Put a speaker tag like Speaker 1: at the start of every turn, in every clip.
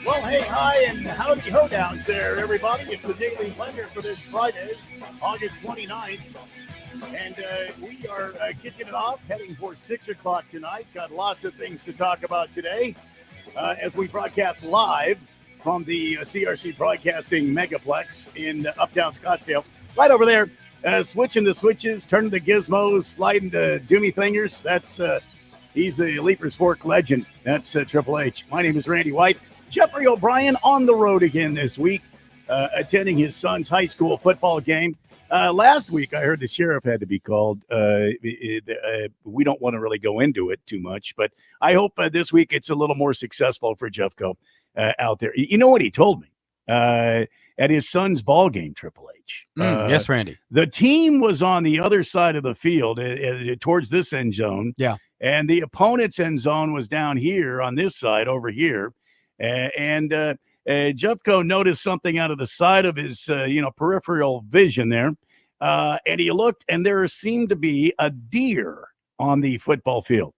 Speaker 1: Well, hey, hi, and howdy ho down there, everybody. It's the Daily Blender for this Friday, August 29th. And we are kicking it off, heading for 6 o'clock tonight. Got lots of things to talk about today as we broadcast live from the CRC Broadcasting Megaplex in Uptown Scottsdale. Right over there, switching the switches, turning the gizmos, sliding the doomy fingers. That's he's the Leapers Fork legend. That's Triple H. My name is Randy White. Jeffrey O'Brien on the road again this week, attending his son's high school football game. Last week, I heard the sheriff had to be called. We don't want to really go into it too much, but I hope this week it's a little more successful for Jeffco out there. You know what he told me at his son's ball game, Triple H?
Speaker 2: Yes, Randy.
Speaker 1: The team was on the other side of the field towards this end zone.
Speaker 2: Yeah.
Speaker 1: And the opponent's end zone was down here on this side over here. And Jeffco noticed something out of the side of his, peripheral vision there. And he looked, and there seemed to be a deer on the football field.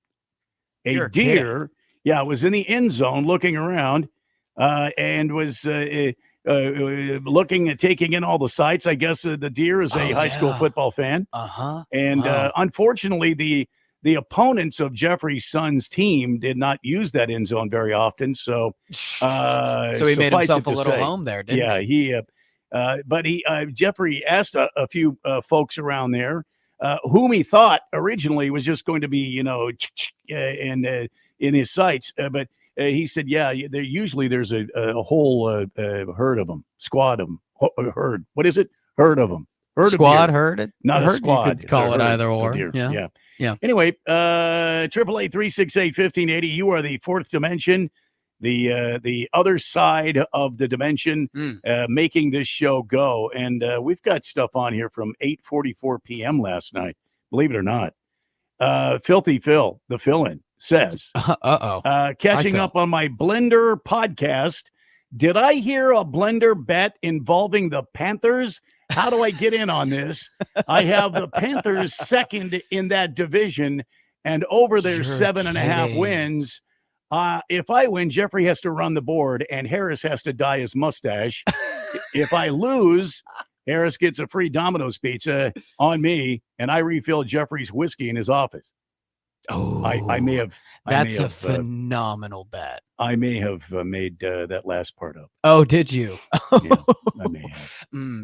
Speaker 1: A deer, was in the end zone looking around and was looking at taking in all the sights. I guess the deer is a high school football fan.
Speaker 2: Uh-huh.
Speaker 1: And unfortunately, the opponents of Jeffrey's son's team did not use that end zone very often. So
Speaker 2: he made himself a little home there, didn't he?
Speaker 1: But Jeffrey asked a few folks around there whom he thought originally was just going to be, in his sights. But he said, there's a whole herd of them, squad of them, herd. What is it? Herd of them.
Speaker 2: Squad, herd?
Speaker 1: Not a squad.
Speaker 2: You could call it either or.
Speaker 1: Yeah. Anyway, 888-368-1580. You are the fourth dimension, the other side of the dimension, making this show go. And we've got stuff on here from 8:44 p.m. last night. Believe it or not. Filthy Phil, the fill-in, says, catching up on my Blender podcast. Did I hear a Blender bet involving the Panthers? How do I get in on this? I have the Panthers second in that division and over their 7.5 wins. If I win, Jeffrey has to run the board and Harris has to dye his mustache. If I lose, Harris gets a free Domino's pizza on me and I refill Jeffrey's whiskey in his office.
Speaker 2: Oh,
Speaker 1: I may have.
Speaker 2: That's a phenomenal bet.
Speaker 1: I may have made that last part up.
Speaker 2: Oh, did you?
Speaker 1: Yeah, I may have.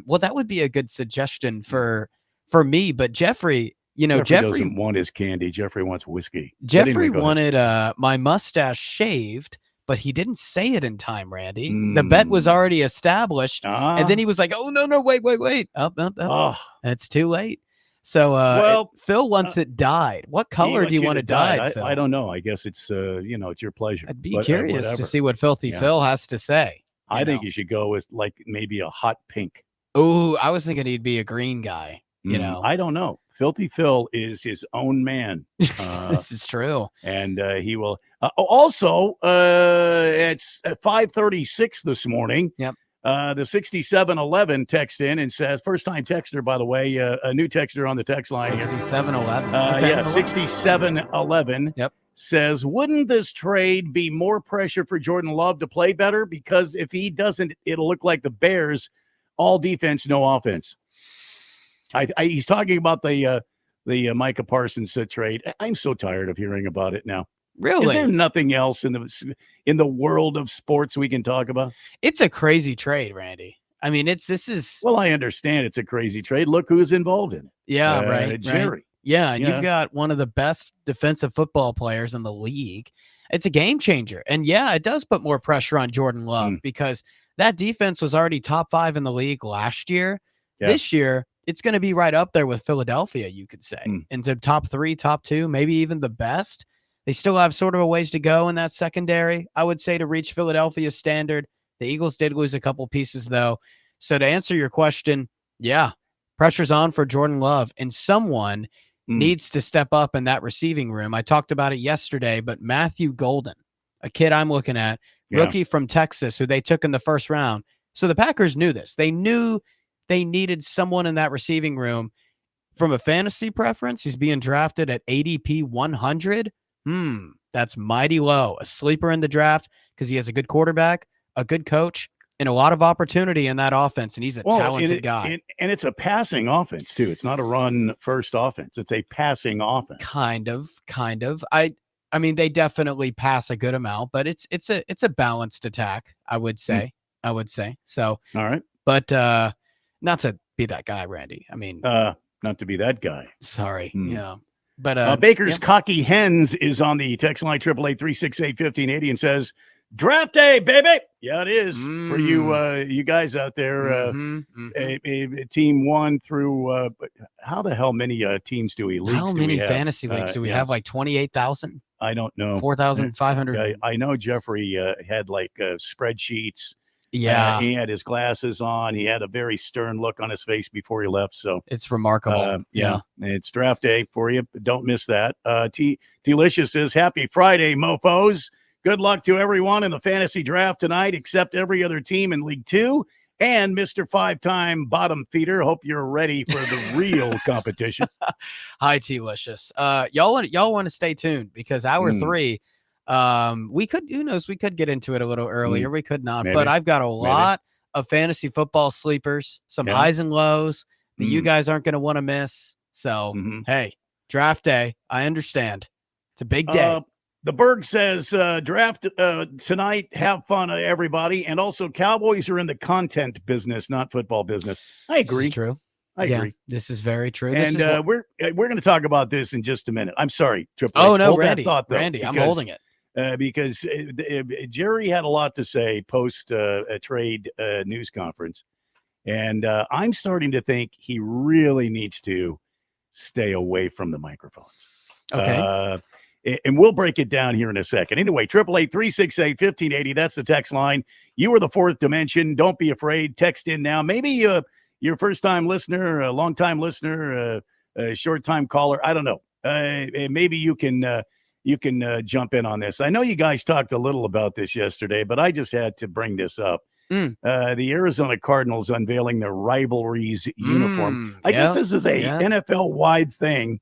Speaker 2: Well, that would be a good suggestion for me. But Jeffrey, Jeffrey
Speaker 1: doesn't want his candy. Jeffrey wants whiskey.
Speaker 2: Jeffrey wanted my mustache shaved, but he didn't say it in time, Randy. The bet was already established. And then he was like, oh, no, wait. Up. It's too late. So, Phil wants it dyed. What color do you want it dyed, Phil?
Speaker 1: I don't know. I guess it's, it's your pleasure.
Speaker 2: I'd be curious to see what Filthy Phil has to say.
Speaker 1: I think you should go with like maybe a hot pink.
Speaker 2: Oh, I was thinking he'd be a green guy.
Speaker 1: I don't know. Filthy Phil is his own man.
Speaker 2: This is true.
Speaker 1: And he will. Also, it's at 5:36 this morning.
Speaker 2: Yep.
Speaker 1: The 6711 text in and says, first time texter, by the way, a new texter on the text line.
Speaker 2: 6711.
Speaker 1: 6711 says, wouldn't this trade be more pressure for Jordan Love to play better? Because if he doesn't, it'll look like the Bears, all defense, no offense. He's talking about the Micah Parsons trade. I'm so tired of hearing about it now.
Speaker 2: Really?
Speaker 1: Is there nothing else in the world of sports we can talk about?
Speaker 2: It's a crazy trade, Randy. I mean,
Speaker 1: Well, I understand it's a crazy trade. Look who's involved in it.
Speaker 2: Yeah, right.
Speaker 1: Jerry.
Speaker 2: Right. Yeah, you've got one of the best defensive football players in the league. It's a game changer. And it does put more pressure on Jordan Love because that defense was already top 5 in the league last year. Yeah. This year, it's going to be right up there with Philadelphia, you could say, into top 3, top 2, maybe even the best. They still have sort of a ways to go in that secondary, I would say, to reach Philadelphia's standard. The Eagles did lose a couple pieces, though. So to answer your question, pressure's on for Jordan Love, and someone needs to step up in that receiving room. I talked about it yesterday, but Matthew Golden, a kid I'm looking at, rookie from Texas, who they took in the first round. So the Packers knew this. They knew they needed someone in that receiving room from a fantasy preference, he's being drafted at ADP 100. That's mighty low. A sleeper in the draft because he has a good quarterback, a good coach, and a lot of opportunity in that offense. And he's a talented guy.
Speaker 1: And it's a passing offense too. It's not a run-first offense. It's a passing offense.
Speaker 2: Kind of. I mean, they definitely pass a good amount, but it's a balanced attack, I would say. So,
Speaker 1: all right.
Speaker 2: But not to be that guy, Randy. I mean,
Speaker 1: not to be that guy.
Speaker 2: Sorry. Yeah. But
Speaker 1: Baker's Cocky Hens is on the text line 888-368-1580 and says, "Draft day, baby." Yeah, it is for you guys out there. A team 1 through. How the hell many teams do we leagues?
Speaker 2: How many fantasy leagues do we have? Like 28,000.
Speaker 1: I don't know.
Speaker 2: 4,500.
Speaker 1: I know Jeffrey had like spreadsheets.
Speaker 2: Yeah,
Speaker 1: he had his glasses on. He had a very stern look on his face before he left. So
Speaker 2: it's remarkable.
Speaker 1: Yeah, it's draft day for you. Don't miss that. Delicious says, "Happy Friday, mofos. Good luck to everyone in the fantasy draft tonight, except every other team in League 2 and Mr. 5-time bottom feeder. Hope you're ready for the real competition."
Speaker 2: Hi, Delicious. Y'all want to stay tuned because hour 3. We could, who knows, we could get into it a little earlier. We could not, but I've got a lot of fantasy football sleepers, some highs and lows that you guys aren't going to want to miss. So, hey, draft day. I understand. It's a big day.
Speaker 1: The Berg says, draft tonight. Have fun, everybody. And also, Cowboys are in the content business, not football business. I agree.
Speaker 2: This is true.
Speaker 1: I agree.
Speaker 2: This is very true.
Speaker 1: And we're going to talk about this in just a minute. I'm sorry, Triple H.
Speaker 2: Oh, no,
Speaker 1: Hold
Speaker 2: Randy.
Speaker 1: that thought, though,
Speaker 2: Randy, I'm holding it.
Speaker 1: Because Jerry had a lot to say post a trade news conference. And I'm starting to think he really needs to stay away from the microphones.
Speaker 2: Okay.
Speaker 1: And we'll break it down here in a second. Anyway, 888-368-1580. That's the text line. You are the fourth dimension. Don't be afraid. Text in now. Maybe you're a first-time listener, a long-time listener, a short-time caller. I don't know. Maybe you can jump in on this. I know you guys talked a little about this yesterday, but I just had to bring this up. The Arizona Cardinals unveiling their rivalries uniform. I guess this is a NFL-wide thing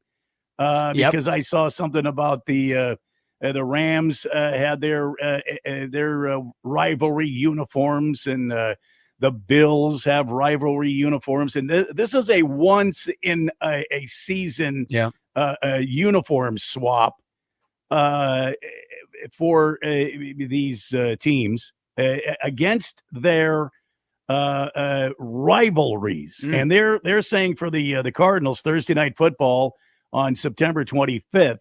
Speaker 1: because I saw something about the Rams had their rivalry uniforms, and the Bills have rivalry uniforms, and this is a once in a season uniform swap for these teams against their rivalries. And they're saying for the Cardinals, Thursday Night Football on September 25th,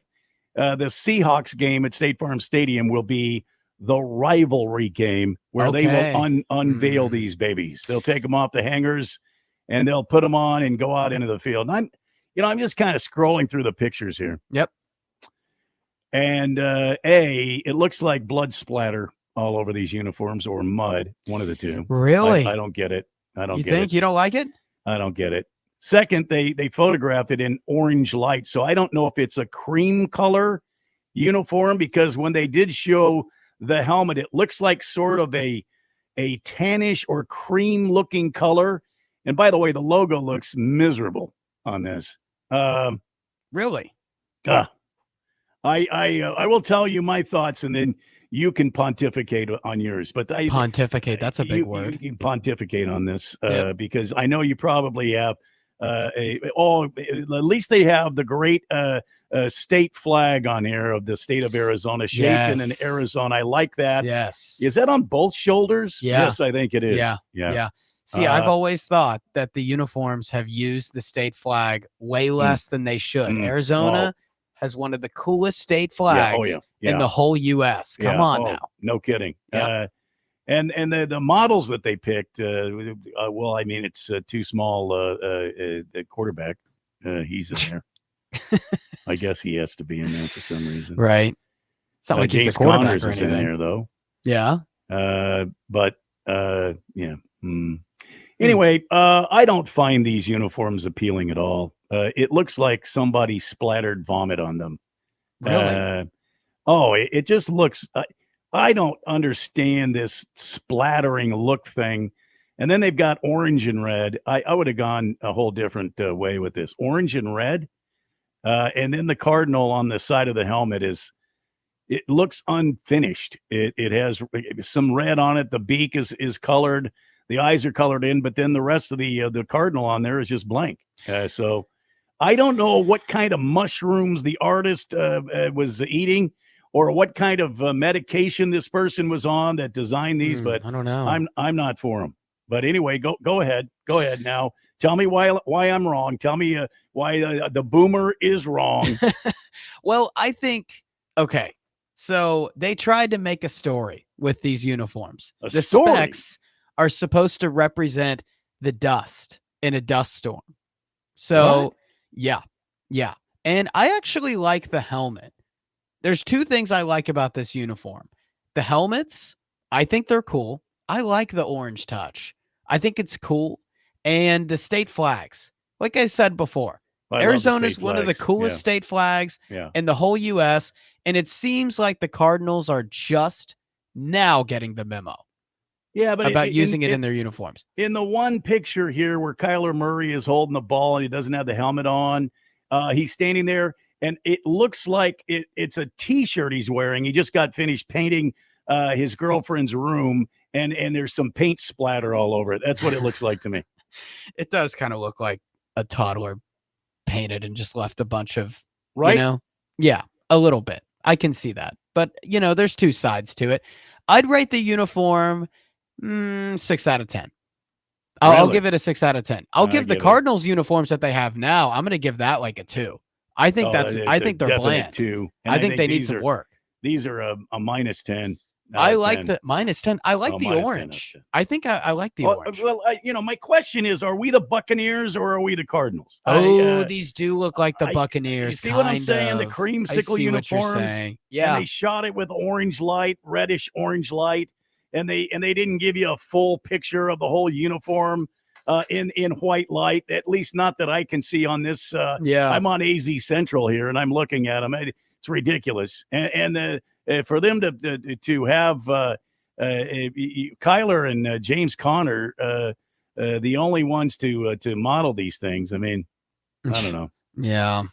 Speaker 1: the Seahawks game at State Farm Stadium will be the rivalry game where they will unveil these babies. They'll take them off the hangers and they'll put them on and go out into the field. And I'm just kind of scrolling through the pictures here.
Speaker 2: Yep.
Speaker 1: And it looks like blood splatter all over these uniforms, or mud, one of the two.
Speaker 2: Really?
Speaker 1: I don't get it.
Speaker 2: You think you don't like it?
Speaker 1: I don't get it. Second, they photographed it in orange light, so I don't know if it's a cream color uniform, because when they did show the helmet, it looks like sort of a tannish or cream looking color. And by the way, the logo looks miserable on this.
Speaker 2: Really?
Speaker 1: I will tell you my thoughts, and then you can pontificate on yours. But
Speaker 2: pontificate, that's a big word.
Speaker 1: You can pontificate on this because I know you probably have at least they have the great state flag on here of the state of Arizona, shaped in Arizona. I like that.
Speaker 2: Yes.
Speaker 1: Is that on both shoulders?
Speaker 2: Yeah.
Speaker 1: Yes, I think it is.
Speaker 2: Yeah. See, I've always thought that the uniforms have used the state flag way less than they should. Arizona has one of the coolest state flags in the whole U.S. Come on now.
Speaker 1: No kidding.
Speaker 2: Yeah.
Speaker 1: And the models that they picked, it's too small. The quarterback, he's in there. I guess he has to be in there for some reason.
Speaker 2: Right. It's not like he's
Speaker 1: James
Speaker 2: the quarterback
Speaker 1: Connors
Speaker 2: or
Speaker 1: is in
Speaker 2: anything.
Speaker 1: there, though.
Speaker 2: Yeah.
Speaker 1: Anyway, I don't find these uniforms appealing at all. It looks like somebody splattered vomit on them.
Speaker 2: Really?
Speaker 1: It just looks. I don't understand this splattering look thing. And then they've got orange and red. I would have gone a whole different way with this. Orange and red. And then the cardinal on the side of the helmet it looks unfinished. It has some red on it. The beak is colored. The eyes are colored in, but then the rest of the cardinal on there is just blank. So I don't know what kind of mushrooms the artist was eating, or what kind of medication this person was on that designed these. But
Speaker 2: I don't know.
Speaker 1: I'm not for them. But anyway, go ahead. Go ahead now. Tell me why I'm wrong. Tell me why the boomer is wrong.
Speaker 2: Well, I think, okay, so they tried to make a story with these uniforms. The
Speaker 1: story?
Speaker 2: Specs are supposed to represent the dust in a dust storm. So,
Speaker 1: What?
Speaker 2: yeah. And I actually like the helmet. There's two things I like about this uniform. The helmets, I think they're cool. I like the orange touch. I think it's cool. And the state flags, like I said before, Arizona is one of the coolest state flags in the whole U.S., and it seems like the Cardinals are just now getting the memo about using it in their uniforms.
Speaker 1: In the one picture here where Kyler Murray is holding the ball and he doesn't have the helmet on, he's standing there, and it looks like it's a T-shirt he's wearing. He just got finished painting his girlfriend's room, and there's some paint splatter all over it. That's what it looks like to me.
Speaker 2: It does kind of look like a toddler painted and just left a bunch of,
Speaker 1: right?
Speaker 2: Yeah, a little bit. I can see that. But, there's two sides to it. I'd rate the uniform 6 out of 10. I'll give it a 6 out of 10. I'll give the Cardinals uniforms that they have now, I'm going to give that like a 2. I think I think they're bland.
Speaker 1: 2.
Speaker 2: I think they need some work.
Speaker 1: These are a minus 10.
Speaker 2: I like the minus 10. I like the orange. I think I like the orange.
Speaker 1: Well, my question is, are we the Buccaneers or are we the Cardinals?
Speaker 2: These do look like the Buccaneers.
Speaker 1: You see what I'm saying? The creamsicle uniforms.
Speaker 2: Yeah.
Speaker 1: And they shot it with orange light, reddish orange light, and they didn't give you a full picture of the whole uniform in white light. At least not that I can see on this. I'm on AZ Central here, and I'm looking at them. It's ridiculous. And for them to have Kyler and James Conner the only ones to model these things, I mean, I don't know.
Speaker 2: Yeah.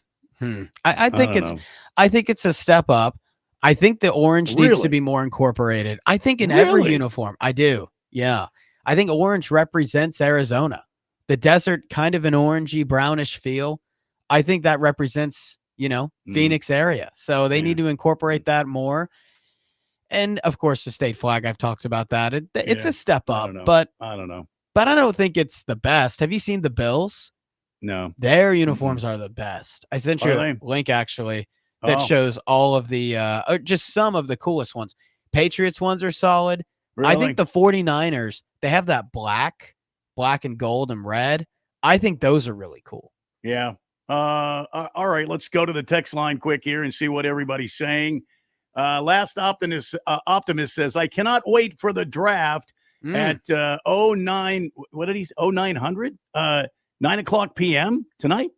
Speaker 2: I think it's a step up. I think the orange needs to be more incorporated. I think in every uniform. I do. Yeah. I think orange represents Arizona. The desert, kind of an orangey brownish feel. I think that represents, Phoenix area. So they need to incorporate that more. And of course, the state flag, I've talked about that. It's a step up, but
Speaker 1: I don't know.
Speaker 2: But I don't think it's the best. Have you seen the Bills?
Speaker 1: No.
Speaker 2: Their uniforms are the best. I sent you a link actually that shows all of the just some of the coolest ones. Patriots ones are solid.
Speaker 1: Really?
Speaker 2: I think the 49ers, they have that black and gold and red. I think those are really cool.
Speaker 1: Yeah. All right, let's go to the text line quick here and see what everybody's saying. Last Optimist says, I cannot wait for the draft at 09. What did he say? 0900? 9 o'clock p.m. tonight?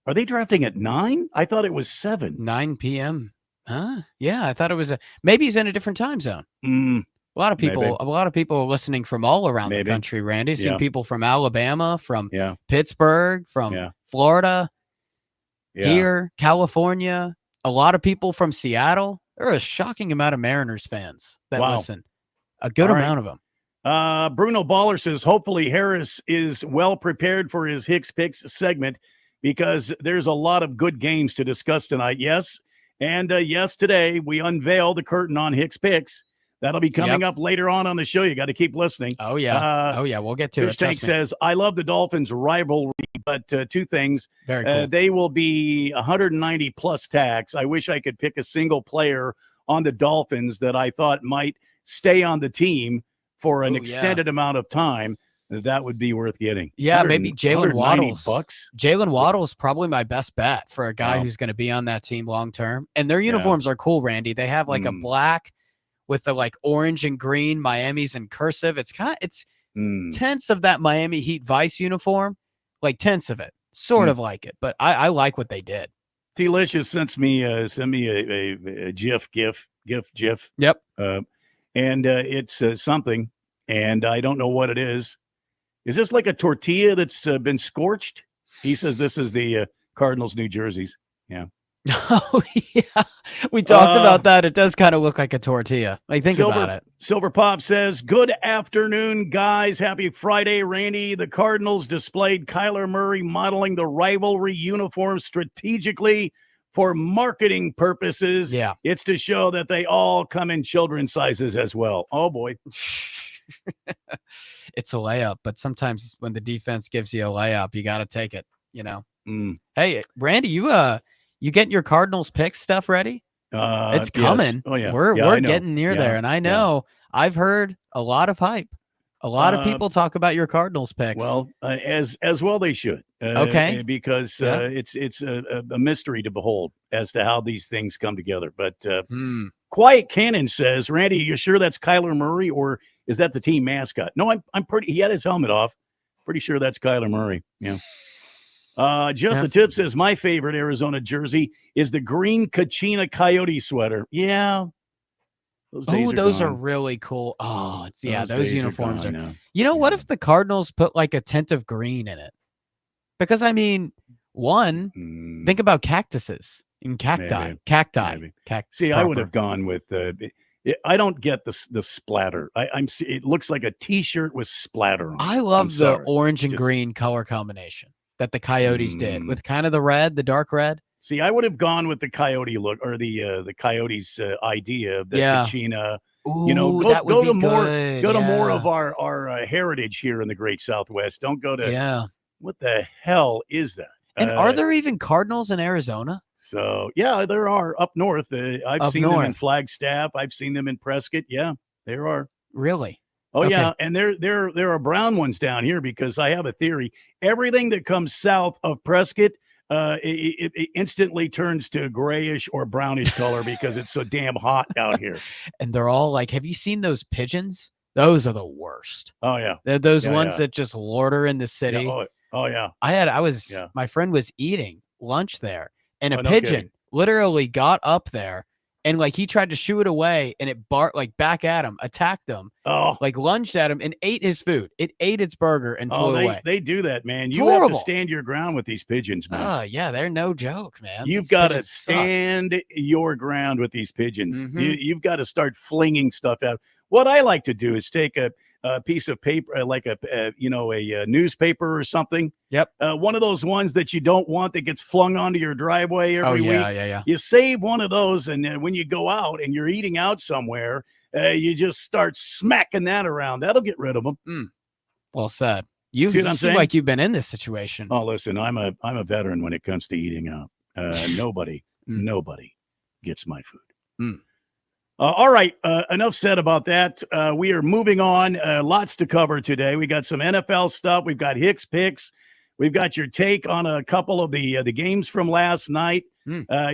Speaker 1: Are they drafting at 9? I thought it was 7.
Speaker 2: 9 p.m. Huh? Yeah, I thought it was maybe he's in a different time zone. A lot of people are listening from all around the country, Randy. Seen people from Alabama, from Pittsburgh, from Florida, here, California. A lot of people from Seattle. There are a shocking amount of Mariners fans that listen. A good amount of them.
Speaker 1: Bruno Baller says, hopefully Harris is well prepared for his Hicks Picks segment because there's a lot of good games to discuss tonight. Yes. And yes, today we unveil the curtain on Hicks Picks. That'll be coming up later on the show. You got to keep listening.
Speaker 2: Oh, yeah. We'll get to it.
Speaker 1: Tank says, I love the Dolphins rivalry, but two things.
Speaker 2: Very cool.
Speaker 1: They will be 190 plus tax. I wish I could pick a single player on the Dolphins that I thought might stay on the team for an extended amount of time. That would be worth getting.
Speaker 2: Yeah, maybe Jalen Waddles.
Speaker 1: Bucks.
Speaker 2: Jalen Waddles probably my best bet for a guy who's going to be on that team long term. And their uniforms are cool, Randy. They have like a black with the like orange and green Miami's in cursive. It's tenths of that Miami Heat Vice uniform, like tenths of it, sort of like it. But I like what they did.
Speaker 1: Delicious sent me a GIF.
Speaker 2: Yep.
Speaker 1: And it's something, and I don't know what it is. Is this like a tortilla that's been scorched? He says this is the Cardinals' new jerseys. Yeah.
Speaker 2: Oh, yeah. We talked about that. It does kind of look like a tortilla. Like, think about it.
Speaker 1: Silver Pop says, good afternoon, guys. Happy Friday, Randy. The Cardinals displayed Kyler Murray modeling the rivalry uniform strategically for marketing purposes.
Speaker 2: Yeah.
Speaker 1: It's to show that they all come in children's sizes as well. Oh, boy.
Speaker 2: It's a layup, but sometimes when the defense gives you a layup, you got to take it, Hey, Randy, you getting your Cardinals picks stuff ready? It's coming.
Speaker 1: Yes. Oh, yeah.
Speaker 2: We're getting near there. And I know I've heard a lot of hype. A lot of people talk about your Cardinals picks.
Speaker 1: Well, as well they should.
Speaker 2: Okay.
Speaker 1: Because it's a mystery to behold as to how these things come together. But Quiet Cannon says, Randy, you sure that's Kyler Murray or is that the team mascot? No, I'm pretty. He had his helmet off. Pretty sure that's Kyler Murray. Yeah. Just the tip says my favorite Arizona jersey is the green Kachina Coyote sweater. Yeah.
Speaker 2: Those are really cool. Oh, those uniforms are.
Speaker 1: Now.
Speaker 2: What if the Cardinals put like a tint of green in it? Because think about cactuses and cacti.
Speaker 1: Maybe.
Speaker 2: Cacti.
Speaker 1: Maybe.
Speaker 2: See,
Speaker 1: I would have gone with I don't get the splatter. It looks like a T-shirt with splatter on it.
Speaker 2: I love the orange and green color combination that the Coyotes did with kind of the dark red.
Speaker 1: See, I would have gone with the Coyote look or the Coyotes idea of the Kachina. Go to more of our heritage here in the Great Southwest. Don't go to what the hell is that?
Speaker 2: And are there even Cardinals in Arizona?
Speaker 1: So there are up north. I've seen them in Flagstaff. I've seen them in Prescott. Yeah, there are.
Speaker 2: Really?
Speaker 1: Oh, okay. Yeah, and there are brown ones down here because I have a theory. Everything that comes south of Prescott, it instantly turns to grayish or brownish color because it's so damn hot out here.
Speaker 2: And they're all like, have you seen those pigeons? Those are the worst.
Speaker 1: Oh, yeah.
Speaker 2: They're those ones that just loiter in the city.
Speaker 1: Yeah. Oh, yeah.
Speaker 2: My friend was eating lunch there, and a pigeon literally got up there. And like he tried to shoo it away, and it barked like back at him, attacked him, like lunged at him, and ate his food. It ate its burger and flew away.
Speaker 1: They do that, man. You have to stand your ground with these pigeons, man.
Speaker 2: Oh yeah, they're no joke, man.
Speaker 1: You've got to stand your ground with these pigeons.
Speaker 2: Mm-hmm.
Speaker 1: You've got to start flinging stuff out. What I like to do is take a piece of paper, like a newspaper or something.
Speaker 2: Yep.
Speaker 1: One of those ones that you don't want that gets flung onto your driveway every week.
Speaker 2: Yeah.
Speaker 1: You save one of those, and when you go out and you're eating out somewhere, you just start smacking that around. That'll get rid of them.
Speaker 2: Well said. You seem like you've been in this situation.
Speaker 1: Oh, listen, I'm a veteran when it comes to eating out. Nobody gets my food. All right, enough said about that. We are moving on. Lots to cover today. We got some NFL stuff. We've got Hicks picks. We've got your take on a couple of the games from last night.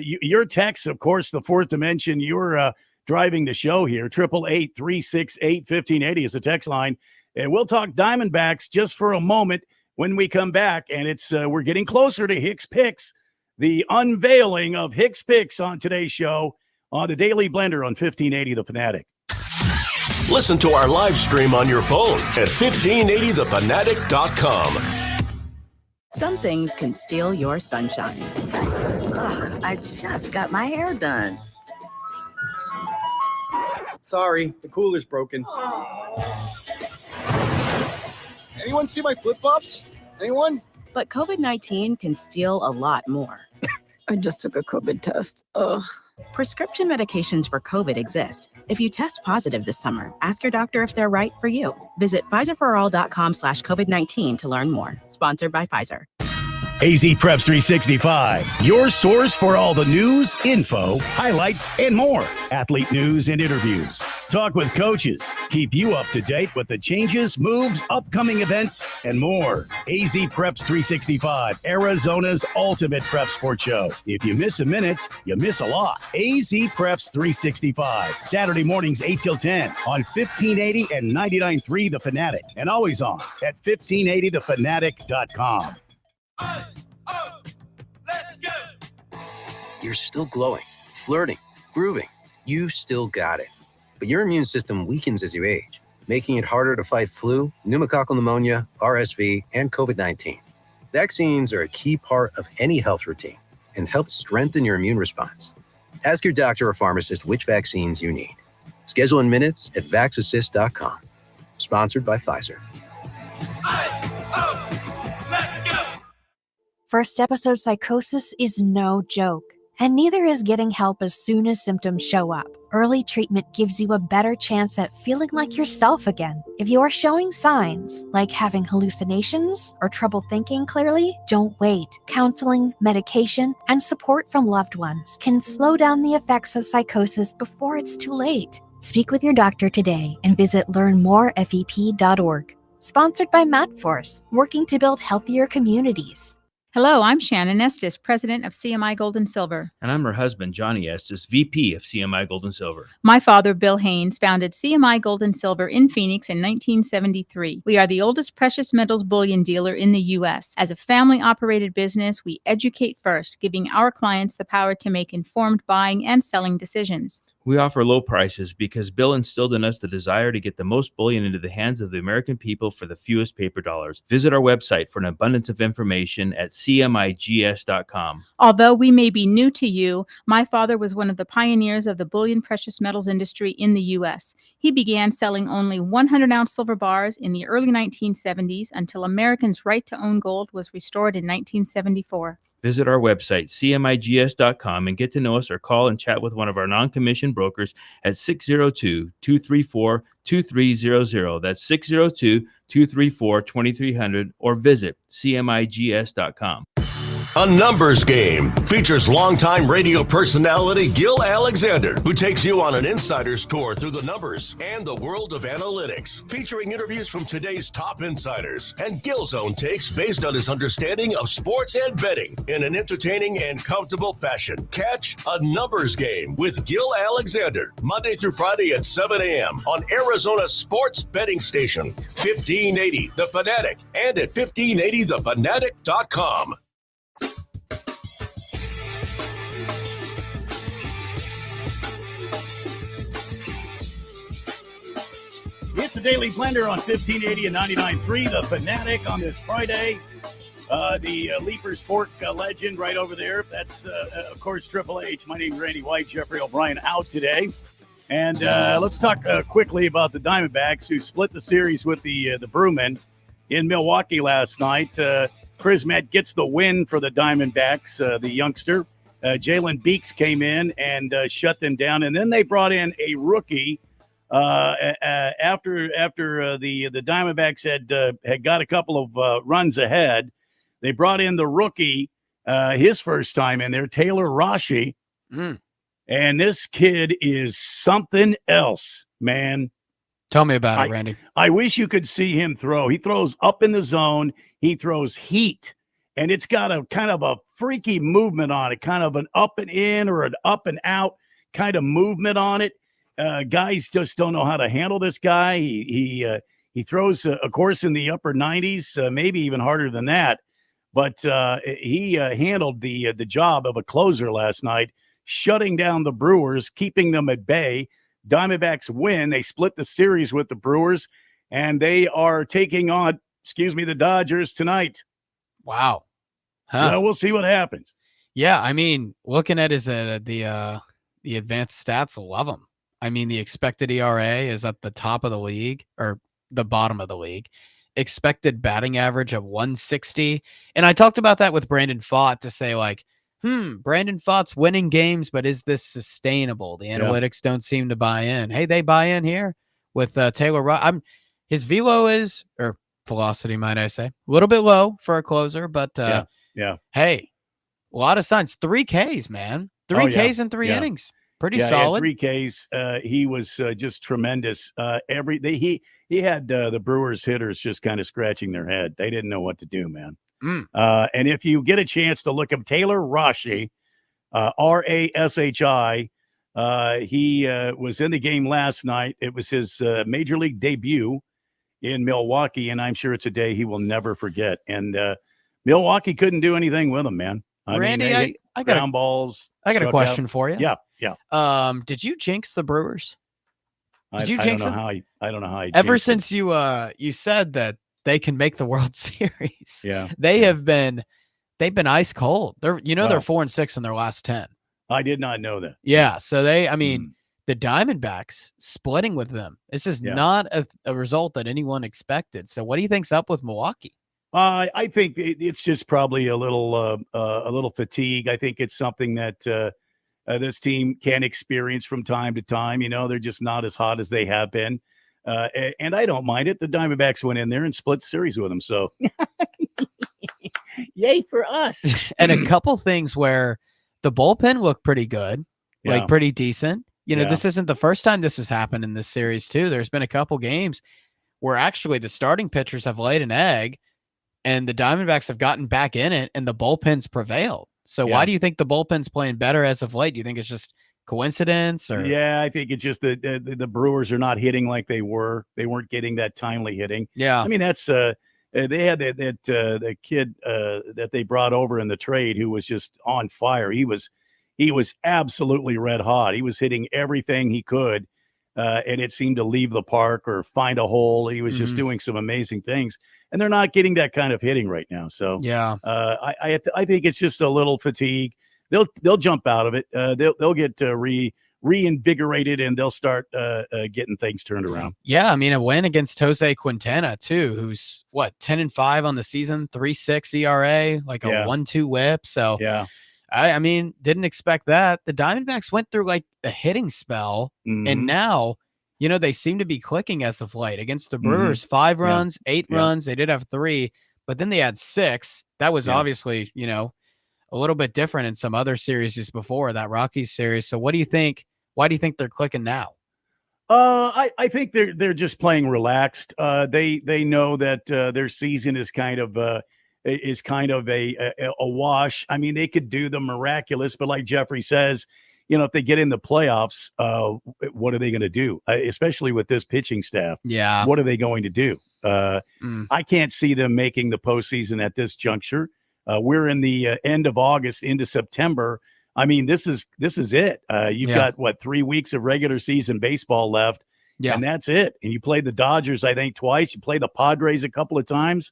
Speaker 1: Your text, of course, the fourth dimension. You're driving the show here. 888-368-1580 is the text line. And we'll talk Diamondbacks just for a moment when we come back. And it's we're getting closer to Hicks picks. The unveiling of Hicks picks on today's show. On the Daily Blender on 1580 The Fanatic.
Speaker 3: Listen to our live stream on your phone at 1580thefanatic.com.
Speaker 4: Some things can steal your sunshine.
Speaker 5: Ugh, I just got my hair done.
Speaker 6: Sorry, the cooler's broken. Anyone see my flip-flops? Anyone?
Speaker 4: But COVID-19 can steal a lot more.
Speaker 7: I just took a COVID test. Ugh.
Speaker 4: Prescription medications for COVID exist. If you test positive this summer, ask your doctor if they're right for you. Visit PfizerForAll.com/COVID-19 to learn more. Sponsored by Pfizer.
Speaker 1: AZ Preps 365, your source for all the news, info, highlights, and more. Athlete news and interviews. Talk with coaches. Keep you up to date with the changes, moves, upcoming events, and more. AZ Preps 365, Arizona's ultimate prep sports show. If you miss a minute, you miss a lot. AZ Preps 365, Saturday mornings 8 till 10 on 1580 and 99.3 The Fanatic. And always on at 1580thefanatic.com.
Speaker 8: Let's go! You're still glowing, flirting, grooving. You still got it. But your immune system weakens as you age. making it harder to fight flu, pneumococcal pneumonia, RSV, and COVID-19. Vaccines are a key part of any health routine and help strengthen your immune response. Ask your doctor or pharmacist which vaccines you need. Schedule in minutes at vaxassist.com. Sponsored by Pfizer.
Speaker 9: First episode psychosis is no joke, and neither is getting help as soon as symptoms show up. Early treatment gives you a better chance at feeling like yourself again. If you're showing signs, like having hallucinations or trouble thinking clearly, don't wait. Counseling, medication, and support from loved ones can slow down the effects of psychosis before it's too late. Speak with your doctor today and visit learnmorefep.org. Sponsored by MadForce, working to build healthier communities.
Speaker 10: Hello, I'm Shannon Estes, president of CMI Gold and Silver.
Speaker 11: And I'm her husband, Johnny Estes, VP of CMI Gold and Silver.
Speaker 10: My father, Bill Haynes, founded CMI Gold and Silver in Phoenix in 1973. We are the oldest precious metals bullion dealer in the U.S. As a family-operated business, we educate first, giving our clients the power to make informed buying and selling decisions.
Speaker 11: We offer low prices because Bill instilled in us the desire to get the most bullion into the hands of the American people for the fewest paper dollars. Visit our website for an abundance of information at cmigs.com.
Speaker 10: Although we may be new to you, my father was one of the pioneers of the bullion precious metals industry in the U.S. He began selling only 100-ounce silver bars in the early 1970s until Americans' right to own gold was restored in 1974.
Speaker 11: Visit our website, cmigs.com, and get to know us or call and chat with one of our non-commissioned brokers at 602-234-2300. That's 602-234-2300, or visit cmigs.com.
Speaker 3: A Numbers Game features longtime radio personality Gil Alexander, who takes you on an insider's tour through the numbers and the world of analytics, featuring interviews from today's top insiders and Gil's own takes based on his understanding of sports and betting in an entertaining and comfortable fashion. Catch A Numbers Game with Gil Alexander, Monday through Friday at 7 a.m. on Arizona Sports Betting Station, 1580 The Fanatic, and at 1580thefanatic.com.
Speaker 1: It's a Daily Blender on 1580 and 99.3, The Fanatic on this Friday. The Leapers Pork legend right over there. That's, of course, Triple H. My name's Randy White. Jeffrey O'Brien out today. And let's talk quickly about the Diamondbacks, who split the series with the Brewmen in Milwaukee last night. Chris Met gets the win for the Diamondbacks, the youngster. Jalen Beeks came in and shut them down. And then they brought in a rookie after the Diamondbacks had got a couple of runs ahead. They brought in the rookie, his first time in there, Taylor Rashi. And this kid is something else, man.
Speaker 2: Tell me about it, Randy.
Speaker 1: I wish you could see him throw. He throws up in the zone. He throws heat, and it's got a kind of a freaky movement on it, kind of an up and in or an up and out kind of movement on it. Guys just don't know how to handle this guy. He throws, of course, in the upper 90s, maybe even harder than that. But he handled the job of a closer last night, shutting down the Brewers, keeping them at bay. Diamondbacks win. They split the series with the Brewers, and they are taking on, the Dodgers tonight.
Speaker 2: Wow. Huh.
Speaker 1: Well, we'll see what happens.
Speaker 2: Yeah, I mean, looking at his the advanced stats, I love him. I mean, the expected ERA is at the top of the league, or the bottom of the league. Expected batting average of 160. And I talked about that with Brandon Pfaadt to say, like, Brandon Pfaadt's winning games, but is this sustainable? The analytics don't seem to buy in. Hey, they buy in here with Taylor. His velo is, or velocity, might I say, a little bit low for a closer, but hey, a lot of signs. 3 Ks, man. 3 Ks in 3 innings. Pretty solid.
Speaker 1: 3 Ks. He was just tremendous. He had the Brewers hitters just kind of scratching their head. They didn't know what to do, man. And if you get a chance to look up Taylor Rashi, Rashi, he was in the game last night. It was his major league debut in Milwaukee, and I'm sure it's a day he will never forget. And Milwaukee couldn't do anything with him, man.
Speaker 2: Randy, I got
Speaker 1: ground balls.
Speaker 2: I got a question for you.
Speaker 1: Yeah.
Speaker 2: Did you jinx the Brewers? Did you
Speaker 1: I
Speaker 2: jinx
Speaker 1: don't know
Speaker 2: them?
Speaker 1: how I don't know how I
Speaker 2: Ever
Speaker 1: jinxed it.
Speaker 2: since you said that they can make the World Series,
Speaker 1: Yeah.
Speaker 2: they've been ice cold. They're they're
Speaker 1: Wow.
Speaker 2: 4-6 in their last 10.
Speaker 1: I did not know that.
Speaker 2: Yeah, so I mean,
Speaker 1: Mm.
Speaker 2: the Diamondbacks splitting with them. It's just
Speaker 1: Yeah.
Speaker 2: not a result that anyone expected. So what do you think's up with Milwaukee?
Speaker 1: I think it's just probably a little fatigue. I think it's something that this team can experience from time to time. They're just not as hot as they have been. And I don't mind it. The Diamondbacks went in there and split series with them. So yay for us.
Speaker 2: And a couple things where the bullpen looked pretty good,
Speaker 1: Yeah.
Speaker 2: like pretty decent.
Speaker 1: Yeah.
Speaker 2: This isn't the first time this has happened in this series too. There's been a couple games where actually the starting pitchers have laid an egg and the Diamondbacks have gotten back in it and the bullpen's prevailed. So
Speaker 1: Yeah.
Speaker 2: why do you think the bullpen's playing better as of late? Do you think it's just coincidence or
Speaker 1: Yeah, I think it's just the Brewers are not hitting like they were. They weren't getting that timely hitting.
Speaker 2: Yeah.
Speaker 1: I mean, that's they had the kid that they brought over in the trade who was just on fire. He was absolutely red hot. He was hitting everything he could, and it seemed to leave the park or find a hole. He was just doing some amazing things, and they're not getting that kind of hitting right now. So
Speaker 2: yeah.
Speaker 1: I think it's just a little fatigue. They'll jump out of it. They'll get reinvigorated and they'll start getting things turned around.
Speaker 2: Yeah, I mean a win against Jose Quintana too, who's 10-5 on the season, 3.6 ERA, like a 1.2 WHIP. So
Speaker 1: yeah,
Speaker 2: I mean, didn't expect that. The Diamondbacks went through like a hitting spell, and now they seem to be clicking as of late against the Brewers. 5 runs, 8 runs. They did have 3, but then they had 6. That was obviously a little bit different in some other series before that Rockies series. So what do you think? Why do you think they're clicking now?
Speaker 1: I think they're just playing relaxed. They know that their season is kind of a wash. I mean, they could do the miraculous, but like Jeffrey says, if they get in the playoffs, what are they going to do? Especially with this pitching staff.
Speaker 2: Yeah.
Speaker 1: What are they going to do? I can't see them making the postseason at this juncture. We're in the end of August into September. I mean, this is it. You've got 3 weeks of regular season baseball left, and that's it. And you play the Dodgers, I think, twice. You play the Padres a couple of times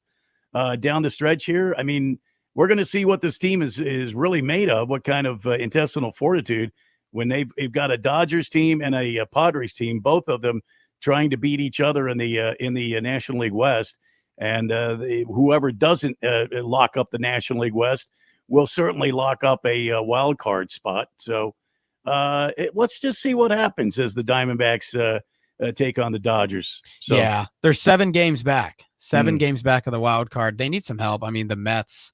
Speaker 1: down the stretch here. I mean, we're going to see what this team is really made of. What kind of intestinal fortitude when they've got a Dodgers team and a Padres team, both of them trying to beat each other in the National League West. And whoever doesn't lock up the National League West will certainly lock up a wild card spot. So let's just see what happens as the Diamondbacks take on the Dodgers. So,
Speaker 2: yeah, they're 7 games back. 7 games back of the wild card. They need some help. I mean, the Mets,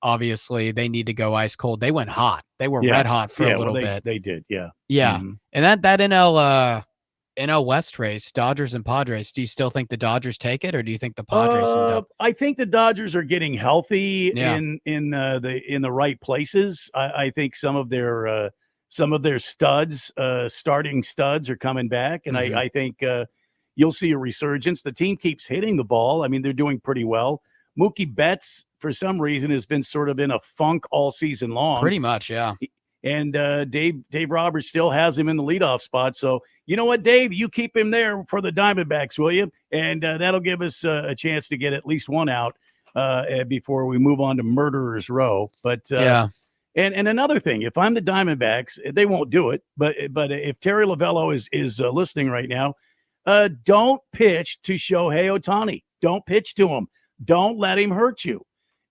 Speaker 2: obviously, they need to go ice cold. They went hot. They were red hot for a little bit.
Speaker 1: They did, yeah.
Speaker 2: Yeah, and that NL West race, Dodgers and Padres. Do you still think the Dodgers take it, or do you think the Padres end up?
Speaker 1: I think the Dodgers are getting healthy in the right places. I think some of their studs, starting studs, are coming back, and I think you'll see a resurgence. The team keeps hitting the ball. I mean, they're doing pretty well. Mookie Betts, for some reason, has been sort of in a funk all season long.
Speaker 2: Pretty much, yeah.
Speaker 1: And Dave Roberts still has him in the leadoff spot. So, you know what, Dave? You keep him there for the Diamondbacks, will you? And that'll give us a chance to get at least one out before we move on to Murderer's Row. But And another thing, if I'm the Diamondbacks, they won't do it. But if Terry Lavello is listening right now, don't pitch to Shohei Ohtani. Don't pitch to him. Don't let him hurt you.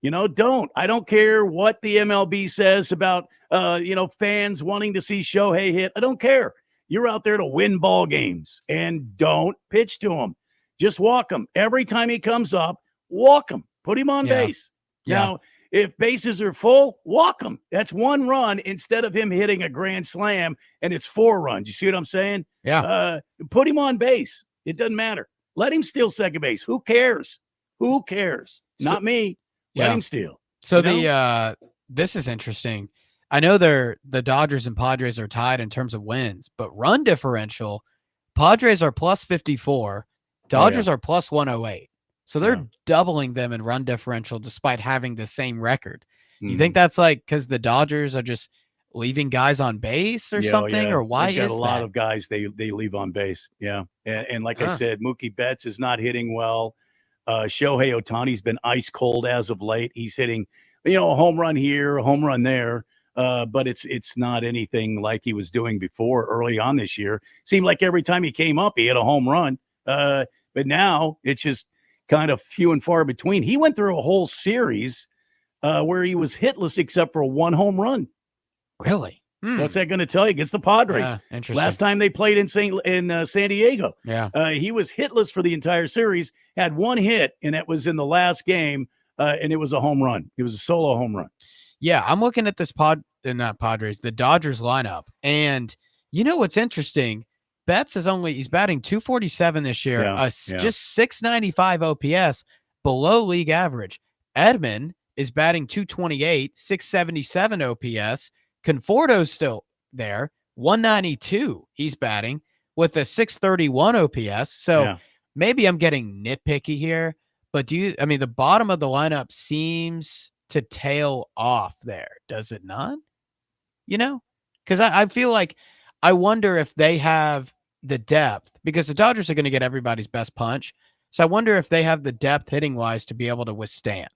Speaker 1: Don't. I don't care what the MLB says about, fans wanting to see Shohei hit. I don't care. You're out there to win ball games, and don't pitch to him. Just walk him. Every time he comes up, walk him. Put him on base. Now, if bases are full, walk him. That's 1 run instead of him hitting a grand slam, and it's 4 runs. You see what I'm saying?
Speaker 2: Yeah.
Speaker 1: Put him on base. It doesn't matter. Let him steal second base. Who cares? Who cares? Not me. Let him steal.
Speaker 2: So this is interesting. I know the Dodgers and Padres are tied in terms of wins, but run differential, Padres are plus 54, Dodgers are plus 108. So they're doubling them in run differential despite having the same record. You think that's because the Dodgers are just leaving guys on base or
Speaker 1: Yeah,
Speaker 2: something,
Speaker 1: yeah.
Speaker 2: or why
Speaker 1: They've got
Speaker 2: is
Speaker 1: a lot
Speaker 2: that?
Speaker 1: of guys they leave on base. Yeah, and like I
Speaker 2: Huh.
Speaker 1: said, Mookie Betts is not hitting well. Shohei Ohtani's been ice cold as of late. He's hitting, a home run here, a home run there, but it's not anything like he was doing before early on this year. Seemed like every time he came up, he had a home run. But now it's just kind of few and far between. He went through a whole series where he was hitless except for one home run.
Speaker 2: Really?
Speaker 1: What's that going to tell you against the Padres?
Speaker 2: Yeah, interesting.
Speaker 1: Last time they played in San Diego,
Speaker 2: Yeah.
Speaker 1: he was hitless for the entire series. Had one hit, and it was in the last game, and it was a home run. It was a solo home run.
Speaker 2: Yeah, I'm looking at this not Padres, the Dodgers lineup, and you know what's interesting? Betts he's batting 247 this year, just 695 OPS, below league average. Edman is batting 228, 677 OPS. Conforto's still there, 192 he's batting with a 631 OPS. So maybe I'm getting nitpicky here, but the bottom of the lineup seems to tail off there, does it not? Because I feel like I wonder if they have the depth, because the Dodgers are going to get everybody's best punch. So I wonder if they have the depth hitting wise to be able to withstand.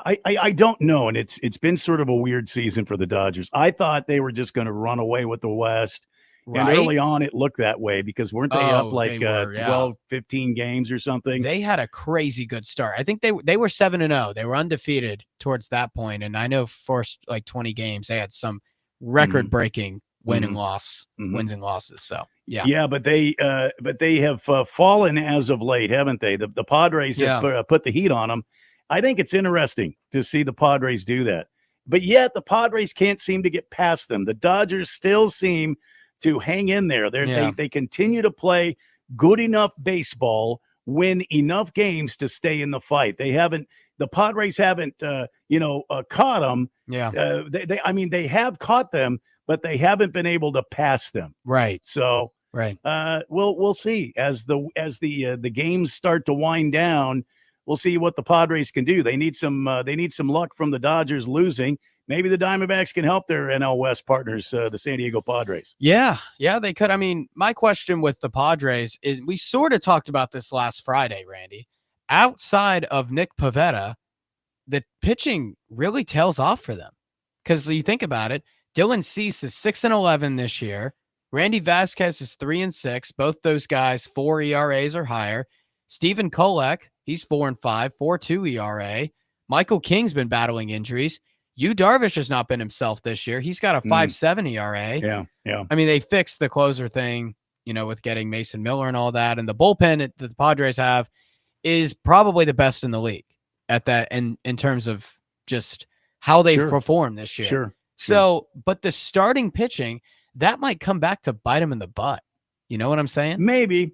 Speaker 1: I don't know, and it's been sort of a weird season for the Dodgers. I thought they were just going to run away with the West, and early on it looked that way because weren't they up like 12, 15 games or something?
Speaker 2: They had a crazy good start. I think they were 7-0. They were undefeated towards that point, and I know first like 20 games they had some record-breaking wins and losses. So
Speaker 1: yeah, but they have fallen as of late, haven't they? The Padres have put the heat on them. I think it's interesting to see the Padres do that. But yet the Padres can't seem to get past them. The Dodgers still seem to hang in there. They continue to play good enough baseball, win enough games to stay in the fight. The Padres haven't caught them.
Speaker 2: Yeah.
Speaker 1: They have caught them, but they haven't been able to pass them.
Speaker 2: Right.
Speaker 1: So we'll see as the games start to wind down. We'll see what the Padres can do. They need some luck from the Dodgers losing. Maybe the Diamondbacks can help their NL West partners, the San Diego Padres.
Speaker 2: Yeah, they could. My question with the Padres is, we sort of talked about this last Friday, Randy. Outside of Nick Pivetta, the pitching really tails off for them. Because you think about it, Dylan Cease is 6-11 this year. Randy Vasquez is 3-6. Both those guys 4 ERAs or higher. Stephen Kolek, he's 4-5, 4.2 ERA. Michael King's been battling injuries. Yu Darvish has not been himself this year. He's got a 5.7 ERA.
Speaker 1: Yeah.
Speaker 2: They fixed the closer thing, with getting Mason Miller and all that. And the bullpen that the Padres have is probably the best in the league at that, in terms of just how they've performed this year.
Speaker 1: Sure.
Speaker 2: So, but the starting pitching, that might come back to bite them in the butt. You know what I'm saying?
Speaker 1: Maybe.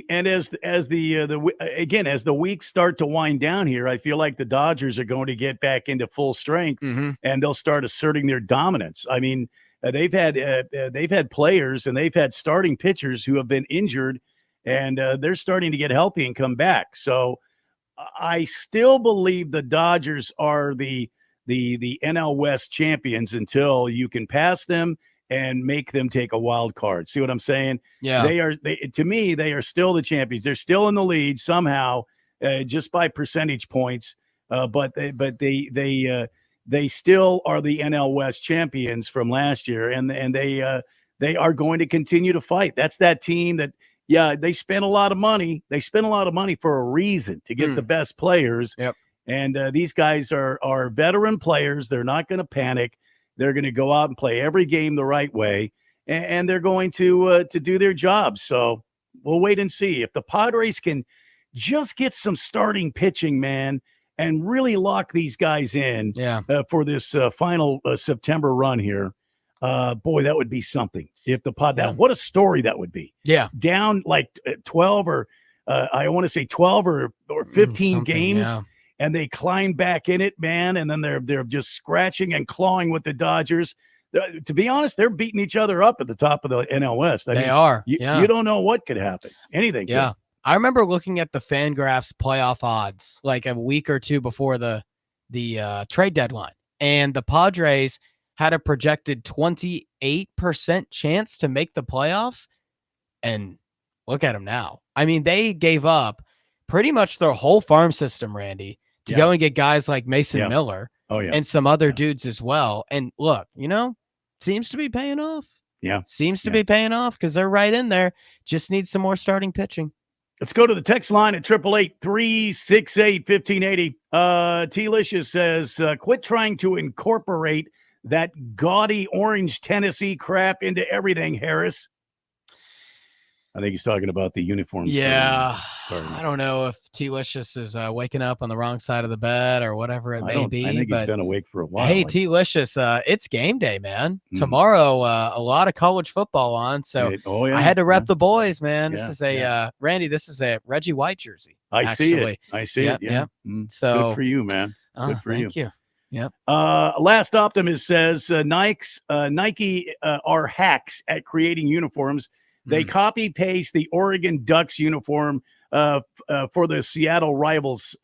Speaker 1: And as the weeks start to wind down here, I feel like the Dodgers are going to get back into full strength, and they'll start asserting their dominance. They've had players and they've had starting pitchers who have been injured, and they're starting to get healthy and come back. So I still believe the Dodgers are the NL West champions until you can pass them and make them take a wild card. See what I'm saying?
Speaker 2: Yeah.
Speaker 1: To me, they are still the champions. They're still in the lead somehow, just by percentage points. But they still are the NL West champions from last year, and they are going to continue to fight. That's that team that, they spent a lot of money. They spent a lot of money for a reason, to get the best players.
Speaker 2: Yep.
Speaker 1: And these guys are veteran players. They're not going to panic. They're going to go out and play every game the right way, and they're going to do their job. So we'll wait and see. If the Padres can just get some starting pitching, man, and really lock these guys in for this final September run here, boy, that would be something. If the what a story that would be.
Speaker 2: Yeah.
Speaker 1: Down like 12 or I want to say 12 or 15 games.
Speaker 2: Yeah.
Speaker 1: And they climb back in it, man, and then they're just scratching and clawing with the Dodgers. To be honest, they're beating each other up at the top of the NL West.
Speaker 2: They are.
Speaker 1: You don't know what could happen. Anything.
Speaker 2: Yeah.
Speaker 1: Could.
Speaker 2: I remember looking at the Fangraphs playoff odds like a week or two before the trade deadline, and the Padres had a projected 28% chance to make the playoffs. And look at them now. I mean, they gave up pretty much their whole farm system, Randy, to go and get guys like Mason Miller and some other dudes as well. And look, seems to be paying off.
Speaker 1: Yeah.
Speaker 2: Seems to be paying off because they're right in there. Just need some more starting pitching.
Speaker 1: Let's go to the text line at 888-368-1580. T-Licious says, quit trying to incorporate that gaudy orange Tennessee crap into everything, Harris. I think he's talking about the uniforms.
Speaker 2: Yeah. I don't know if T-Licious is waking up on the wrong side of the bed or whatever it may be.
Speaker 1: I think he's been awake for a while.
Speaker 2: Hey, T-Licious, it's game day, man. Tomorrow, a lot of college football on. So I had to rep the boys, man. This is Randy, this is a Reggie White jersey.
Speaker 1: I see it. Yeah.
Speaker 2: So
Speaker 1: good for you, man. Good for
Speaker 2: thank you. Yep.
Speaker 1: Last Optimist says Nike are hacks at creating uniforms. They copy paste the Oregon Ducks uniform for the Seattle Rivals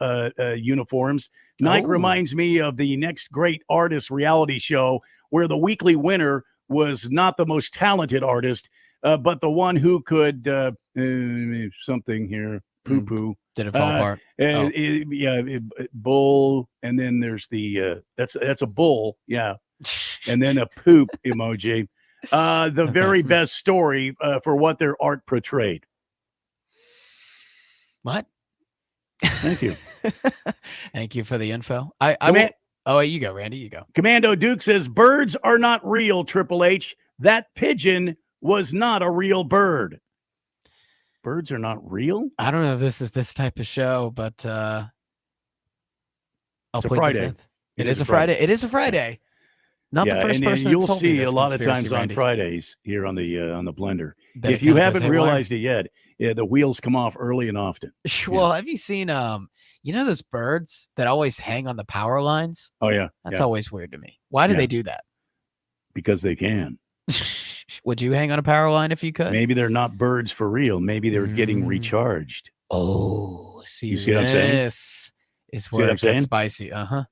Speaker 1: uniforms. Nike reminds me of the Next Great Artist reality show where the weekly winner was not the most talented artist, but the one who could something here, poo-poo.
Speaker 2: Did it fall apart?
Speaker 1: Bull, and then there's the that's a bull, and then a poop emoji. The very best story for what their art portrayed.
Speaker 2: What?
Speaker 1: Thank you.
Speaker 2: Thank you for the info. You go, Randy. You go.
Speaker 1: Commando Duke says birds are not real. Triple H. That pigeon was not a real bird. Birds are not real.
Speaker 2: I don't know if this is this type of show, but
Speaker 1: it's a Friday.
Speaker 2: It is a Friday. It is a Friday. Not the first person.
Speaker 1: You'll see a lot of times on Fridays here on the Blender. If you haven't realized it yet, the wheels come off early and often.
Speaker 2: Well, have you seen those birds that always hang on the power lines?
Speaker 1: Oh yeah,
Speaker 2: that's always weird to me. Why do they do that?
Speaker 1: Because they can.
Speaker 2: Would you hang on a power line if you could?
Speaker 1: Maybe they're not birds for real. Maybe they're getting recharged.
Speaker 2: Oh,
Speaker 1: you see what I'm saying?
Speaker 2: This is where it gets spicy. I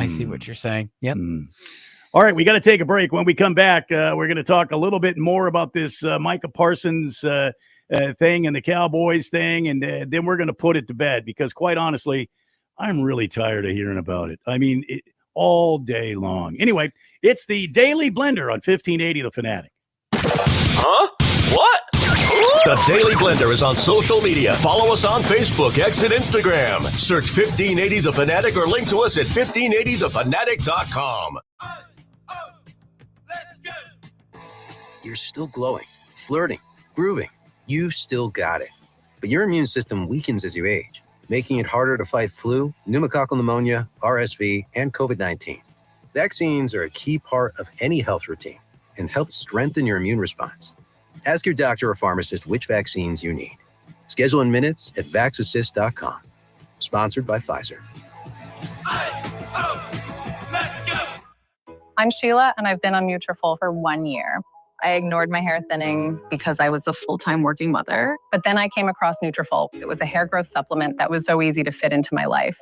Speaker 2: see what you're saying. Yep.
Speaker 1: All right, we got to take a break. When we come back, we're going to talk a little bit more about this Micah Parsons thing and the Cowboys thing, and then we're going to put it to bed because, quite honestly, I'm really tired of hearing about it. I mean, all day long. Anyway, it's the Daily Blender on 1580 The Fanatic.
Speaker 3: Huh? What? The Daily Blender is on social media. Follow us on Facebook, X, and Instagram. Search 1580 The Fanatic or link to us at 1580thefanatic.com.
Speaker 8: You're still glowing, flirting, grooving. You still got it. But your immune system weakens as you age, making it harder to fight flu, pneumococcal pneumonia, RSV, and COVID-19. Vaccines are a key part of any health routine and help strengthen your immune response. Ask your doctor or pharmacist which vaccines you need. Schedule in minutes at VaxAssist.com. Sponsored by Pfizer.
Speaker 12: I'm Sheila, and I've been on Nutrafol for 1 year. I ignored my hair thinning because I was a full-time working mother. But then I came across Nutrafol. It was a hair growth supplement that was so easy to fit into my life.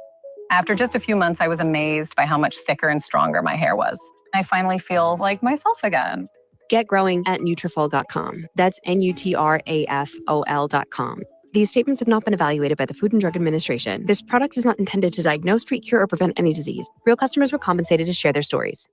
Speaker 12: After just a few months, I was amazed by how much thicker and stronger my hair was. I finally feel like myself again.
Speaker 13: Get growing at Nutrafol.com. That's Nutrafol.com. These statements have not been evaluated by the Food and Drug Administration. This product is not intended to diagnose, treat, cure, or prevent any disease. Real customers were compensated to share their stories.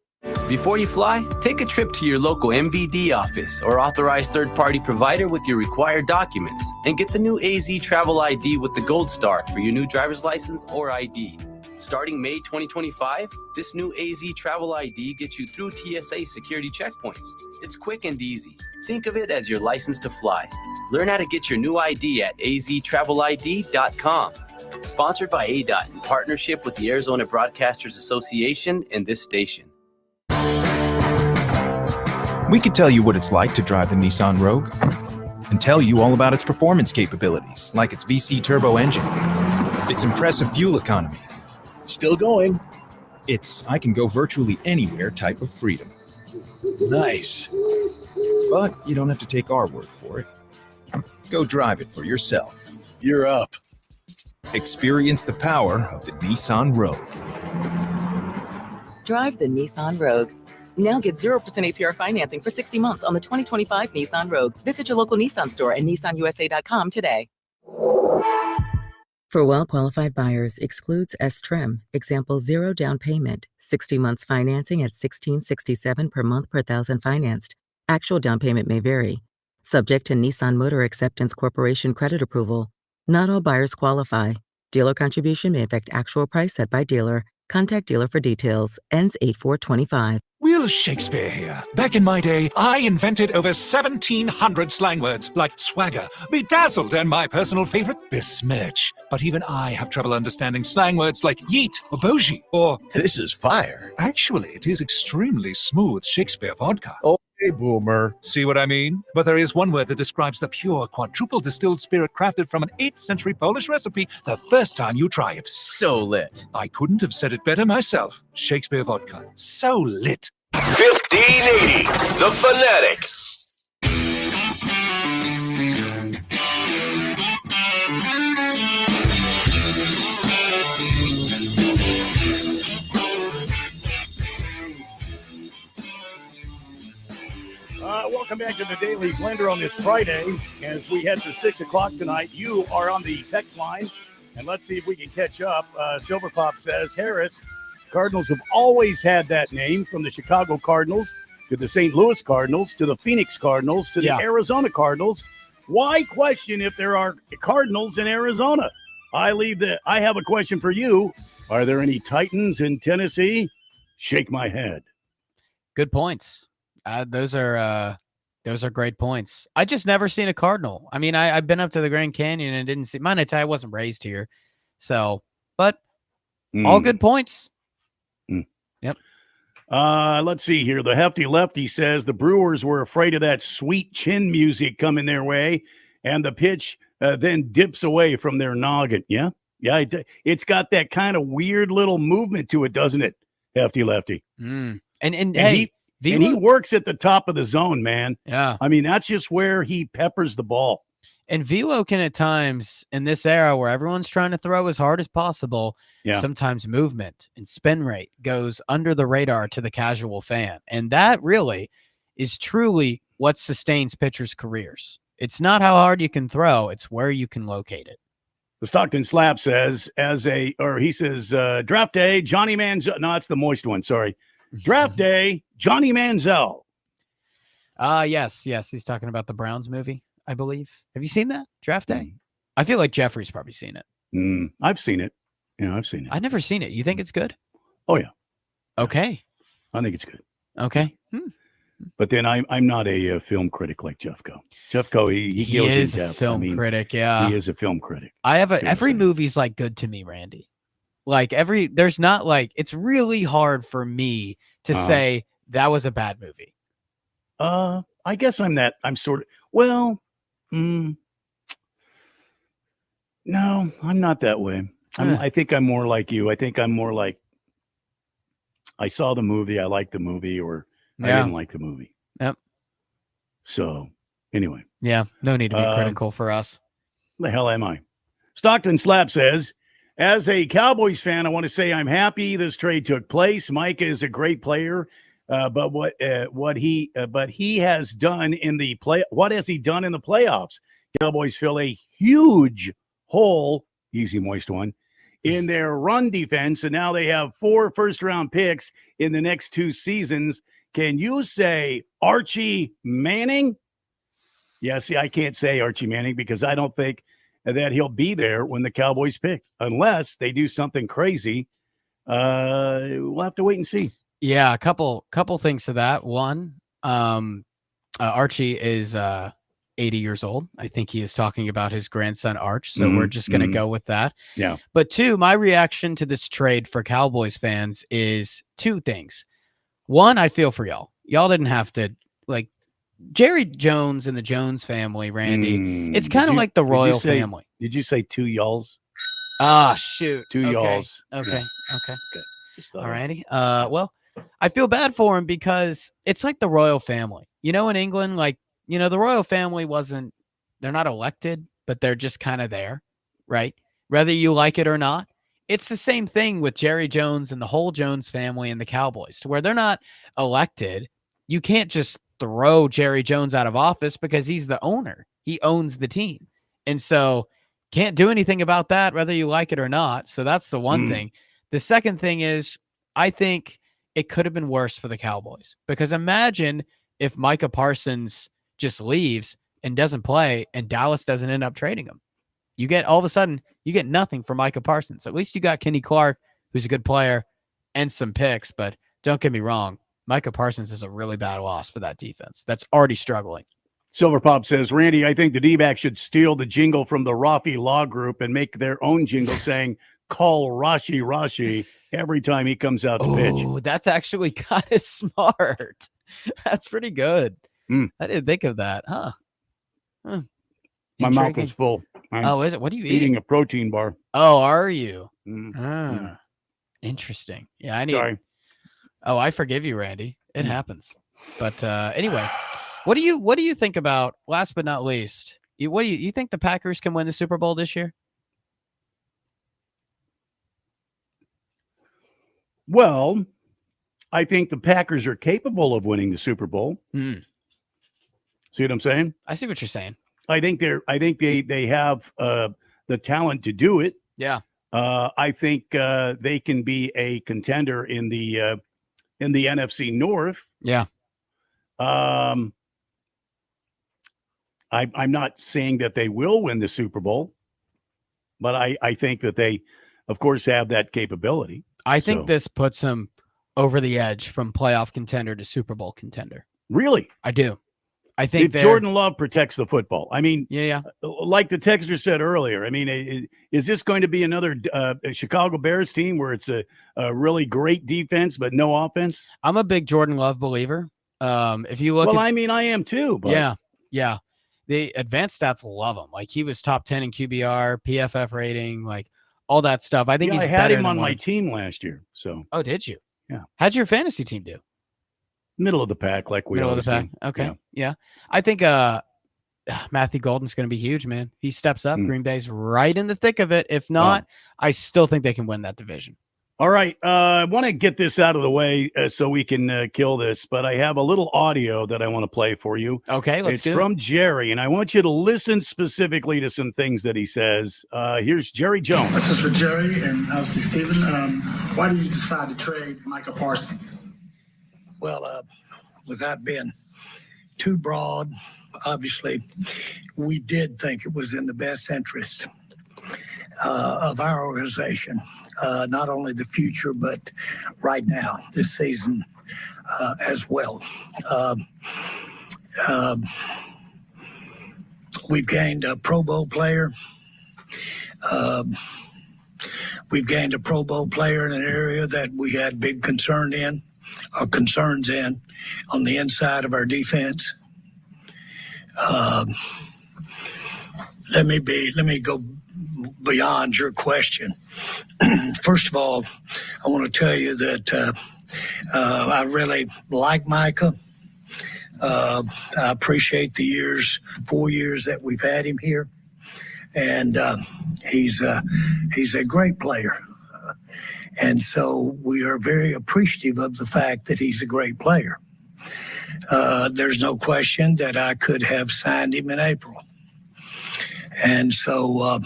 Speaker 14: Before you fly, take a trip to your local MVD office or authorized third-party provider with your required documents and get the new AZ Travel ID with the Gold Star for your new driver's license or ID. Starting May 2025, this new AZ Travel ID gets you through TSA security checkpoints. It's quick and easy. Think of it as your license to fly. Learn how to get your new ID at aztravelid.com. Sponsored by ADOT in partnership with the Arizona Broadcasters Association and this station.
Speaker 15: We could tell you what it's like to drive the Nissan Rogue and tell you all about its performance capabilities, like its VC turbo engine, its impressive fuel economy.
Speaker 16: Still going.
Speaker 15: It's I can go virtually anywhere type of freedom.
Speaker 16: Nice.
Speaker 15: But you don't have to take our word for it. Go drive it for yourself.
Speaker 16: You're up.
Speaker 15: Experience the power of the Nissan Rogue.
Speaker 5: Drive the Nissan Rogue.
Speaker 17: Now get 0% APR financing for 60 months on the 2025 Nissan Rogue. Visit your local Nissan store and nissanusa.com today.
Speaker 18: For well-qualified buyers, excludes S-Trim. Example, 0 down payment, 60 months financing at $1,667 per month per thousand financed. Actual down payment may vary. Subject to Nissan Motor Acceptance Corporation credit approval. Not all buyers qualify. Dealer contribution may affect actual price set by dealer. Contact dealer for details. Ends 8/4/25.
Speaker 19: Will Shakespeare here. Back in my day, I invented over 1,700 slang words like swagger, bedazzled, and my personal favorite, besmirch. But even I have trouble understanding slang words like yeet or bougie or...
Speaker 6: This is fire.
Speaker 19: Actually, it is extremely smooth Shakespeare vodka.
Speaker 6: Okay, boomer.
Speaker 19: See what I mean? But there is one word that describes the pure quadruple distilled spirit crafted from an 8th century Polish recipe the first time you try it.
Speaker 14: So lit.
Speaker 19: I couldn't have said it better myself. Shakespeare vodka. So lit.
Speaker 3: 1580, The Fanatic.
Speaker 1: Welcome back to the Daily Blender on this Friday. As we head to 6 o'clock tonight, you are on the text line, and let's see if we can catch up. Silver Pop says, Harris, Cardinals have always had that name, from the Chicago Cardinals to the St. Louis Cardinals to the Phoenix Cardinals to the Arizona Cardinals. Why question if there are Cardinals in Arizona? I have a question for you. Are there any Titans in Tennessee? Shake my head.
Speaker 2: Good points. Those are great points. I just never seen a Cardinal. I mean, I've been up to the Grand Canyon and didn't see. Mind I wasn't raised here, so. But all good points. Yep.
Speaker 1: Let's see here. The Hefty Lefty says the Brewers were afraid of that sweet chin music coming their way, and the pitch then dips away from their noggin. Yeah, it's got that kind of weird little movement to it, doesn't it, Hefty Lefty?
Speaker 2: And hey.
Speaker 1: And he works at the top of the zone, man.
Speaker 2: Yeah.
Speaker 1: I mean, that's just where he peppers the ball.
Speaker 2: And Velo can at times, in this era where everyone's trying to throw as hard as possible, sometimes movement and spin rate goes under the radar to the casual fan. And that really is truly what sustains pitchers' careers. It's not how hard you can throw, it's where you can locate it.
Speaker 1: The Stockton Slap says, draft day, Johnny Manziel. No, it's the moist one. Sorry. Draft day, Johnny Manziel.
Speaker 2: Yes. He's talking about the Browns movie, I believe. Have you seen that? Draft day? I feel like Jeffrey's probably seen it.
Speaker 1: I've seen it. I've seen it.
Speaker 2: I've never seen it. You think it's good?
Speaker 1: Oh, yeah.
Speaker 2: Okay.
Speaker 1: I think it's good.
Speaker 2: Okay.
Speaker 1: But then I'm not a film critic like Jeffco. Jeffco, he goes
Speaker 2: is
Speaker 1: in
Speaker 2: a
Speaker 1: depth.
Speaker 2: film critic, yeah.
Speaker 1: He is a film critic.
Speaker 2: Every movie's like good to me, Randy. Like there's not like, it's really hard for me to say that was a bad movie.
Speaker 1: I guess I'm sort of, no, I'm not that way. I think I'm more like you. I think I'm more like, I saw the movie, I liked the movie, or I didn't like the movie.
Speaker 2: Yep.
Speaker 1: So anyway.
Speaker 2: Yeah. No need to be critical for us.
Speaker 1: The hell am I? Stockton Slap says, as a Cowboys fan, I want to say I'm happy this trade took place. Micah is a great player, but what he has done in the what has he done in the playoffs? Cowboys fill a huge hole, easy moist one, in their run defense, and now they have 4 first-round picks in the next 2 seasons. Can you say Archie Manning? Yeah, see, I can't say Archie Manning because I don't think that he'll be there when the Cowboys pick, unless they do something crazy. We'll have to wait and see.
Speaker 2: Yeah, a couple things to that. One, Archie is 80 years old. I think he is talking about his grandson Arch, so we're just going to go with that.
Speaker 1: Yeah.
Speaker 2: But 2, my reaction to this trade for Cowboys fans is 2 things. 1, I feel for y'all. Y'all didn't have to, like, Jerry Jones and the Jones family, Randy. It's kind of like the royal family.
Speaker 1: Did you say 2 y'alls?
Speaker 2: Ah, shoot.
Speaker 1: 2 y'alls.
Speaker 2: Okay. All righty. Well, I feel bad for him because it's like the royal family. You know, in England, like, you know, the royal family they're not elected, but they're just kind of there, right? Whether you like it or not. it's the same thing with Jerry Jones and the whole Jones family and the Cowboys, to where they're not elected. You can't just throw Jerry Jones out of office because he's the owner. He owns the team. And so can't do anything about that, whether you like it or not. So that's the one thing. The second thing is, I think it could have been worse for the Cowboys, because imagine if Micah Parsons just leaves and doesn't play and Dallas doesn't end up trading him. You get all of a sudden, you get nothing for Micah Parsons. At least you got Kenny Clark, who's a good player, and some picks. But don't get me wrong, Micah Parsons is a really bad loss for that defense that's already struggling.
Speaker 1: Silver Pop says, Randy, I think the D-backs should steal the jingle from the Rafi Law Group and make their own jingle saying, call Rashi every time he comes out to pitch.
Speaker 2: Oh, that's actually kind of smart. That's pretty good. I didn't think of that, huh?
Speaker 1: My mouth is full.
Speaker 2: Oh, is it? What are you
Speaker 1: eating? A protein bar.
Speaker 2: Oh, are you?
Speaker 1: Mm.
Speaker 2: Interesting. Yeah, I need.
Speaker 1: Sorry.
Speaker 2: Oh, I forgive you, Randy. It happens. But anyway, what do you think about? Last but not least, you think the Packers can win the Super Bowl this year?
Speaker 1: Well, I think the Packers are capable of winning the Super Bowl. See what I'm saying?
Speaker 2: I see what you're saying.
Speaker 1: I think they have the talent to do it.
Speaker 2: Yeah.
Speaker 1: I think they can be a contender in the NFC North.
Speaker 2: Yeah.
Speaker 1: I'm not saying that they will win the Super Bowl, but I think that they, of course, have that capability.
Speaker 2: I think this puts them over the edge from playoff contender to Super Bowl contender.
Speaker 1: Really?
Speaker 2: I do. I think
Speaker 1: if Jordan Love protects the football. I mean,
Speaker 2: yeah.
Speaker 1: Like the texter said earlier, I mean, is this going to be another Chicago Bears team where it's a really great defense but no offense?
Speaker 2: I'm a big Jordan Love believer. If you look,
Speaker 1: I mean, I am too. But.
Speaker 2: Yeah. The advanced stats love him. Like, he was top 10 in QBR, PFF rating, like all that stuff. I think I
Speaker 1: had him on my team last year. So.
Speaker 2: Oh, did you?
Speaker 1: Yeah.
Speaker 2: How'd your fantasy team do?
Speaker 1: Middle of the pack, like we always do.
Speaker 2: Okay. Yeah. I think Matthew Golden's going to be huge, man. He steps up. Green Bay's right in the thick of it. If not, I still think they can win that division.
Speaker 1: All right. I want to get this out of the way so we can kill this, but I have a little audio that I want to play for you.
Speaker 2: Okay, let's do it.
Speaker 1: It's from Jerry, and I want you to listen specifically to some things that he says. Here's Jerry Jones.
Speaker 20: This is for Jerry and obviously Stephen. Why did you decide to trade Micah Parsons?
Speaker 21: Well, without being too broad, obviously, we did think it was in the best interest of our organization, not only the future, but right now, this season as well. We've gained a Pro Bowl player. We've gained a Pro Bowl player in an area that we had big concerns in on the inside of our defense. Let me go beyond your question. First of all, I want to tell you that I really like Micah. I appreciate the 4 years that we've had him here, and he's a great player. And so we are very appreciative of the fact that he's a great player. There's no question that I could have signed him in April. And so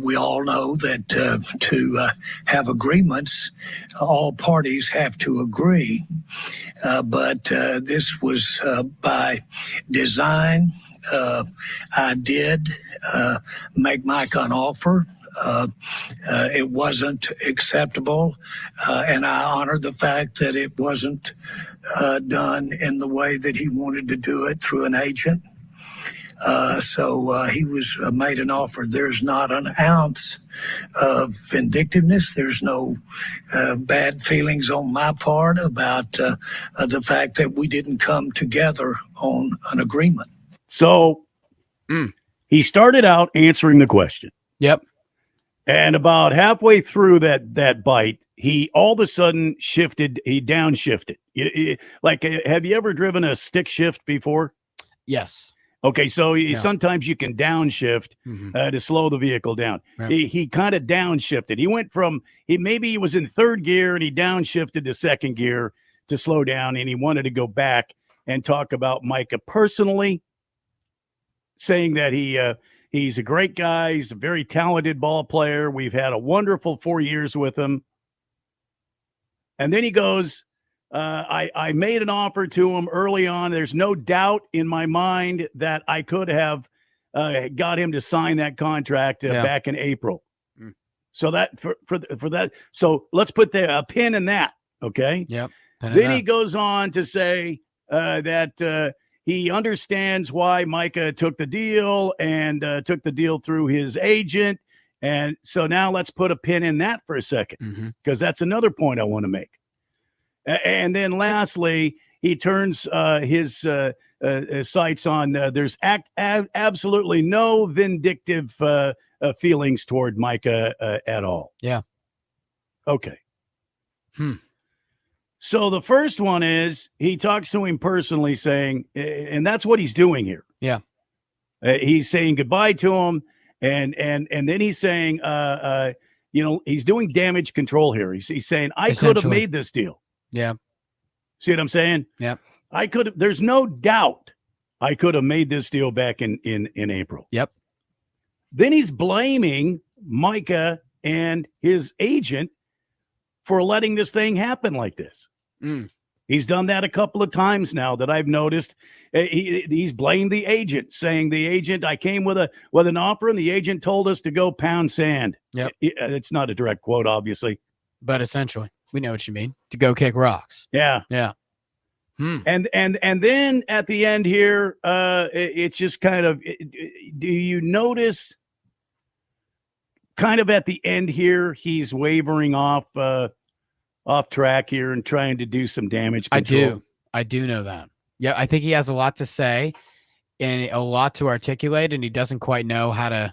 Speaker 21: we all know that to have agreements, all parties have to agree. But this was by design. I did make Micah an offer. It wasn't acceptable, and I honor the fact that it wasn't done in the way that he wanted to do it through an agent. So he was made an offer. There's not an ounce of vindictiveness. There's no bad feelings on my part about the fact that we didn't come together on an agreement.
Speaker 1: So he started out answering the question.
Speaker 2: Yep.
Speaker 1: And about halfway through that bite, he all of a sudden shifted. He downshifted. Like, have you ever driven a stick shift before?
Speaker 2: Yes.
Speaker 1: Okay, so sometimes you can downshift
Speaker 2: Mhm.
Speaker 1: to slow the vehicle down.
Speaker 2: Yep.
Speaker 1: He kind of downshifted. He went from maybe he was in third gear and he downshifted to second gear to slow down, and he wanted to go back and talk about Micah personally, saying that he's a great guy. He's a very talented ball player. We've had a wonderful 4 years with him. And then he goes, I made an offer to him early on. There's no doubt in my mind that I could have got him to sign that contract back in April.
Speaker 2: Mm.
Speaker 1: So that for that. So let's put a pin in that. Okay.
Speaker 2: Yep.
Speaker 1: Then he goes on to say that he understands why Micah took the deal and took the deal through his agent. And so now let's put a pin in that for a second, because that's another point I want to make. And then lastly, he turns his sights on there's absolutely no vindictive feelings toward Micah at all.
Speaker 2: Yeah.
Speaker 1: Okay. So the first one is he talks to him personally saying, and that's what he's doing here.
Speaker 2: Yeah.
Speaker 1: He's saying goodbye to him. And then he's saying, he's doing damage control here. He's saying, I could have made this deal.
Speaker 2: Yeah.
Speaker 1: See what I'm saying?
Speaker 2: Yeah.
Speaker 1: There's no doubt I could have made this deal back in April.
Speaker 2: Yep.
Speaker 1: Then he's blaming Micah and his agent for letting this thing happen like this.
Speaker 2: Mm.
Speaker 1: He's done that a couple of times now that I've noticed. He's blamed the agent, saying the agent, I came with an offer and the agent told us to go pound sand.
Speaker 2: Yep.
Speaker 1: It's not a direct quote, obviously.
Speaker 2: But essentially, we know what you mean. To go kick rocks.
Speaker 1: Yeah.
Speaker 2: Yeah.
Speaker 1: And then at the end here, it's just kind of, do you notice kind of at the end here, he's wavering off track here and trying to do some damage control?
Speaker 2: I do know that. Yeah, I think he has a lot to say and a lot to articulate, and he doesn't quite know how to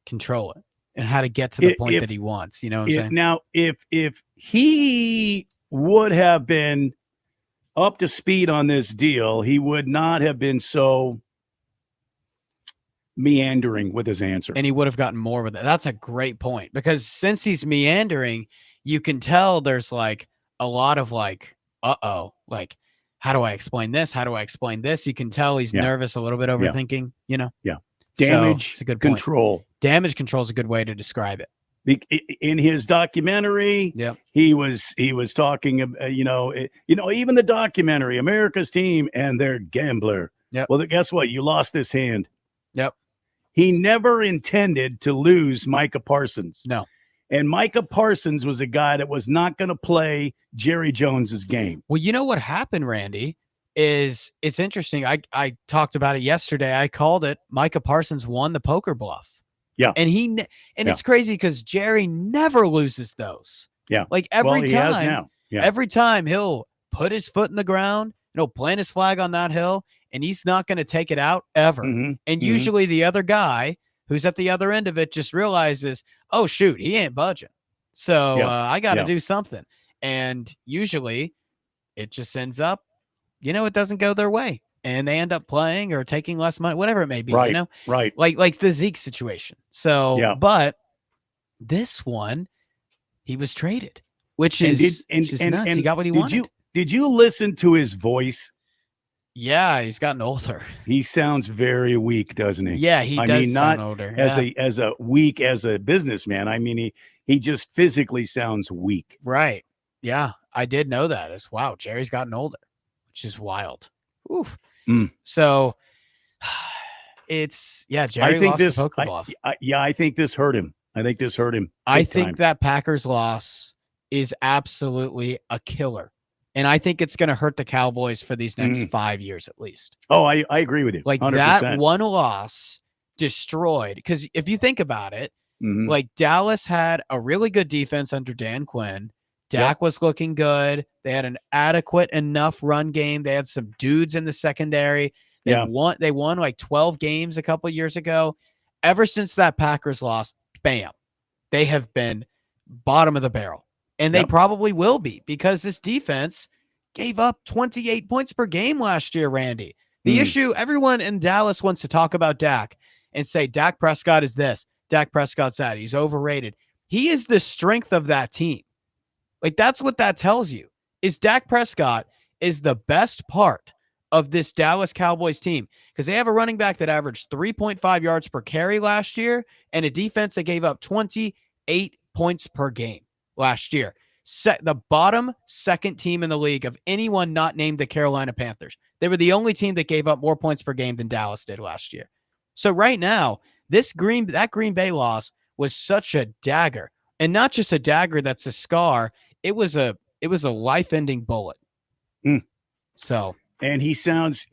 Speaker 2: control it and how to get to the point that he wants. You know what I'm saying?
Speaker 1: Now, if he would have been up to speed on this deal, he would not have been so meandering with his answer.
Speaker 2: And he would have gotten more with it. That's a great point, because since he's meandering, you can tell there's like a lot of like, like, how do I explain this? How do I explain this? You can tell he's nervous, a little bit overthinking, you know?
Speaker 1: Yeah.
Speaker 2: So,
Speaker 1: Damage
Speaker 2: it's a good point.
Speaker 1: control.
Speaker 2: Damage control is a good way to describe it.
Speaker 1: In his documentary, he was talking, even the documentary, America's Team and their gambler.
Speaker 2: Yep.
Speaker 1: Well, guess what? You lost this hand.
Speaker 2: Yep.
Speaker 1: He never intended to lose Micah Parsons.
Speaker 2: No.
Speaker 1: And Micah Parsons was a guy that was not going to play Jerry Jones's game.
Speaker 2: Well, you know what happened, Randy, is it's interesting. I talked about it yesterday. I called it. Micah Parsons won the poker bluff.
Speaker 1: Yeah.
Speaker 2: And it's crazy because Jerry never loses those.
Speaker 1: Yeah.
Speaker 2: Like every
Speaker 1: he
Speaker 2: time.
Speaker 1: has now. Yeah.
Speaker 2: Every time he'll put his foot in the ground, he'll plant his flag on that hill, and he's not going to take it out ever. And usually the other guy who's at the other end of it just realizes, oh, shoot, he ain't budging. So I got to do something. And usually it just ends up, it doesn't go their way. And they end up playing or taking less money, whatever it may be,
Speaker 1: Right.
Speaker 2: Like the Zeke situation. So, but this one, he was traded, which is just nuts. He got what he wanted.
Speaker 1: Did you listen to his voice?
Speaker 2: Yeah, he's gotten older.
Speaker 1: He sounds very weak, doesn't he?
Speaker 2: Yeah, he does
Speaker 1: not
Speaker 2: sound older.
Speaker 1: As a weak as a businessman. I mean, he just physically sounds weak.
Speaker 2: Right. Yeah, I did know that. It's wow, Jerry's gotten older, which is wild. Oof. So it's Jerry lost the poker bluff.
Speaker 1: I think this hurt him.
Speaker 2: I think that Packers loss is absolutely a killer. And I think it's going to hurt the Cowboys for these next 5 years at least.
Speaker 1: Oh, I agree with you.
Speaker 2: Like
Speaker 1: 100%.
Speaker 2: That one loss destroyed. Because if you think about it, like Dallas had a really good defense under Dan Quinn. Dak was looking good. They had an adequate enough run game. They had some dudes in the secondary. They won like 12 games a couple of years ago. Ever since that Packers loss, bam, they have been bottom of the barrel. And they probably will be, because this defense gave up 28 points per game last year, Randy. The issue, everyone in Dallas wants to talk about Dak and say Dak Prescott is this, Dak Prescott's that. He's overrated. He is the strength of that team. Like, that's what that tells you, is Dak Prescott is the best part of this Dallas Cowboys team, because they have a running back that averaged 3.5 yards per carry last year and a defense that gave up 28 points per game last year. The bottom second team in the league of anyone not named the Carolina Panthers. They were the only team that gave up more points per game than Dallas did last year. So right now, that Green Bay loss was such a dagger, and not just a dagger that's a scar. It was a life-ending bullet. So,
Speaker 1: and he sounds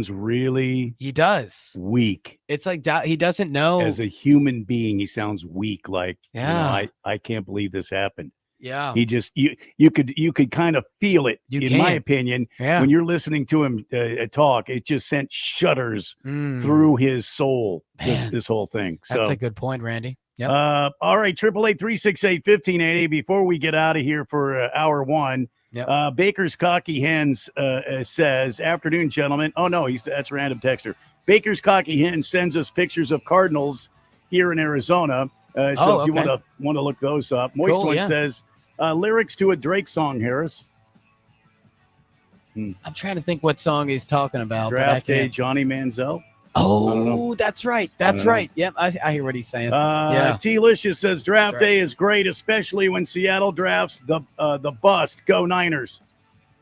Speaker 1: really,
Speaker 2: he does,
Speaker 1: weak.
Speaker 2: It's like he doesn't know.
Speaker 1: As a human being, he sounds weak. Like, I can't believe this happened.
Speaker 2: Yeah.
Speaker 1: He just, you could kind of feel it, my opinion, when you're listening to him talk. It just sent shudders through his soul, this whole thing. So
Speaker 2: that's a good point, Randy. Yep.
Speaker 1: All right, 888-368-1580. Before we get out of here for hour one, Baker's Cocky Hens says, afternoon, gentlemen. Oh, no, that's random texter. Baker's Cocky Hens sends us pictures of Cardinals here in Arizona. If you want to look those up. Moist One says, lyrics to a Drake song, Harris.
Speaker 2: I'm trying to think what song he's talking about.
Speaker 1: Draft Day, Johnny Manziel.
Speaker 2: Oh, that's right. That's right. Yep, I hear what he's saying.
Speaker 1: T-Licious says, Draft Day is great, especially when Seattle drafts the bust. Go Niners.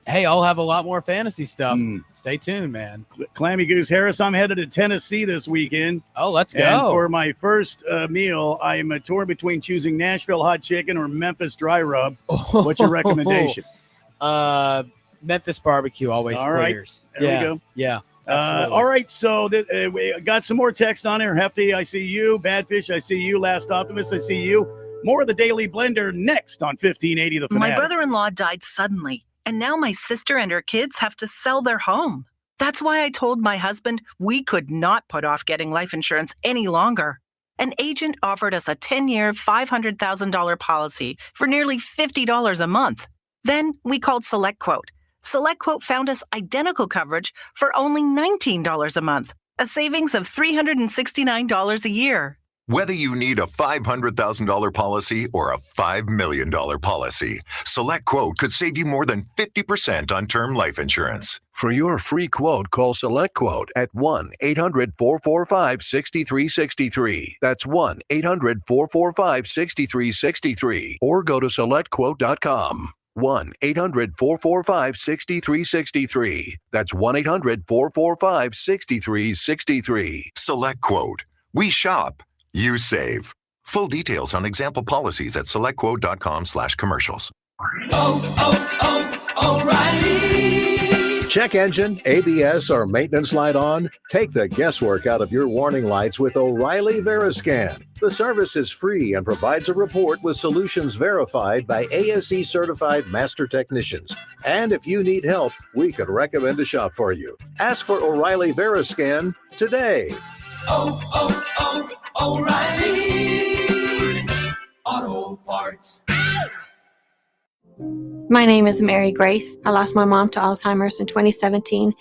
Speaker 2: Hey, I'll have a lot more fantasy stuff. Stay tuned, man.
Speaker 1: Clammy Goose Harris, I'm headed to Tennessee this weekend.
Speaker 2: Oh, let's go.
Speaker 1: And for my first meal, I am torn between choosing Nashville hot chicken or Memphis dry rub. What's your recommendation?
Speaker 2: Memphis barbecue always clears.
Speaker 1: Right. There we go.
Speaker 2: Yeah.
Speaker 1: All right, so we got some more text on here. Hefty, I see you. Badfish, I see you. Last Optimist, I see you. More of the Daily Blender next on 1580 The Fanatic.
Speaker 7: My brother-in-law died suddenly, and now my sister and her kids have to sell their home. That's why I told my husband we could not put off getting life insurance any longer. An agent offered us a 10-year, $500,000 policy for nearly $50 a month. Then we called SelectQuote. SelectQuote found us identical coverage for only $19 a month, a savings of $369 a year.
Speaker 22: Whether you need a $500,000 policy or a $5 million policy, SelectQuote could save you more than 50% on term life insurance.
Speaker 16: For your free quote, call SelectQuote at 1-800-445-6363. That's 1-800-445-6363. Or go to SelectQuote.com. 1-800-445-6363. That's 1-800-445-6363.
Speaker 22: SelectQuote. We shop. You save. Full details on example policies at SelectQuote.com/commercials.
Speaker 23: O'Reilly. Check engine, ABS, or maintenance light on? Take the guesswork out of your warning lights with O'Reilly Veriscan. The service is free and provides a report with solutions verified by ASE certified master technicians. And if you need help, we could recommend a shop for you. Ask for O'Reilly Veriscan today.
Speaker 24: O'Reilly Auto Parts.
Speaker 25: My name is Mary Grace. I lost my mom to Alzheimer's in 2017,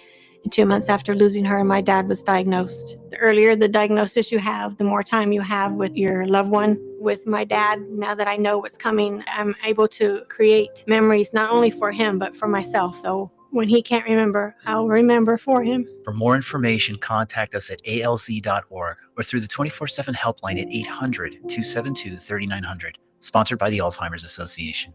Speaker 25: and 2 months after losing her, my dad was diagnosed. The earlier the diagnosis you have, the more time you have with your loved one. With my dad, now that I know what's coming, I'm able to create memories not only for him, but for myself. So when he can't remember, I'll remember for him.
Speaker 26: For more information, contact us at alz.org or through the 24/7 helpline at 800-272-3900. Sponsored by the Alzheimer's Association.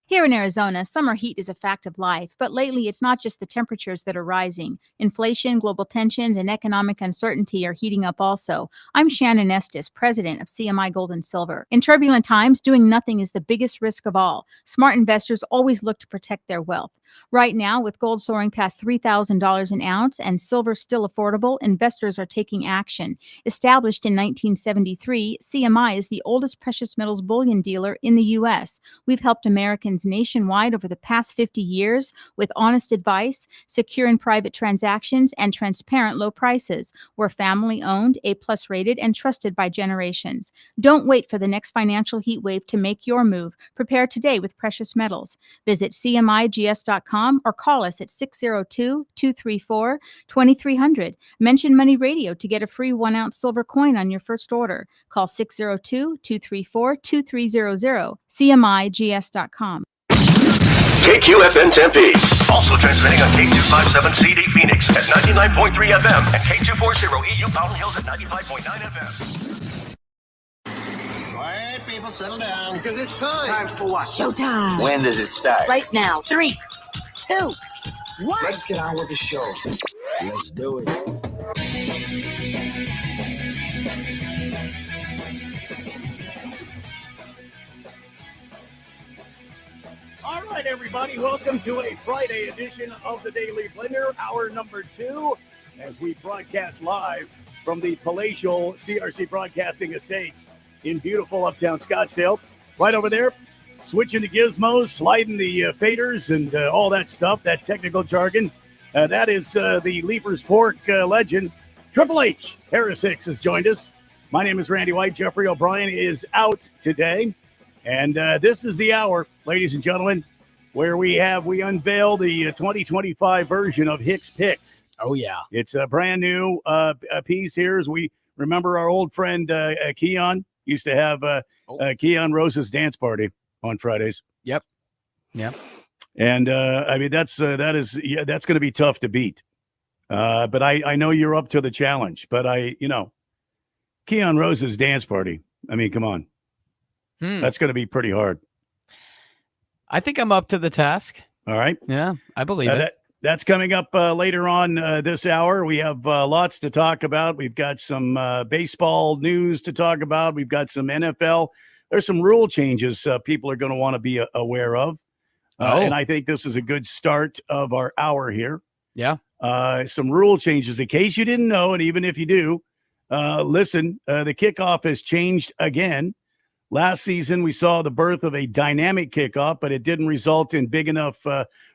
Speaker 10: Here in Arizona, summer heat is a fact of life, but lately it's not just the temperatures that are rising. Inflation, global tensions, and economic uncertainty are heating up also. I'm Shannon Estes, president of CMI Gold and Silver. In turbulent times, doing nothing is the biggest risk of all. Smart investors always look to protect their wealth. Right now, with gold soaring past $3,000 an ounce and silver still affordable, investors are taking action. Established in 1973, CMI is the oldest precious metals bullion dealer in the U.S. We've helped Americans nationwide over the past 50 years with honest advice, secure and private transactions, and transparent low prices. We're family-owned, A-plus rated, and trusted by generations. Don't wait for the next financial heat wave to make your move. Prepare today with precious metals. Visit CMIGS.com moneyradio.com or call us at 602-234-2300. Mention Money Radio to get a free 1-ounce silver coin on your first order. Call 602-234-2300. CMIGS.com.
Speaker 3: KQFN Tempe. Also transmitting on K257CD Phoenix at 99.3 FM and K240 EU Fountain Hills at 95.9 FM.
Speaker 6: Quiet, people, settle down. Because it's time. Time for what?
Speaker 5: Showtime.
Speaker 6: When does it start?
Speaker 5: Right now. 3, 2, 1.
Speaker 6: Let's get on with the show. Let's do it.
Speaker 1: All right, everybody, welcome to a Friday edition of the Daily Blender, hour number 2, as we broadcast live from the palatial CRC Broadcasting Estates in beautiful uptown Scottsdale. Right over there, switching the gizmos, sliding the faders, and all that stuff, that technical jargon. That is the Leaper's Fork legend. Triple H, Harris Hicks, has joined us. My name is Randy White. Jeffrey O'Brien is out today. And this is the hour, ladies and gentlemen, where we unveil the 2025 version of Hicks Picks.
Speaker 2: Oh, yeah.
Speaker 1: It's a brand new piece here. As we remember our old friend Keon used to have Keon Rose's dance party on Fridays.
Speaker 2: Yep.
Speaker 1: And I mean, that's going to be tough to beat. But I know you're up to the challenge. But Keon Rose's dance party. I mean, come on. That's going to be pretty hard.
Speaker 2: I think I'm up to the task.
Speaker 1: All right.
Speaker 2: Yeah, I believe it.
Speaker 1: That's coming up later on this hour. We have lots to talk about. We've got some baseball news to talk about. We've got some NFL. There's some rule changes people are going to want to be aware of. And I think this is a good start of our hour here.
Speaker 2: Yeah.
Speaker 1: Some rule changes. In case you didn't know, and even if you do, listen, the kickoff has changed again. Last season, we saw the birth of a dynamic kickoff, but it didn't result in big enough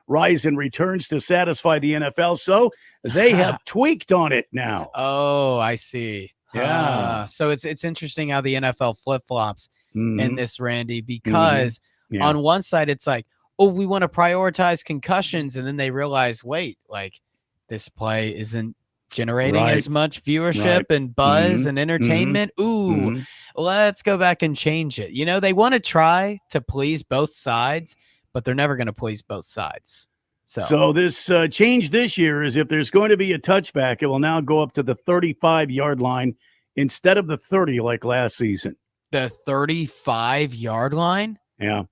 Speaker 1: rise in returns to satisfy the NFL. So they have tweaked on it now.
Speaker 2: Oh, I see.
Speaker 1: Yeah.
Speaker 2: So it's interesting how the NFL flip-flops in this, Randy, because on one side, it's like, oh, we want to prioritize concussions. And then they realize, wait, like this play isn't generating as much viewership and buzz and entertainment. Ooh, let's go back and change it. They want to try to please both sides, but they're never going to please both sides.
Speaker 1: So this change this year is if there's going to be a touchback, it will now go up to the 35-yard line instead of the 30 like last season.
Speaker 2: The 35-yard line?
Speaker 1: Yeah.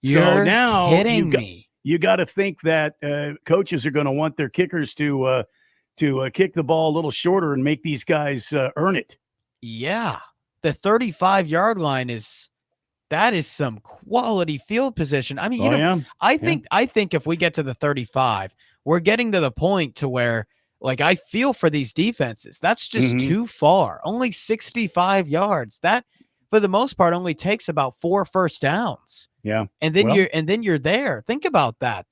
Speaker 2: You're
Speaker 1: so now
Speaker 2: kidding me.
Speaker 1: You got to think that coaches are going to want their kickers to kick the ball a little shorter and make these guys earn it.
Speaker 2: Yeah. The 35-yard line is some quality field position. I mean, I think if we get to the 35, we're getting to the point to where, like, I feel for these defenses. That's just too far. Only 65 yards. That, for the most part, only takes about 4 first downs.
Speaker 1: Yeah.
Speaker 2: And then you're there. Think about that.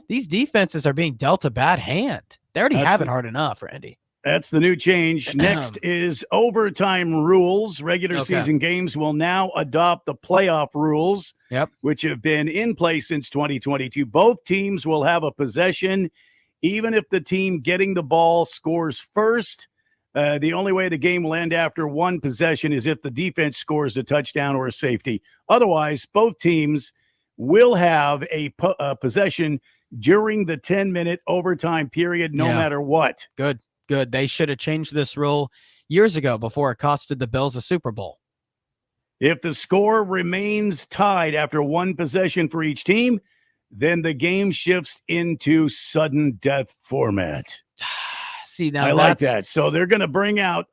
Speaker 2: These defenses are being dealt a bad hand. They already have it hard enough, Randy.
Speaker 1: That's the new change. Next is overtime rules. Regular season games will now adopt the playoff rules, which have been in place since 2022. Both teams will have a possession, even if the team getting the ball scores first. The only way the game will end after one possession is if the defense scores a touchdown or a safety. Otherwise, both teams will have a possession during the 10-minute overtime period, no matter what.
Speaker 2: Good. They should have changed this rule years ago before it costed the Bills a Super Bowl.
Speaker 1: If the score remains tied after one possession for each team, then the game shifts into sudden death format.
Speaker 2: See, now
Speaker 1: I like that. So they're going to bring out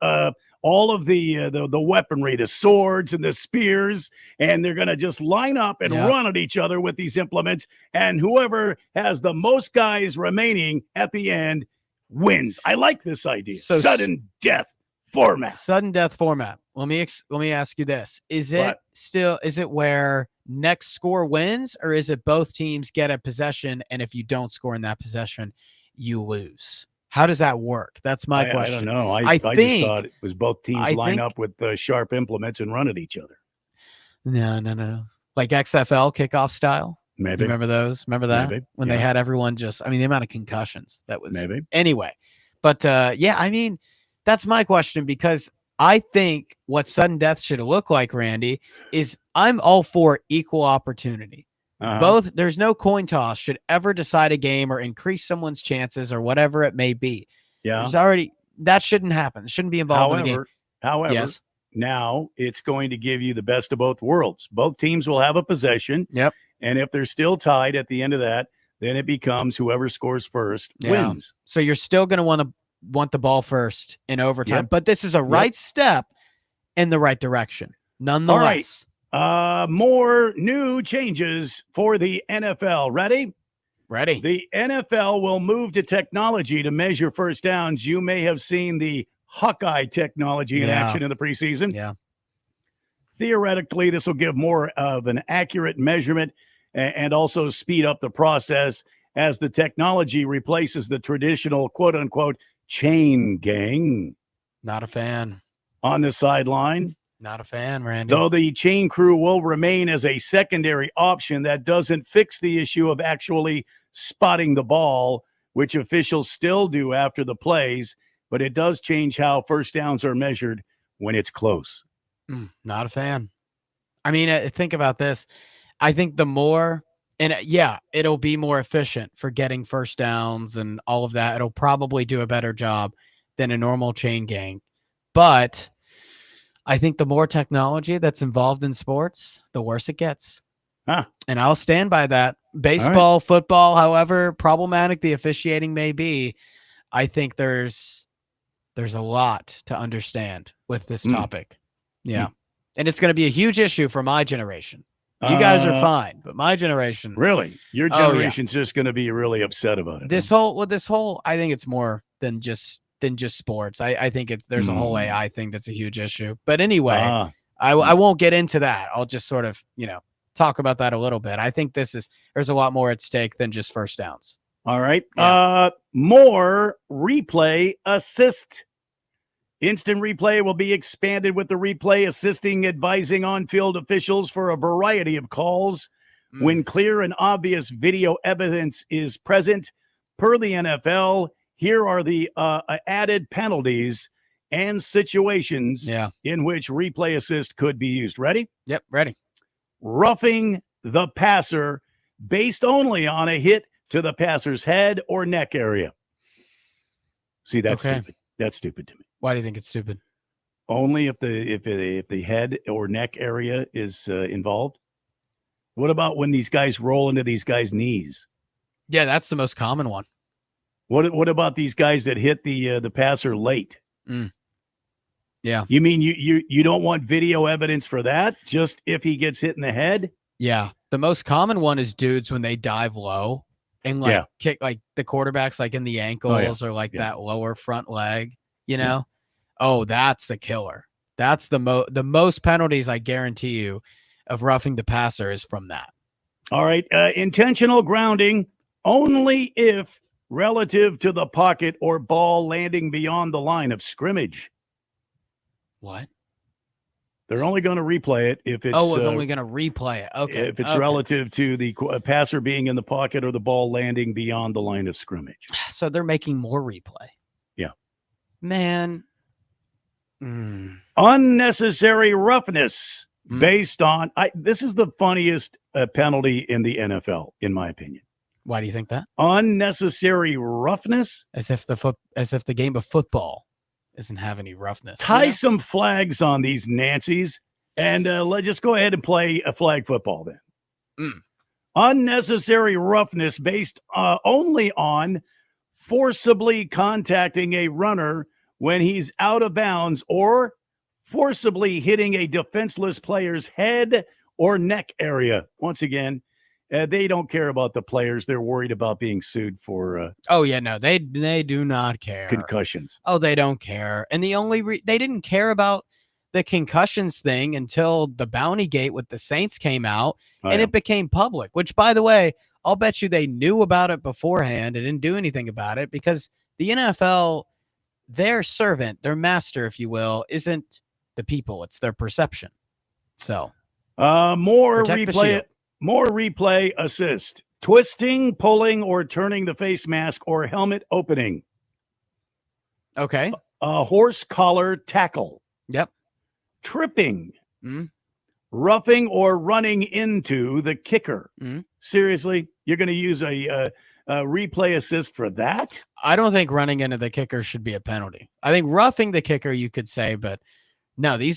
Speaker 1: all of the weaponry, the swords and the spears, and they're going to just line up and run at each other with these implements. And whoever has the most guys remaining at the end wins. I like this idea. So sudden death format.
Speaker 2: Sudden death format. Let me ask you this: is it where next score wins, or is it both teams get a possession, and if you don't score in that possession, you lose? How does that work? That's my question.
Speaker 1: I don't know. I just thought it was both teams line up with sharp implements and run at each other.
Speaker 2: No. Like XFL kickoff style?
Speaker 1: Maybe.
Speaker 2: Remember those? Remember that?
Speaker 1: Maybe.
Speaker 2: When they had everyone just, I mean, the amount of concussions that was.
Speaker 1: Maybe.
Speaker 2: Anyway. But yeah, I mean, that's my question, because I think what sudden death should look like, Randy, is I'm all for equal opportunity. Both, there's no coin toss should ever decide a game or increase someone's chances or whatever it may be.
Speaker 1: Yeah.
Speaker 2: There's already, that shouldn't happen. It shouldn't be involved in the game.
Speaker 1: However,
Speaker 2: yes.
Speaker 1: Now it's going to give you the best of both worlds. Both teams will have a possession.
Speaker 2: Yep.
Speaker 1: And if they're still tied at the end of that, then it becomes whoever scores first wins.
Speaker 2: So you're still going to want the ball first in overtime,
Speaker 1: Yep.
Speaker 2: but this is a right step in the right direction. Nonetheless.
Speaker 1: All right. More new changes for the NFL. Ready?
Speaker 2: Ready.
Speaker 1: The NFL will move to technology to measure first downs. You may have seen the Hawkeye technology in action in the preseason.
Speaker 2: Yeah.
Speaker 1: Theoretically, this will give more of an accurate measurement and also speed up the process as the technology replaces the traditional quote-unquote chain gang.
Speaker 2: Not a fan.
Speaker 1: On the sideline.
Speaker 2: Not a fan, Randy.
Speaker 1: Though the chain crew will remain as a secondary option, that doesn't fix the issue of actually spotting the ball, which officials still do after the plays, but it does change how first downs are measured when it's close.
Speaker 2: Not a fan. I mean, think about this. I think the more, and yeah, it'll be more efficient for getting first downs and all of that. It'll probably do a better job than a normal chain gang. But I think the more technology that's involved in sports, the worse it gets. And I'll stand by that. Baseball, football, however problematic the officiating may be, I think there's a lot to understand with this topic. Yeah. And it's going to be a huge issue for my generation. You guys are fine, but my generation.
Speaker 1: Really? Your generation's just going to be really upset about it.
Speaker 2: This whole, I think it's more than just sports. I think there's a whole AI thing that's a huge issue. But anyway, I won't get into that. I'll just sort of, talk about that a little bit. I think there's a lot more at stake than just first downs.
Speaker 1: All right. Yeah. More replay assist. Instant replay will be expanded with the replay assisting advising on-field officials for a variety of calls when clear and obvious video evidence is present. Per the NFL, here are the added penalties and situations in which replay assist could be used. Ready?
Speaker 2: Yep, ready.
Speaker 1: Roughing the passer based only on a hit to the passer's head or neck area. See, that's stupid. That's stupid to me.
Speaker 2: Why do you think it's stupid?
Speaker 1: Only if the head or neck area is involved. What about when these guys roll into these guys' knees?
Speaker 2: Yeah, that's the most common one.
Speaker 1: What about these guys that hit the passer late?
Speaker 2: Yeah.
Speaker 1: You mean you don't want video evidence for that? Just if he gets hit in the head?
Speaker 2: Yeah. The most common one is dudes when they dive low and kick like the quarterbacks like in the ankles or like that lower front leg, Oh, that's the killer. That's the most penalties, I guarantee you, of roughing the passer is from that.
Speaker 1: All right. Intentional grounding only if relative to the pocket or ball landing beyond the line of scrimmage.
Speaker 2: What?
Speaker 1: They're only going to replay it if it's...
Speaker 2: we're only going to replay it. Okay.
Speaker 1: If it's relative to the passer being in the pocket or the ball landing beyond the line of scrimmage.
Speaker 2: So they're making more replay.
Speaker 1: Yeah.
Speaker 2: Man.
Speaker 1: Unnecessary roughness based on... this is the funniest penalty in the NFL, in my opinion.
Speaker 2: Why do you think that?
Speaker 1: Unnecessary roughness?
Speaker 2: As if the game of football doesn't have any roughness.
Speaker 1: Tie some flags on these Nancy's, and let's just go ahead and play a flag football then. Unnecessary roughness based only on forcibly contacting a runner when he's out of bounds or forcibly hitting a defenseless player's head or neck area. Once again, they don't care about the players. They're worried about being sued for
Speaker 2: they do not care.
Speaker 1: Concussions.
Speaker 2: Oh, they don't care. And the only they didn't care about the concussions thing until the Bounty Gate with the Saints came out and it became public, which, by the way, I'll bet you they knew about it beforehand and didn't do anything about it because the NFL, their servant, their master, if you will, isn't the people. It's their perception. So
Speaker 1: more
Speaker 2: protect
Speaker 1: replay. More replay assist. Twisting, pulling, or turning the face mask or helmet opening.
Speaker 2: Okay.
Speaker 1: Horse collar tackle.
Speaker 2: Yep.
Speaker 1: Tripping.
Speaker 2: Mm.
Speaker 1: Roughing or running into the kicker.
Speaker 2: Mm.
Speaker 1: Seriously? You're going to use a replay assist for that?
Speaker 2: I don't think running into the kicker should be a penalty. I think roughing the kicker you could say, but no, they're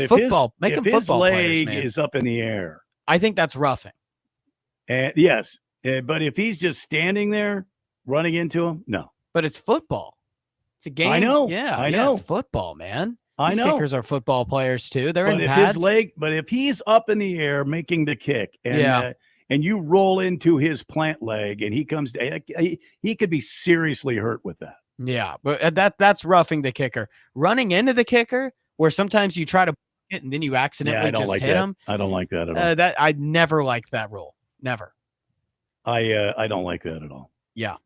Speaker 1: if
Speaker 2: football. Make
Speaker 1: if
Speaker 2: them
Speaker 1: his
Speaker 2: football
Speaker 1: leg
Speaker 2: players, man.
Speaker 1: is up in the air.
Speaker 2: I think that's roughing.
Speaker 1: And yes, but if he's just standing there running into him, no.
Speaker 2: But it's football. It's a game.
Speaker 1: I know.
Speaker 2: Yeah,
Speaker 1: I know.
Speaker 2: It's football, man.
Speaker 1: I
Speaker 2: These
Speaker 1: know.
Speaker 2: kickers are football players too. They're
Speaker 1: But
Speaker 2: in
Speaker 1: if
Speaker 2: pads.
Speaker 1: if he's up in the air making the kick, and and you roll into his plant leg, and he comes, he could be seriously hurt with that.
Speaker 2: Yeah, but that's roughing the kicker. Running into the kicker, where sometimes you try to it and then you accidentally
Speaker 1: I don't
Speaker 2: just
Speaker 1: like
Speaker 2: hit
Speaker 1: that.
Speaker 2: him.
Speaker 1: I don't like that at all.
Speaker 2: That I never liked that rule. Never.
Speaker 1: I don't like that at all.
Speaker 2: Yeah.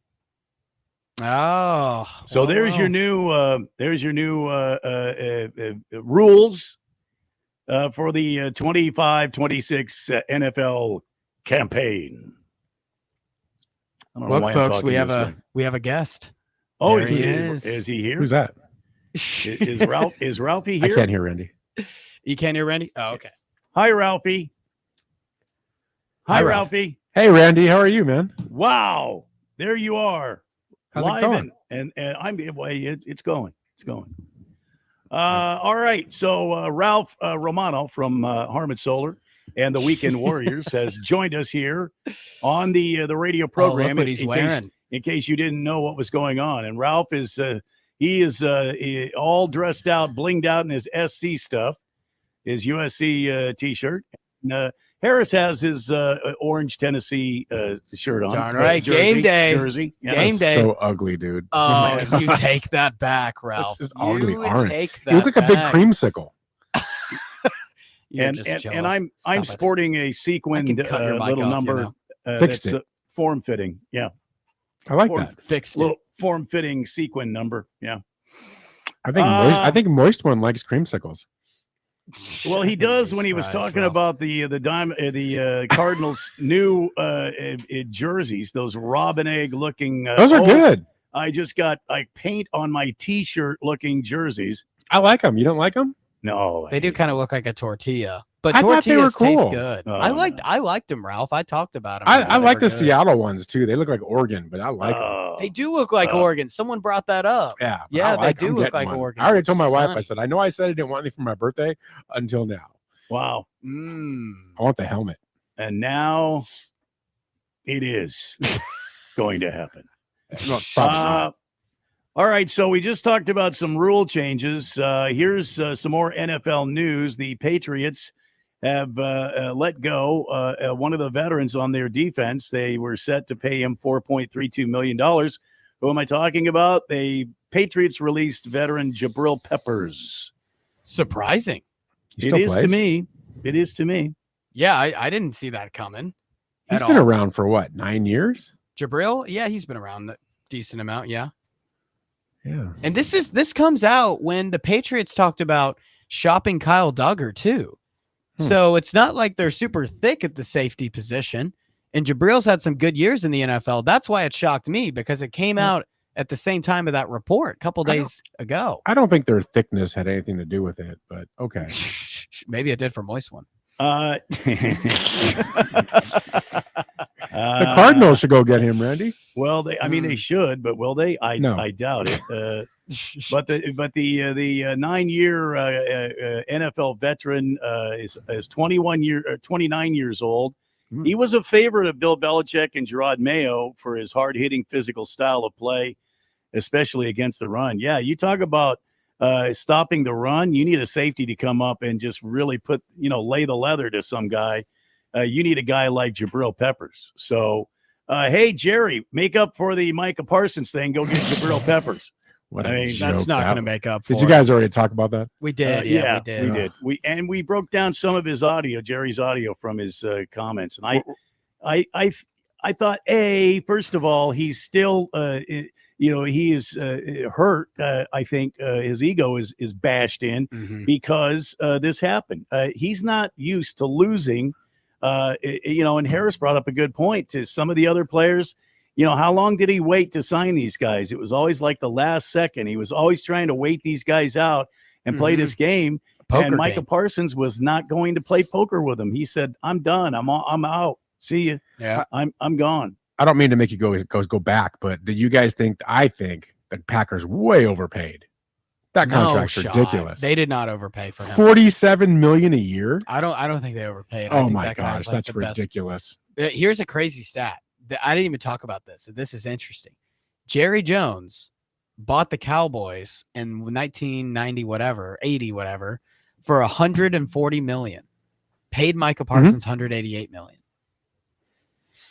Speaker 2: Oh.
Speaker 1: So there's your new rules for the 25-26 NFL campaign. I don't know
Speaker 2: Look,
Speaker 1: why I'm
Speaker 2: folks,
Speaker 1: talking
Speaker 2: we have
Speaker 1: this way.
Speaker 2: a guest.
Speaker 1: Oh,
Speaker 2: There
Speaker 1: is
Speaker 2: he
Speaker 1: he,
Speaker 2: is.
Speaker 1: is he here?
Speaker 4: Who's that?
Speaker 1: Is Ralphie here?
Speaker 4: I can't hear Randy.
Speaker 2: You can't hear Randy? Oh, okay.
Speaker 1: Hi, Ralphie. Hi,
Speaker 4: Ralph.
Speaker 1: Ralphie.
Speaker 4: Hey, Randy, how are you, man?
Speaker 1: Wow, there you are.
Speaker 4: How's it
Speaker 1: Live
Speaker 4: going?
Speaker 1: and I'm it's going. It's going. All right. So Ralph Romano from Harmon Solar and the Weekend Warriors has joined us here on the radio program.
Speaker 2: what he's wearing.
Speaker 1: In case you didn't know what was going on, and Ralph is all dressed out, blinged out in his SC stuff, his USC t-shirt. And, Harris has his orange Tennessee shirt on.
Speaker 2: Darn right.
Speaker 1: Jersey,
Speaker 2: Game day.
Speaker 1: Jersey. Yeah.
Speaker 2: Game day.
Speaker 4: So ugly, dude.
Speaker 2: Oh, you take that back, Ralph.
Speaker 4: This is ugly
Speaker 2: You
Speaker 4: orange.
Speaker 2: take
Speaker 4: You look
Speaker 2: that
Speaker 4: like a big
Speaker 2: back.
Speaker 4: creamsicle.
Speaker 2: You're
Speaker 1: And,
Speaker 2: just
Speaker 1: and,
Speaker 2: jealous.
Speaker 1: and I'm
Speaker 2: Stop it.
Speaker 1: sporting a sequined
Speaker 2: cut your mic
Speaker 1: little
Speaker 2: off,
Speaker 1: number
Speaker 4: Fixed
Speaker 1: that's
Speaker 4: it.
Speaker 1: form fitting. Yeah.
Speaker 4: I like
Speaker 1: Form-
Speaker 4: that.
Speaker 2: Fixed
Speaker 1: Little form fitting sequin number. Yeah.
Speaker 4: I think Moist One likes creamsicles.
Speaker 1: Well, he does when he was
Speaker 2: surprised,
Speaker 1: talking
Speaker 2: Ralph.
Speaker 1: about the Cardinals' new jerseys, those robin egg looking.
Speaker 4: Those are good.
Speaker 1: I just got paint on my T-shirt looking jerseys.
Speaker 4: I like them. You don't like them?
Speaker 1: No,
Speaker 2: They do kind of look like a tortilla, but
Speaker 4: I thought they were
Speaker 2: tortillas taste
Speaker 4: cool.
Speaker 2: good.
Speaker 1: Oh,
Speaker 2: I liked them, Ralph. I talked about them.
Speaker 4: I like the Seattle ones too. They look like Oregon, but I like them.
Speaker 2: They do look like Oregon. Someone brought that up.
Speaker 4: Yeah, but
Speaker 2: Yeah,
Speaker 4: I like
Speaker 2: they do
Speaker 4: I'm
Speaker 2: look
Speaker 4: getting
Speaker 2: like
Speaker 4: one.
Speaker 2: Oregon.
Speaker 4: I already told my wife. I
Speaker 2: Funny.
Speaker 4: said, I know I said I didn't want anything for my birthday until now.
Speaker 1: Wow.
Speaker 4: I want the helmet.
Speaker 1: And now it is going to happen.
Speaker 4: No, probably not.
Speaker 1: All right, so we just talked about some rule changes. Here's some more NFL news. The Patriots have let go one of the veterans on their defense. They were set to pay him $4.32 million. Who am I talking about? The Patriots released veteran Jabril Peppers.
Speaker 2: Surprising.
Speaker 4: He
Speaker 1: It
Speaker 4: still
Speaker 1: is to
Speaker 4: plays?
Speaker 1: me. It is to me.
Speaker 2: Yeah, I didn't see that coming.
Speaker 4: He's
Speaker 2: at
Speaker 4: been
Speaker 2: all.
Speaker 4: around for what, 9 years?
Speaker 2: Jabril, yeah, he's been around a decent amount. Yeah.
Speaker 4: Yeah.
Speaker 2: And this comes out when the Patriots talked about shopping Kyle Duggar too. So it's not like they're super thick at the safety position. And Jabril's had some good years in the NFL. That's why it shocked me, because it came out at the same time of that report a couple days ago.
Speaker 4: I don't think their thickness had anything to do with it, but okay.
Speaker 2: Maybe it did for Moist One.
Speaker 4: The Cardinals should go get him, Randy.
Speaker 1: Well, they should, but will they? I doubt it. But the 9-year NFL veteran is 29 years old. He was a favorite of Bill Belichick and Gerard Mayo for his hard-hitting physical style of play, especially against the run. Yeah, you talk about stopping the run. You need a safety to come up and just really lay the leather to some guy. You need a guy like Jabril Peppers. So, hey, Jerry, make up for the Micah Parsons thing. Go get Jabril Peppers.
Speaker 4: What
Speaker 2: that's not going to make up for
Speaker 4: Did you guys already talk about that?
Speaker 2: We did.
Speaker 1: Yeah,
Speaker 2: we did.
Speaker 1: We did. We broke down some of his audio, Jerry's audio from his comments. And I thought, first of all, he's still, he is hurt. I think his ego is bashed in because this happened. He's not used to losing And Harris brought up a good point to some of the other players. How long did he wait to sign these guys? It was always like the last second. He was always trying to wait these guys out and play this game. And Micah Parsons was not going to play poker with him. He said, "I'm done. I'm out. See you.
Speaker 4: Yeah,
Speaker 1: I'm gone."
Speaker 4: I don't mean to make you go back, but do you guys think? I think that Packers way overpaid. That contract's ridiculous.
Speaker 2: They did not overpay for him.
Speaker 4: $47 million a year.
Speaker 2: I don't think they overpaid.
Speaker 4: Oh my gosh, that's ridiculous.
Speaker 2: Here's a crazy stat. I didn't even talk about this. This is interesting. Jerry Jones bought the Cowboys in 80 whatever for $140 million. Paid Micah Parsons $188 million.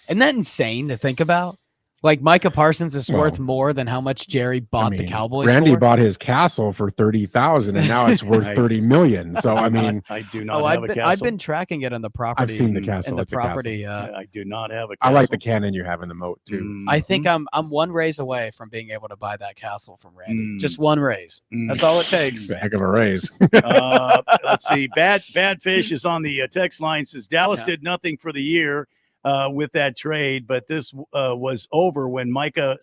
Speaker 2: Isn't that insane to think about? Like Micah Parsons is worth more than how much Jerry bought the Cowboys.
Speaker 4: Randy
Speaker 2: for?
Speaker 4: Bought his castle for $30,000, and now it's worth $30 million. So I mean,
Speaker 1: I do not have a castle.
Speaker 2: I've been tracking it on the property.
Speaker 4: I've seen the castle.
Speaker 2: It's property.
Speaker 1: I do not have a castle.
Speaker 4: I like the cannon you have in the moat too.
Speaker 2: I think I'm one raise away from being able to buy that castle from Randy. Just one raise. That's all it takes.
Speaker 4: It's a heck of a raise.
Speaker 1: Let's see. Bad Fish is on the text line. Says Dallas did nothing for the year with that trade, but this was over when Micah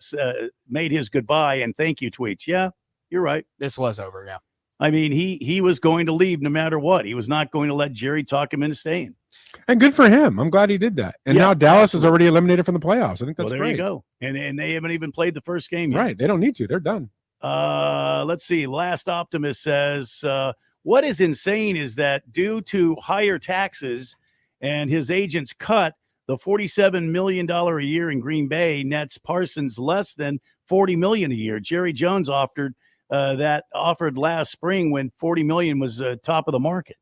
Speaker 1: made his goodbye and thank you tweets. Yeah, you're right.
Speaker 2: This was over. Yeah.
Speaker 1: I mean, he was going to leave no matter what. He was not going to let Jerry talk him into staying.
Speaker 4: And good for him. I'm glad he did that. And now Dallas is already eliminated from the playoffs. I think that's
Speaker 1: there
Speaker 4: great.
Speaker 1: You go. And they haven't even played the first game yet.
Speaker 4: Right. They don't need to. They're done.
Speaker 1: Let's see. Last Optimist says, what is insane is that due to higher taxes and his agent's cut, the $47 million a year in Green Bay nets Parsons less than $40 million a year. Jerry Jones offered last spring when $40 million was top of the market.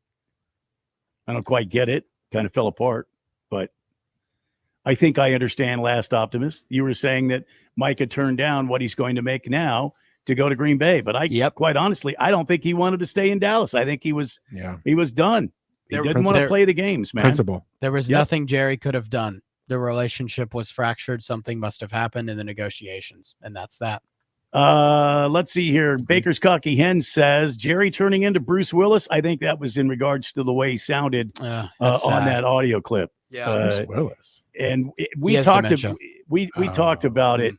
Speaker 1: I don't quite get it. Kind of fell apart, but I think I understand. Last Optimist, you were saying that Micah turned down what he's going to make now to go to Green Bay, but quite honestly, I don't think he wanted to stay in Dallas. I think he was done. He didn't want to play the games, man.
Speaker 4: Principle.
Speaker 2: There was nothing Jerry could have done. The relationship was fractured. Something must have happened in the negotiations, and that's that.
Speaker 1: Let's see here. Baker's Cocky Hen says Jerry turning into Bruce Willis. I think that was in regards to the way he sounded on that audio clip.
Speaker 2: Yeah,
Speaker 4: Bruce Willis.
Speaker 1: And we talked about it.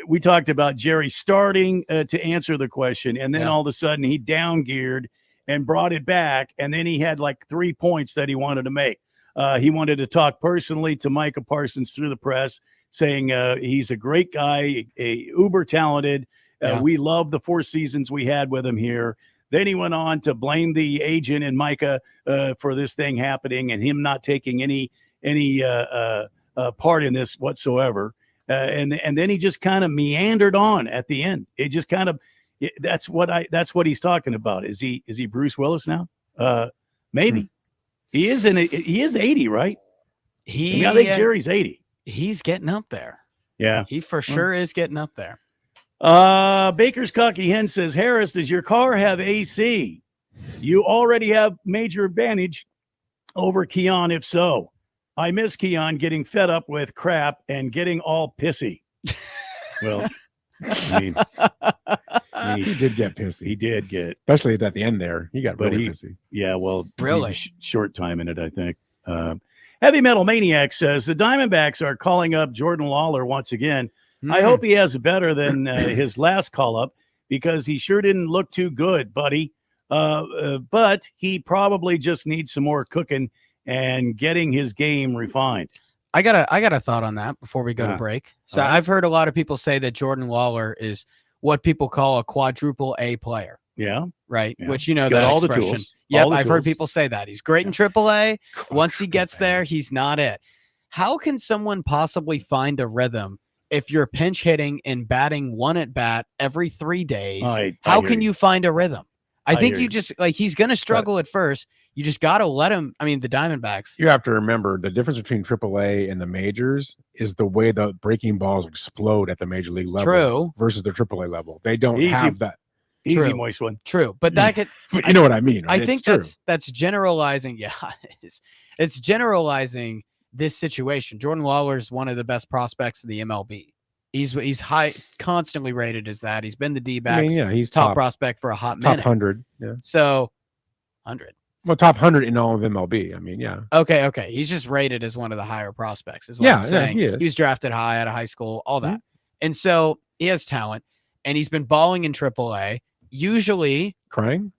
Speaker 1: We talked about Jerry starting to answer the question, and then all of a sudden he down geared and brought it back, and then he had like 3 points that he wanted to make. He wanted to talk personally to Micah Parsons through the press, saying he's a great guy, uber talented. We love the 4 seasons we had with him here. Then he went on to blame the agent and Micah for this thing happening and him not taking any part in this whatsoever. And then he just kind of meandered on at the end. It just kind of that's what he's talking about. Is he Bruce Willis now? Maybe he is 80, right? I think Jerry's 80.
Speaker 2: He's getting up there.
Speaker 1: Yeah,
Speaker 2: he for sure is getting up there.
Speaker 1: Baker's Cocky Hen says, Harris, does your car have AC? You already have major advantage over Keon. If so, I miss Keon getting fed up with crap and getting all pissy. Well, I mean,
Speaker 4: he did get pissy.
Speaker 1: He did get,
Speaker 4: especially at the end there. He got really pissy.
Speaker 1: Yeah, well,
Speaker 2: really
Speaker 1: short time in it, I think. Heavy Metal Maniac says the Diamondbacks are calling up Jordan Lawler once again. I hope he has better than his last call up because he sure didn't look too good, buddy. But he probably just needs some more cooking and getting his game refined.
Speaker 2: I got a thought on that before we go to break. So I've heard a lot of people say that Jordan Lawler is what people call a quadruple A player.
Speaker 1: Yeah.
Speaker 2: Right.
Speaker 1: Yeah.
Speaker 2: Which, you know,
Speaker 1: He's got
Speaker 2: that
Speaker 1: all the
Speaker 2: expression.
Speaker 1: tools.
Speaker 2: Yep. I've heard people say that. He's great in AAA. Once he gets there, he's not it. How can someone possibly find a rhythm if you're pinch hitting and batting one at bat every 3 days? How can you find a rhythm? I think you just he's going to struggle at first. You just got to let him. I mean, the Diamondbacks.
Speaker 4: You have to remember the difference between AAA and the majors is the way the breaking balls explode at the major league level.
Speaker 2: True.
Speaker 4: Versus the AAA level. They don't have that.
Speaker 1: Easy, moist one.
Speaker 2: True. But that could.
Speaker 4: You know what I mean. Right?
Speaker 2: I think that's generalizing. Yeah, it's generalizing this situation. Jordan Lawler is one of the best prospects in the MLB. He's high, constantly rated as that. He's been the D-backs.
Speaker 4: He's
Speaker 2: top prospect for a hot minute.
Speaker 4: Top 100. Yeah.
Speaker 2: So 100.
Speaker 4: Well, top 100 in all of MLB. I mean, yeah.
Speaker 2: Okay. He's just rated as one of the higher prospects, is what I'm saying.
Speaker 4: He is.
Speaker 2: He was drafted high out of high school, all that. And so he has talent, and he's been balling in AAA. Usually,
Speaker 4: crying.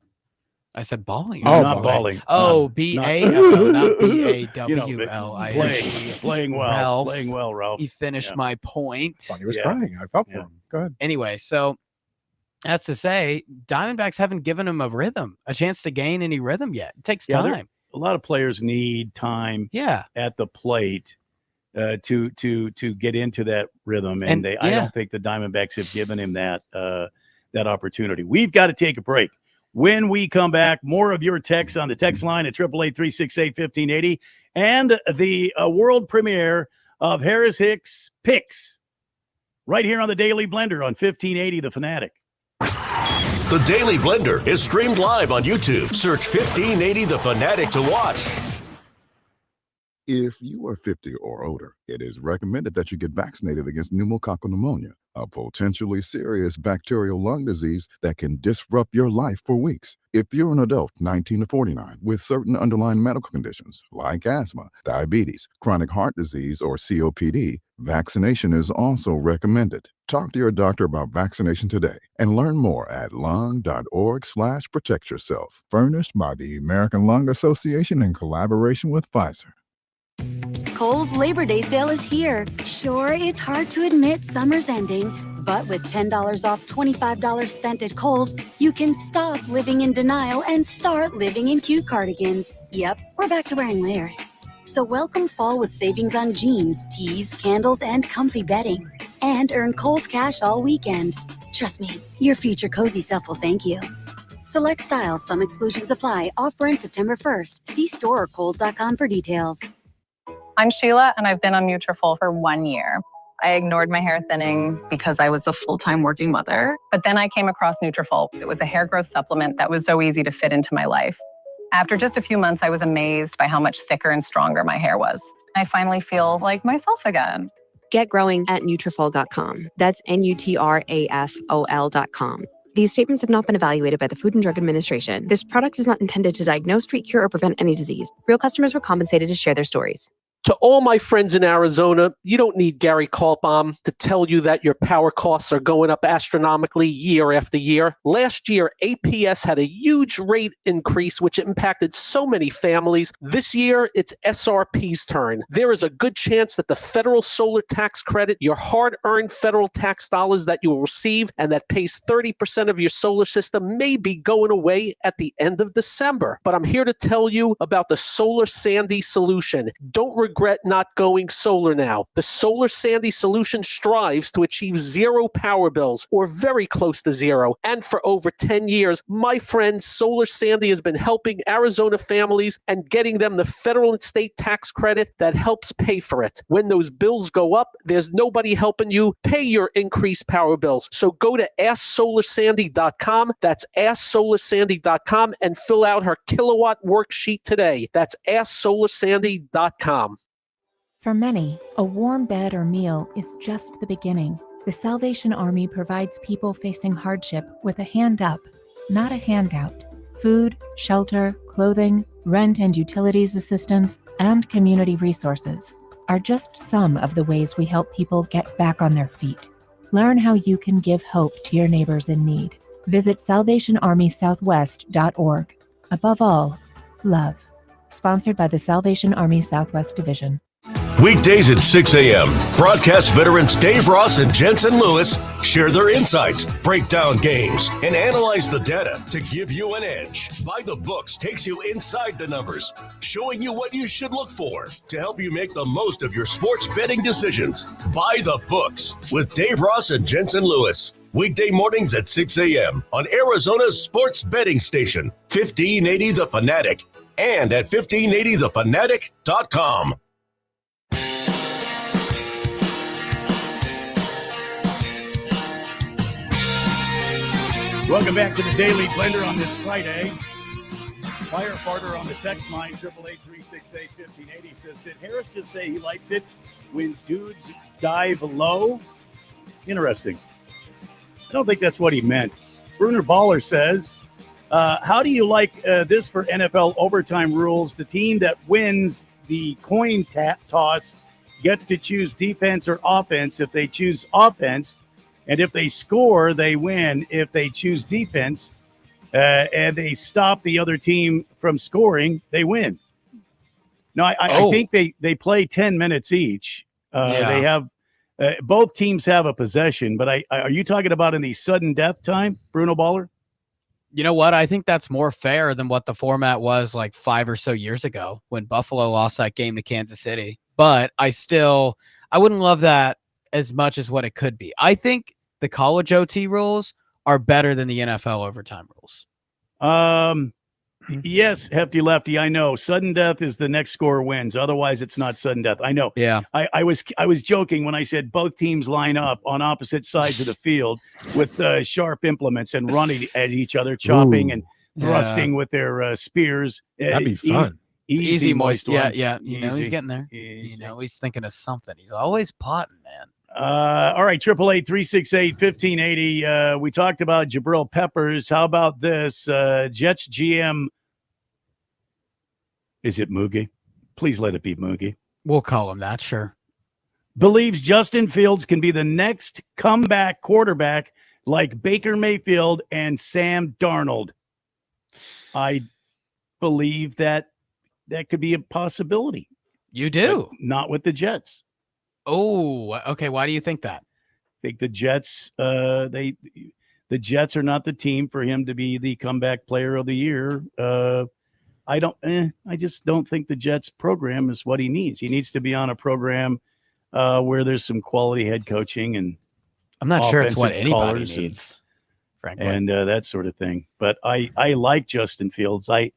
Speaker 2: I said balling.
Speaker 1: Oh, not balling.
Speaker 2: Oh, B-A-L, not B-A-W-L-I-N-G.
Speaker 1: Playing well, Ralph.
Speaker 2: He finished my point.
Speaker 4: Thought he was crying. I felt for him. Go ahead.
Speaker 2: Anyway, so that's to say, Diamondbacks haven't given him a chance to gain any rhythm yet. It takes time.
Speaker 1: A lot of players need time at the plate to get into that rhythm. And I don't think the Diamondbacks have given him that opportunity. We've got to take a break. When we come back, more of your texts on the text line at 888-368-1580 and the world premiere of Harris Hicks Picks right here on the Daily Blender on 1580 The Fanatic.
Speaker 3: The Daily Blender is streamed live on YouTube. Search 1580 The Fanatic to watch.
Speaker 8: If you are 50 or older, it is recommended that you get vaccinated against pneumococcal pneumonia, a potentially serious bacterial lung disease that can disrupt your life for weeks. If you're an adult 19 to 49 with certain underlying medical conditions like asthma, diabetes, chronic heart disease, or COPD, vaccination is also recommended. Talk to your doctor about vaccination today and learn more at lung.org/protectyourself. Furnished by the American Lung Association in collaboration with Pfizer.
Speaker 9: Kohl's Labor Day sale is here. Sure, it's hard to admit summer's ending, but with $10 off $25 spent at Kohl's, you can stop living in denial and start living in cute cardigans. Yep, we're back to wearing layers. So welcome fall with savings on jeans, tees, candles, and comfy bedding. And earn Kohl's cash all weekend. Trust me, your future cozy self will thank you. Select styles, some exclusions apply. Offer in September 1st. See store or kohls.com for details.
Speaker 11: I'm Sheila, and I've been on Nutrafol for 1 year. I ignored my hair thinning because I was a full-time working mother. But then I came across Nutrafol. It was a hair growth supplement that was so easy to fit into my life. After just a few months, I was amazed by how much thicker and stronger my hair was. I finally feel like myself again.
Speaker 12: Get growing at Nutrafol.com. That's Nutrafol.com. These statements have not been evaluated by the Food and Drug Administration. This product is not intended to diagnose, treat, cure, or prevent any disease. Real customers were compensated to share their stories.
Speaker 13: To all my friends in Arizona, you don't need Gary Kaltbaum to tell you that your power costs are going up astronomically year after year. Last year, APS had a huge rate increase, which impacted so many families. This year, it's SRP's turn. There is a good chance that the federal solar tax credit, your hard-earned federal tax dollars that you will receive and that pays 30% of your solar system, may be going away at the end of December. But I'm here to tell you about the Solar Sandy solution. Don't regret not going solar now. The Solar Sandy solution strives to achieve zero power bills, or very close to zero. And for over 10 years, my friend Solar Sandy has been helping Arizona families and getting them the federal and state tax credit that helps pay for it. When those bills go up, there's nobody helping you pay your increased power bills. So go to AskSolarSandy.com. That's AskSolarSandy.com and fill out her kilowatt worksheet today. That's AskSolarSandy.com.
Speaker 15: For many, a warm bed or meal is just the beginning. The Salvation Army provides people facing hardship with a hand up, not a handout. Food, shelter, clothing, rent and utilities assistance, and community resources are just some of the ways we help people get back on their feet. Learn how you can give hope to your neighbors in need. Visit SalvationArmySouthwest.org. Above all, love. Sponsored by the Salvation Army Southwest Division.
Speaker 3: Weekdays at 6 a.m., broadcast veterans Dave Ross and Jensen Lewis share their insights, break down games, and analyze the data to give you an edge. By the Books takes you inside the numbers, showing you what you should look for to help you make the most of your sports betting decisions. By the Books with Dave Ross and Jensen Lewis. Weekday mornings at 6 a.m. on Arizona's sports betting station, 1580 The Fanatic, and at 1580thefanatic.com.
Speaker 1: Welcome back to the Daily Blender on this Friday. Firefighter on the text line, 888-368-1580 says, did Harris just say he likes it when dudes dive low? Interesting. I don't think that's what he meant. Bruner Baller says, How do you like this for NFL overtime rules? The team that wins the coin toss gets to choose defense or offense. If they choose offense, and if they score, they win. If they choose defense and they stop the other team from scoring, they win. No, I think they play 10 minutes each. They have both teams have a possession, but are you talking about in the sudden death time, Bruno Baller?
Speaker 2: You know what? I think that's more fair than what the format was like 5 or so years ago when Buffalo lost that game to Kansas City. But I wouldn't love that as much as what it could be. I think the college OT rules are better than the NFL overtime rules.
Speaker 1: Yes, Hefty Lefty, I know. Sudden death is the next score wins. Otherwise, it's not sudden death. I know.
Speaker 2: Yeah.
Speaker 1: I was joking when I said both teams line up on opposite sides of the field with sharp implements and running at each other, chopping and thrusting with their spears.
Speaker 4: That'd be fun.
Speaker 1: Easy, moist one.
Speaker 2: Yeah. You know he's getting there. Easy. You know he's thinking of something. He's always potting, man.
Speaker 1: All right, 888-368-1580. We talked about Jabril Peppers. How about this? Jets GM. Is it Moogie? Please let it be Moogie.
Speaker 2: We'll call him that, sure.
Speaker 1: Believes Justin Fields can be the next comeback quarterback like Baker Mayfield and Sam Darnold. I believe that could be a possibility.
Speaker 2: You do?
Speaker 1: But not with the Jets.
Speaker 2: Oh, okay. Why do you think that?
Speaker 1: I think the Jets, the Jets are not the team for him to be the comeback player of the year. I just don't think the Jets program is what he needs. He needs to be on a program where there's some quality head coaching, and
Speaker 2: I'm not sure it's what anybody needs, frankly,
Speaker 1: and that sort of thing. But I like Justin Fields. I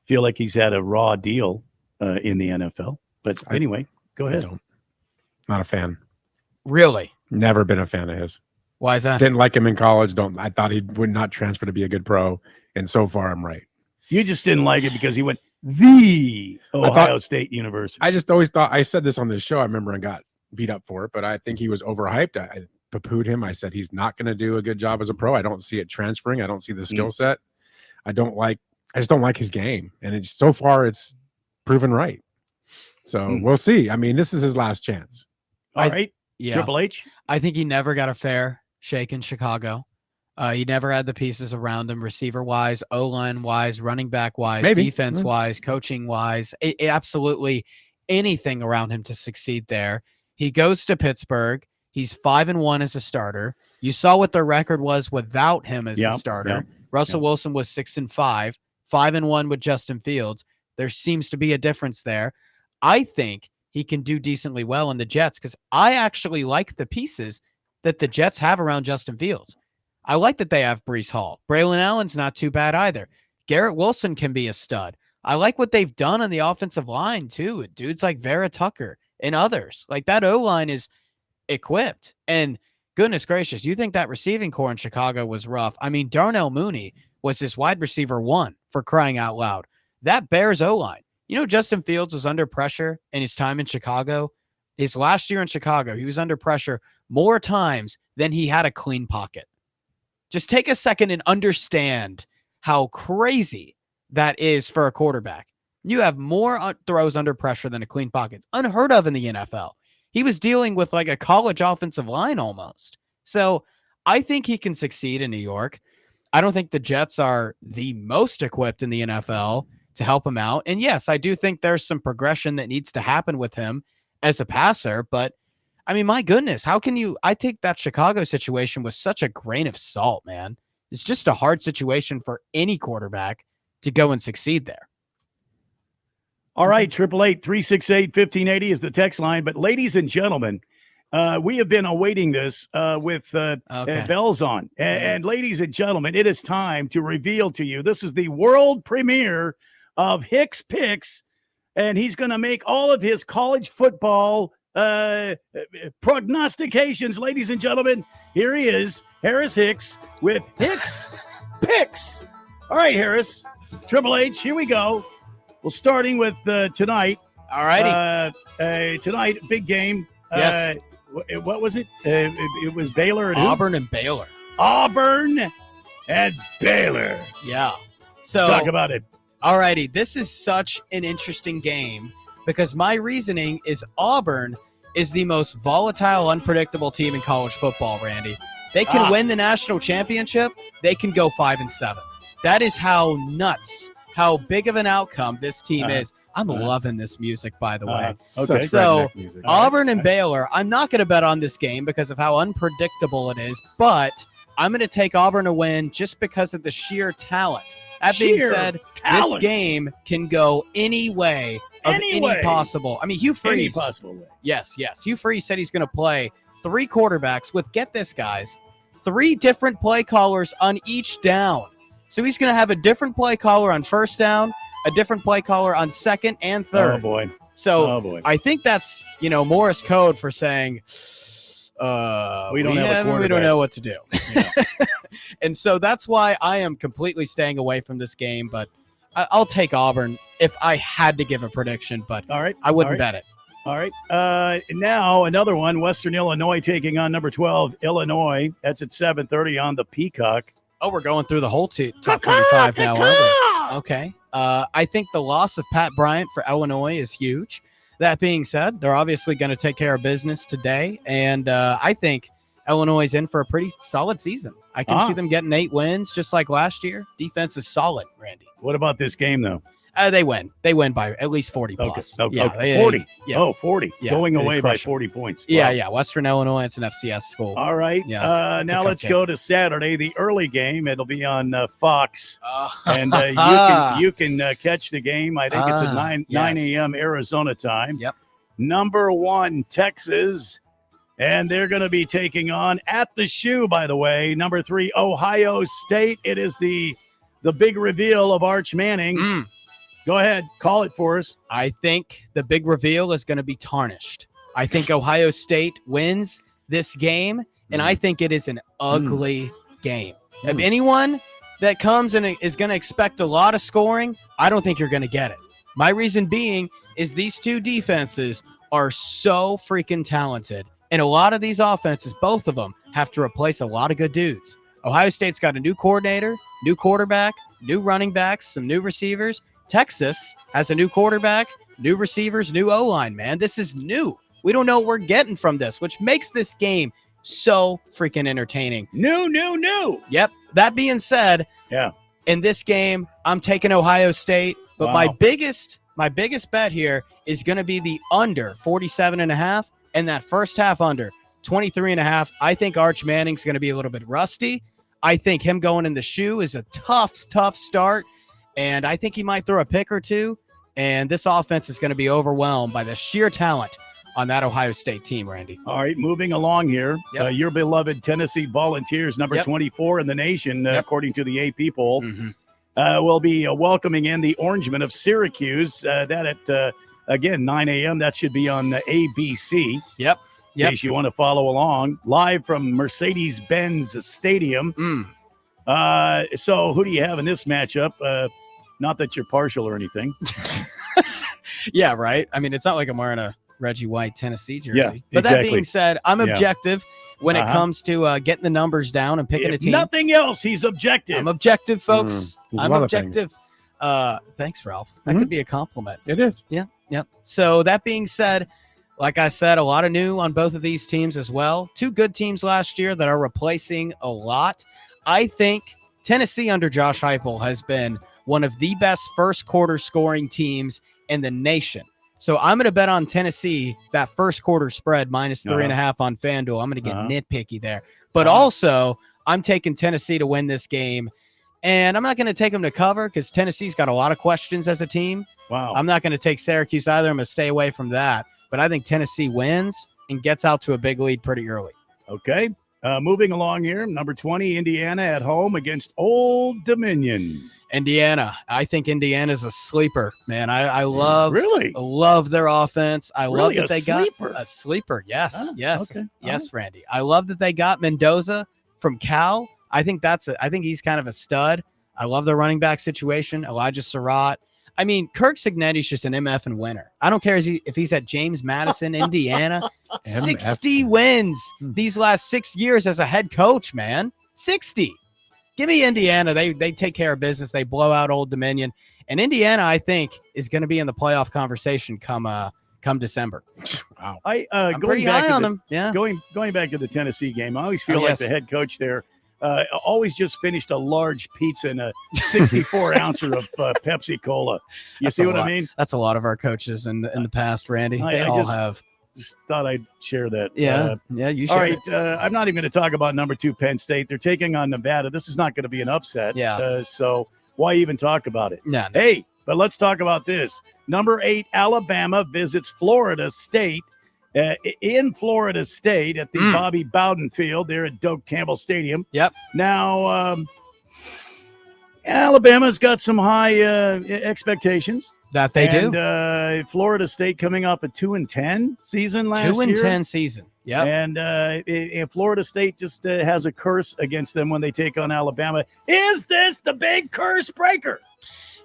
Speaker 1: feel like he's had a raw deal in the NFL. But anyway, go ahead.
Speaker 4: Not a fan.
Speaker 2: Really?
Speaker 4: Never been a fan of his.
Speaker 2: Why is that?
Speaker 4: Didn't like him in college. I thought he would not transfer to be a good pro, and so far I'm right.
Speaker 1: You just didn't like it because he went the Ohio State University.
Speaker 4: I just always thought, I said this on this show, I remember, and got beat up for it, but I think he was overhyped. I poo-pooed him. I said he's not going to do a good job as a pro. I don't see it transferring. I don't see the skill set. I just don't like his game. And so far it's proven right. So we'll see. I mean, this is his last chance.
Speaker 1: All right.
Speaker 2: Yeah.
Speaker 1: Triple H?
Speaker 2: I think he never got a fair shake in Chicago. He never had the pieces around him, receiver-wise, O-line-wise, running back-wise, defense-wise, coaching-wise, absolutely anything around him to succeed there. He goes to Pittsburgh. He's 5-1 as a starter. You saw what their record was without him as the starter. Russell Wilson was 6-5, 5-1 with Justin Fields. There seems to be a difference there. I think he can do decently well in the Jets because I actually like the pieces that the Jets have around Justin Fields. I like that they have Breece Hall. Braylon Allen's not too bad either. Garrett Wilson can be a stud. I like what they've done on the offensive line, too. Dudes like Vera Tucker and others. Like, that O-line is equipped. And goodness gracious, you think that receiving core in Chicago was rough. I mean, Darnell Mooney was his wide receiver 1 for crying out loud. That Bears O-line. You know, Justin Fields was under pressure in his time in Chicago. His last year in Chicago, he was under pressure more times than he had a clean pocket. Just take a second and understand how crazy that is for a quarterback. You have more throws under pressure than a clean pocket. It's unheard of in the NFL. He was dealing with like a college offensive line almost. So I think he can succeed in New York. I don't think the Jets are the most equipped in the NFL to help him out. And yes, I do think there's some progression that needs to happen with him as a passer, but I mean, my goodness, how can you? I take that Chicago situation with such a grain of salt, man. It's just a hard situation for any quarterback to go and succeed there.
Speaker 1: All right, 888-368-1580 is the text line. But ladies and gentlemen, we have been awaiting this with bells on. And ladies and gentlemen, it is time to reveal to you, this is the world premiere of Hicks Picks, and he's going to make all of his college football prognostications. Ladies and gentlemen, here he is, Harris Hicks with Hicks Picks. All right, Harris, Triple H, here we go. Well, starting with tonight.
Speaker 2: All righty.
Speaker 1: Tonight, big game.
Speaker 2: Yes.
Speaker 1: What was it? It was Baylor and
Speaker 2: Auburn and Baylor.
Speaker 1: Auburn and Baylor.
Speaker 2: Yeah. So
Speaker 1: talk about it.
Speaker 2: Alrighty, this is such an interesting game because my reasoning is Auburn is the most volatile, unpredictable team in college football, Randy. They can win the national championship. They can go 5-7. That is how nuts, how big of an outcome this team is. I'm loving this music, by the way.
Speaker 1: Okay.
Speaker 2: So Auburn and Baylor, I'm not going to bet on this game because of how unpredictable it is, but I'm going to take Auburn to win just because of the sheer talent. That being said, this game can go any way of any possible. I mean, Hugh Freeze.
Speaker 1: Any possible way.
Speaker 2: Yes. Hugh Freeze said he's going to play 3 quarterbacks with, get this, guys, 3 different play callers on each down. So he's going to have a different play caller on first down, a different play caller on second and third.
Speaker 1: Oh, boy.
Speaker 2: So I think that's, Morse code for saying we don't know what to do. Yeah. And so that's why I am completely staying away from this game, but I'll take Auburn if I had to give a prediction, but I wouldn't bet it.
Speaker 1: All right. Now another one, Western Illinois taking on number 12, Illinois. That's at 7:30 on the Peacock.
Speaker 2: Oh, we're going through the whole top 25 now, aren't we? Okay. I think the loss of Pat Bryant for Illinois is huge. That being said, they're obviously going to take care of business today, and I think Illinois is in for a pretty solid season. I can see them getting 8 wins just like last year. Defense is solid, Randy.
Speaker 1: What about this game, though?
Speaker 2: They win. They win by at least 40 plus.
Speaker 1: Okay. 40.
Speaker 2: Yeah.
Speaker 1: Oh, 40.
Speaker 2: Yeah.
Speaker 1: Going away by 40 points. Wow.
Speaker 2: Yeah. Western Illinois, it's an FCS school.
Speaker 1: All right.
Speaker 2: Yeah.
Speaker 1: Now let's go to Saturday, the early game. It'll be on Fox. And you can catch the game. I think it's at 9 a.m. Arizona time.
Speaker 2: Yep.
Speaker 1: Number 1, Texas. And they're going to be taking on, at the shoe, by the way, number 3, Ohio State. It is the big reveal of Arch Manning. Go ahead. Call it for us.
Speaker 2: I think the big reveal is going to be tarnished. I think Ohio State wins this game, and I think it is an ugly game. If anyone that comes and is going to expect a lot of scoring, I don't think you're going to get it. My reason being is these two defenses are so freaking talented, and a lot of these offenses, both of them, have to replace a lot of good dudes. Ohio State's got a new coordinator, new quarterback, new running backs, some new receivers. Texas has a new quarterback, new receivers, new O-line, man. This is new. We don't know what we're getting from this, which makes this game so freaking entertaining.
Speaker 1: New.
Speaker 2: Yep. That being said, in this game, I'm taking Ohio State, but my biggest bet here is going to be the under 47.5 and that first half under 23.5. I think Arch Manning's going to be a little bit rusty. I think him going in the shoe is a tough start. And I think he might throw a pick or two. And this offense is going to be overwhelmed by the sheer talent on that Ohio State team, Randy.
Speaker 1: All right, moving along here. Your beloved Tennessee Volunteers, number 24 in the nation, according to the AP poll, will be welcoming in the Orangemen of Syracuse. That at, again, 9 a.m. That should be on ABC.
Speaker 2: Yep.
Speaker 1: In case you want to follow along. Live from Mercedes-Benz Stadium. So who do you have in this matchup? Not that you're partial or anything.
Speaker 2: Yeah, right. I mean, it's not like I'm wearing a Reggie White Tennessee jersey.
Speaker 1: Yeah,
Speaker 2: but that being said, I'm objective when it comes to getting the numbers down and picking a team.
Speaker 1: Nothing else, he's objective.
Speaker 2: I'm objective, folks. I'm objective.
Speaker 4: Things.
Speaker 2: Thanks, Ralph. That could be a compliment.
Speaker 4: It is.
Speaker 2: Yeah. So that being said, like I said, a lot of new on both of these teams as well. 2 good teams last year that are replacing a lot. I think Tennessee under Josh Heupel has been one of the best first quarter scoring teams in the nation. So I'm going to bet on Tennessee, that first quarter spread minus 3.5 on FanDuel. I'm going to get nitpicky there. But also, I'm taking Tennessee to win this game. And I'm not going to take them to cover because Tennessee's got a lot of questions as a team.
Speaker 1: Wow.
Speaker 2: I'm not going to take Syracuse either. I'm going to stay away from that. But I think Tennessee wins and gets out to a big lead pretty early.
Speaker 1: Okay. Moving along here, number 20, Indiana at home against Old Dominion.
Speaker 2: Indiana. I think Indiana's a sleeper, man. I love their offense. I love that they got a sleeper. Yes. Yes, Randy. I love that they got Mendoza from Cal. I think he's kind of a stud. I love their running back situation. Elijah Surratt. I mean, Kirk Cignetti's just an MF and winner. I don't care if he's at James Madison, Indiana. 60 wins these last 6 years as a head coach, man. 60. Give me Indiana. They take care of business. They blow out Old Dominion. And Indiana, I think, is going to be in the playoff conversation come December.
Speaker 4: Wow.
Speaker 2: I'm pretty high on them. Yeah.
Speaker 1: Going back to the Tennessee game, I always feel like the head coach there always just finished a large pizza and a 64-ouncer of Pepsi Cola. You see what I mean?
Speaker 2: That's a lot of our coaches in the past, Randy. They all have.
Speaker 1: Just thought I'd share that.
Speaker 2: Yeah, you should.
Speaker 1: All right, I'm not even going to talk about number 2 Penn State. They're taking on Nevada. This is not going to be an upset.
Speaker 2: Yeah.
Speaker 1: So why even talk about it?
Speaker 2: No.
Speaker 1: Hey, but let's talk about this. Number 8 Alabama visits Florida State. In Florida State at the Bobby Bowden Field there at Doak Campbell Stadium.
Speaker 2: Yep.
Speaker 1: Now, Alabama's got some high expectations.
Speaker 2: That they do.
Speaker 1: Florida State coming up a 2-10 season last year.
Speaker 2: 2-10 season. Yeah.
Speaker 1: And Florida State just has a curse against them when they take on Alabama. Is this the big curse breaker?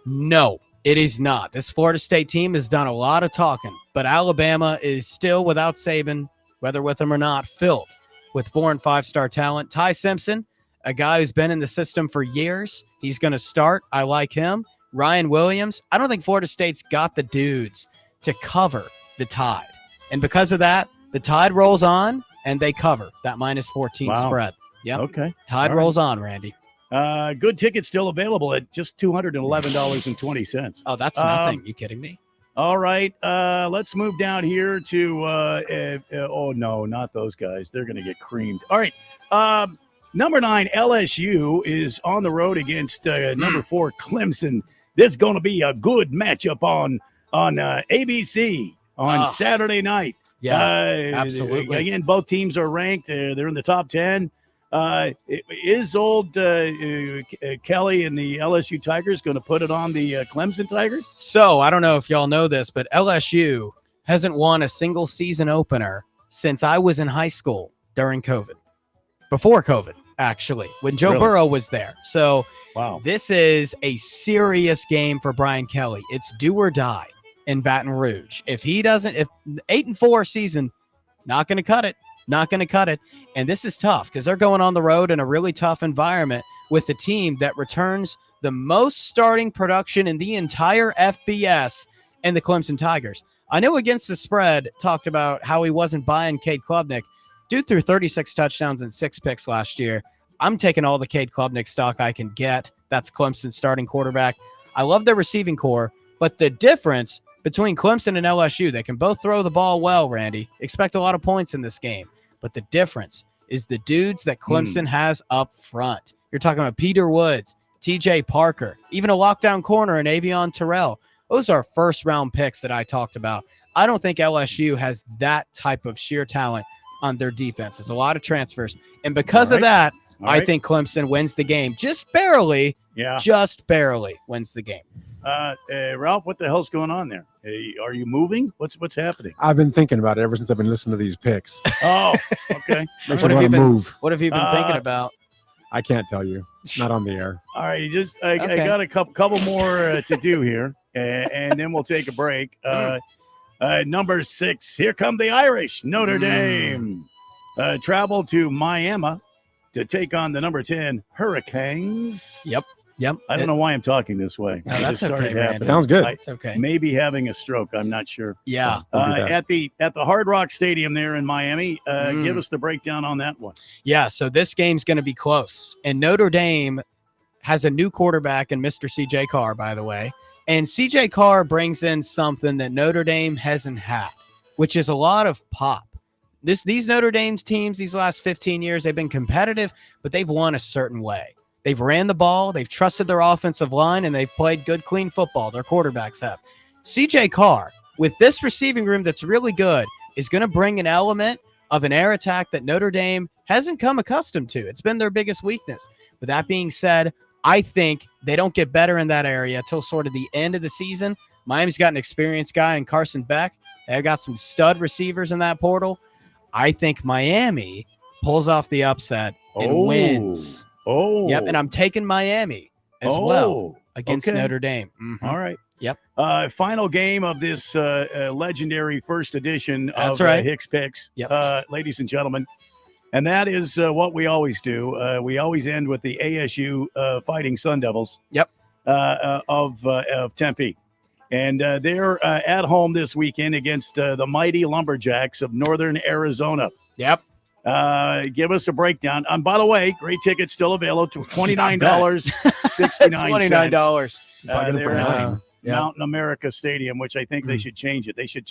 Speaker 2: No, it is not. This Florida State team has done a lot of talking, but Alabama is still, without Saban, whether with him or not, filled with 4- and 5-star talent. Ty Simpson, a guy who's been in the system for years. He's going to start. I like him. Ryan Williams. I don't think Florida State's got the dudes to cover the Tide. And because of that, the Tide rolls on and they cover that -14 spread. Yep.
Speaker 1: Okay.
Speaker 2: Tide rolls on, Randy.
Speaker 1: Good tickets still available at just $211.20.
Speaker 2: Oh, that's nothing. You kidding me?
Speaker 1: All right. Let's move down here to oh no, not those guys. They're going to get creamed. All right. Number 9 LSU is on the road against number 4 Clemson. This is going to be a good matchup on ABC on Saturday night.
Speaker 2: Yeah, absolutely.
Speaker 1: Again, both teams are ranked. They're in the top 10. Is old Kelly and the LSU Tigers going to put it on the Clemson Tigers?
Speaker 2: So I don't know if y'all know this, but LSU hasn't won a single season opener since I was in high school during COVID. Before COVID, actually, when Joe Burrow was there. So this is a serious game for Brian Kelly. It's do or die in Baton Rouge. If 8-4 season, not going to cut it. Not going to cut it. And this is tough because they're going on the road in a really tough environment with a team that returns the most starting production in the entire FBS and the Clemson Tigers. I know Against the Spread talked about how he wasn't buying Cade Klubnik. Dude threw 36 touchdowns and 6 picks last year. I'm taking all the Cade Klubnik stock I can get. That's Clemson's starting quarterback. I love their receiving core, but the difference between Clemson and LSU, they can both throw the ball well, Randy. Expect a lot of points in this game. But the difference is the dudes that Clemson has up front. You're talking about Peter Woods, TJ Parker, even a lockdown corner in Avion Terrell. Those are first-round picks that I talked about. I don't think LSU has that type of sheer talent on their defense. It's a lot of transfers. And because of that, I think Clemson wins the game. Just barely.
Speaker 1: Yeah.
Speaker 2: Just barely wins the game.
Speaker 1: Ralph, what the hell's going on there? Are you moving? What's happening?
Speaker 4: I've been thinking about it ever since I've been listening to these picks.
Speaker 1: Oh, okay.
Speaker 4: Makes me want to move.
Speaker 2: What have you been thinking about?
Speaker 4: I can't tell you. Not on the air.
Speaker 1: All right, I got a couple more to do here, and then we'll take a break. Number 6, here come the Irish. Notre Dame travel to Miami to take on the number 10 Hurricanes.
Speaker 2: Yep.
Speaker 1: I don't know why I'm talking this way.
Speaker 2: No, that's okay, man.
Speaker 4: Sounds good.
Speaker 2: It's okay.
Speaker 1: Maybe having a stroke. I'm not sure.
Speaker 2: Yeah.
Speaker 1: At the Hard Rock Stadium there in Miami. Give us the breakdown on that one.
Speaker 2: Yeah. So this game's going to be close, and Notre Dame has a new quarterback in Mr. CJ Carr, by the way. And CJ Carr brings in something that Notre Dame hasn't had, which is a lot of pop. These Notre Dame's teams, these last 15 years, they've been competitive, but they've won a certain way. They've ran the ball, they've trusted their offensive line, and they've played good, clean football. Their quarterbacks have. CJ Carr, with this receiving room that's really good, is going to bring an element of an air attack that Notre Dame hasn't come accustomed to. It's been their biggest weakness. With that being said, I think they don't get better in that area until sort of the end of the season. Miami's got an experienced guy in Carson Beck. They've got some stud receivers in that portal. I think Miami pulls off the upset and wins.
Speaker 1: Oh.
Speaker 2: Yep, and I'm taking Miami as well against Notre Dame. Mm-hmm.
Speaker 1: All right.
Speaker 2: Yep.
Speaker 1: Final game of this legendary first edition
Speaker 2: That's
Speaker 1: of
Speaker 2: right.
Speaker 1: Hicks Picks.
Speaker 2: Yep.
Speaker 1: Ladies and gentlemen, And that is what we always do. We always end with the ASU Fighting Sun Devils.
Speaker 2: Yep.
Speaker 1: Of Tempe. And they're at home this weekend against the mighty Lumberjacks of Northern Arizona.
Speaker 2: Yep.
Speaker 1: Give us a breakdown. And by the way, great tickets still available to $29.69.
Speaker 2: $29.
Speaker 1: They're at Mountain America Stadium, which I think they should change it. They should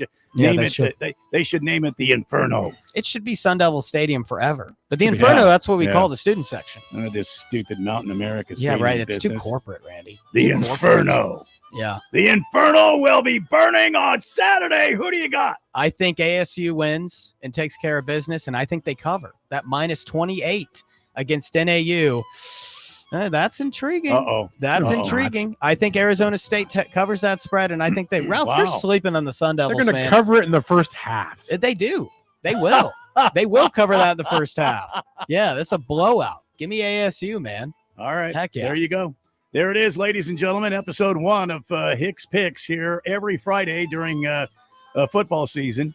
Speaker 1: they should name it the Inferno.
Speaker 2: It should be Sun Devil Stadium forever. But the Inferno, that's what we call the student section.
Speaker 1: This stupid Mountain America Stadium.
Speaker 2: Yeah, right. It's
Speaker 1: business.
Speaker 2: too corporate, Randy.
Speaker 1: The Inferno.
Speaker 2: Yeah.
Speaker 1: The Inferno will be burning on Saturday. Who do you got?
Speaker 2: I think ASU wins and takes care of business, and I think they cover that minus 28 against NAU. That's intriguing. That's intriguing. I think Arizona State covers that spread, and I think they're sleeping on the Sun Devils.
Speaker 4: They're going to cover it in the first half.
Speaker 2: They do. They will. They will cover that in the first half. Yeah, that's a blowout. Give me ASU, man.
Speaker 1: All right.
Speaker 2: Heck yeah.
Speaker 1: There you go. There it is, ladies and gentlemen. Episode 1 of Hicks Picks here every Friday during football season.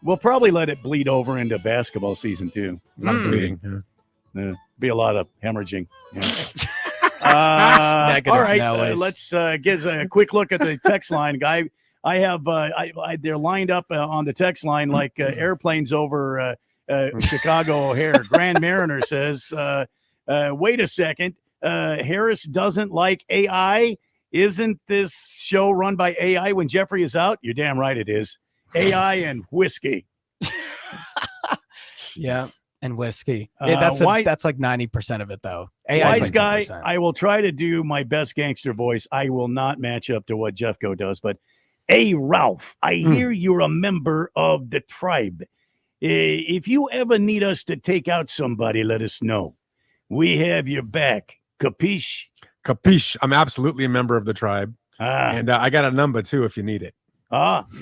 Speaker 1: We'll probably let it bleed over into basketball season, too.
Speaker 4: A lot of bleeding.
Speaker 1: Be a lot of hemorrhaging. Yeah. All right, let's get a quick look at the text line, guy. I have they're lined up on the text line like airplanes over Chicago O'Hare. Grand Mariner says, "Wait a second, Harris doesn't like AI. Isn't this show run by AI when Jeffrey is out? You're damn right it is. AI and whiskey."
Speaker 2: Yeah. And whiskey. That's like 90% of it, though.
Speaker 1: AI's
Speaker 2: like
Speaker 1: guy,
Speaker 2: 10%.
Speaker 1: I will try to do my best gangster voice. I will not match up to what Jeffco does. But, hey, Ralph, I hear you're a member of the tribe. If you ever need us to take out somebody, let us know. We have your back. Capiche?
Speaker 4: Capiche. I'm absolutely a member of the tribe. And I got a number, too, if you need it.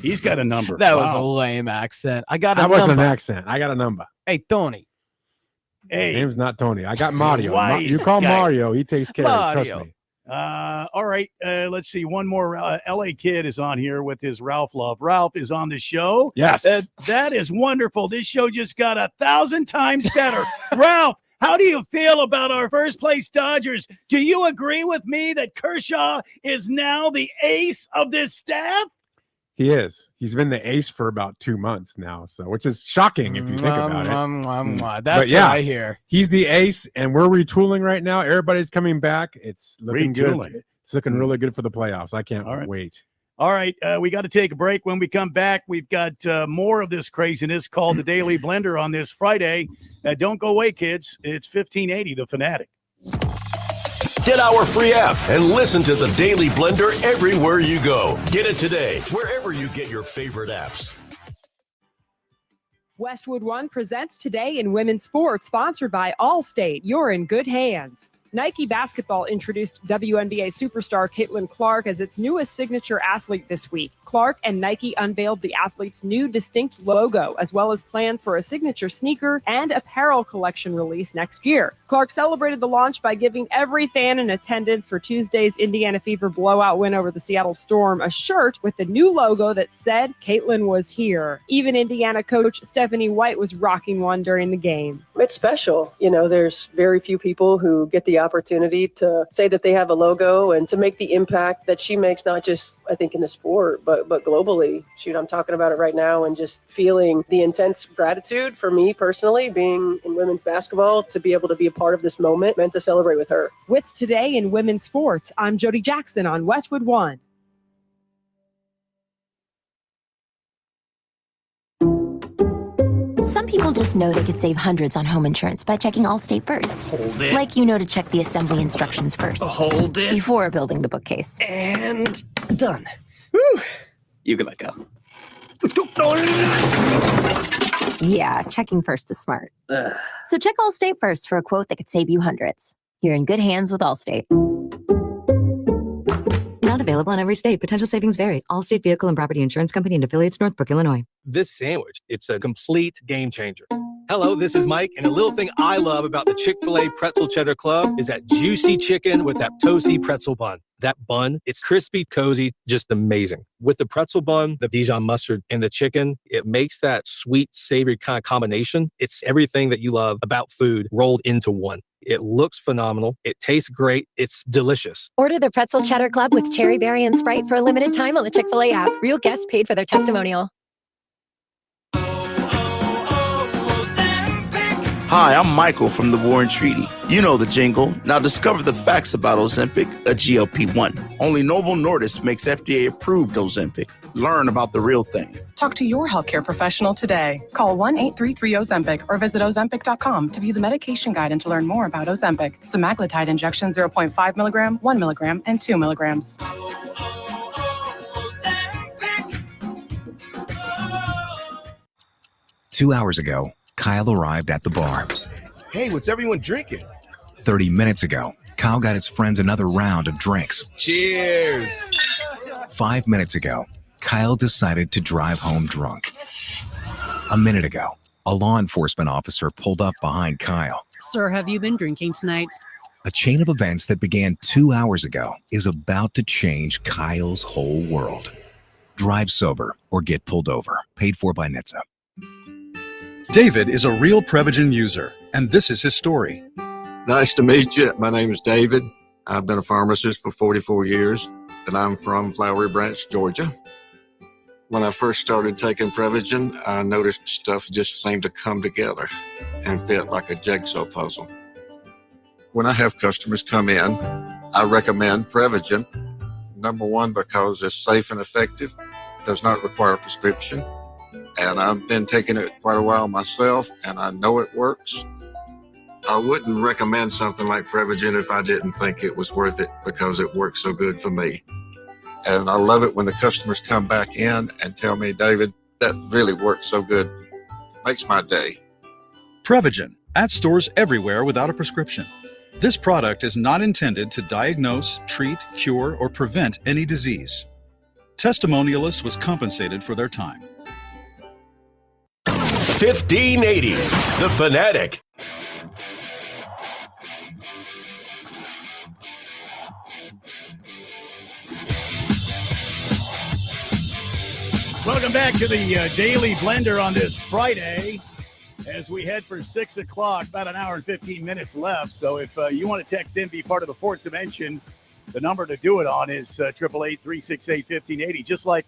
Speaker 1: He's got a number.
Speaker 2: That was a lame accent.
Speaker 4: That wasn't an accent. I got a number.
Speaker 2: Hey, Tony.
Speaker 1: Hey.
Speaker 4: His name's not Tony. I got Mario.
Speaker 1: Wise
Speaker 4: You call
Speaker 1: guy.
Speaker 4: Mario. He takes care of it. Trust me.
Speaker 1: All right. Let's see. One more. LA Kid is on here with his Ralph love. Ralph is on the show.
Speaker 4: Yes.
Speaker 1: That is wonderful. This show just got 1,000 times better. Ralph, how do you feel about our first place Dodgers? Do you agree with me that Kershaw is now the ace of this staff?
Speaker 4: He is. He's been the ace for about 2 months now, which is shocking if you think about it.
Speaker 2: That's what I hear.
Speaker 4: He's the ace, and we're retooling right now. Everybody's coming back. It's looking good. It's looking really good for the playoffs. I can't wait.
Speaker 1: All right, we got to take a break. When we come back, we've got more of this craziness called the Daily Blender on this Friday. Don't go away, kids. It's 1580, The Fanatic.
Speaker 3: Get our free app and listen to the Daily Blender everywhere you go. Get it today, wherever you get your favorite apps.
Speaker 14: Westwood One presents Today in Women's Sports, sponsored by Allstate. You're in good hands. Nike Basketball introduced WNBA superstar Caitlin Clark as its newest signature athlete this week. Clark and Nike unveiled the athlete's new distinct logo, as well as plans for a signature sneaker and apparel collection release next year. Clark celebrated the launch by giving every fan in attendance for Tuesday's Indiana Fever blowout win over the Seattle Storm a shirt with the new logo that said Caitlin was here. Even Indiana coach Stephanie White was rocking one during the game.
Speaker 17: It's special. You know, there's very few people who get the opportunity to say that they have a logo and to make the impact that she makes, not just, I think, in the sport, but globally. Shoot, I'm talking about it right now and just feeling the intense gratitude for me personally, being in women's basketball, to be able to be a part of this moment and to celebrate with her.
Speaker 14: With Today in Women's Sports, I'm Jody Jackson on Westwood One.
Speaker 18: Some people just know they could save hundreds on home insurance by checking Allstate first.
Speaker 19: Hold it.
Speaker 18: Like you know to check the assembly instructions first.
Speaker 19: Hold it.
Speaker 18: Before building the bookcase.
Speaker 19: And done. Whew. You can let go.
Speaker 18: Yeah, checking first is smart.
Speaker 19: Ugh.
Speaker 18: So check Allstate first for a quote that could save you hundreds. You're in good hands with Allstate.
Speaker 20: Not available in every state. Potential savings vary. Allstate Vehicle and Property Insurance Company and affiliates, Northbrook, Illinois.
Speaker 21: This sandwich, it's a complete game changer. Hello, this is Mike, and a little thing I love about the Chick-fil-A Pretzel Cheddar Club is that juicy chicken with that toasty pretzel bun. That bun, it's crispy, cozy, just amazing. With the pretzel bun, the Dijon mustard, and the chicken, it makes that sweet, savory kind of combination. It's everything that you love about food rolled into one. It looks phenomenal. It tastes great. It's delicious.
Speaker 18: Order the Pretzel Cheddar Club with Cherry Berry and Sprite for a limited time on the Chick-fil-A app. Real guests paid for their testimonial.
Speaker 7: Hi, I'm Michael from the War and Treaty. You know the jingle. Now discover the facts about Ozempic, a GLP-1. Only Novo Nordisk makes FDA-approved Ozempic. Learn about the real thing.
Speaker 16: Talk to your healthcare professional today. Call 1-833-OZEMPIC or visit Ozempic.com to view the medication guide and to learn more about Ozempic. Semaglutide injection 0.5 milligram, 1 milligram, and 2 milligrams.
Speaker 22: 2 hours ago, Kyle arrived at the bar.
Speaker 23: Hey, what's everyone drinking?
Speaker 22: 30 minutes ago, Kyle got his friends another round of drinks.
Speaker 23: Cheers!
Speaker 22: 5 minutes ago, Kyle decided to drive home drunk. A minute ago, a law enforcement officer pulled up behind Kyle.
Speaker 24: Sir, have you been drinking tonight?
Speaker 22: A chain of events that began 2 hours ago is about to change Kyle's whole world. Drive sober or get pulled over. Paid for by NHTSA.
Speaker 25: David is a real Prevagen user, and this is his story.
Speaker 27: Nice to meet you. My name is David. I've been a pharmacist for 44 years, and I'm from Flowery Branch, Georgia. When I first started taking Prevagen, I noticed stuff just seemed to come together and fit like a jigsaw puzzle. When I have customers come in, I recommend Prevagen. Number one, because it's safe and effective, does not require a prescription. And I've been taking it quite a while myself, and I know it works. I wouldn't recommend something like Prevagen if I didn't think it was worth it because it works so good for me. And I love it when the customers come back in and tell me, David, that really works so good. Makes my day.
Speaker 25: Prevagen, at stores everywhere without a prescription. This product is not intended to diagnose, treat, cure, or prevent any disease. Testimonialist was compensated for their time.
Speaker 3: 1580, The Fanatic.
Speaker 1: Welcome back to the Daily Blender on this Friday as we head for 6 o'clock, about an hour and 15 minutes left. So if you want to text in, be part of the fourth dimension, the number to do it on is 888-368-1580, just like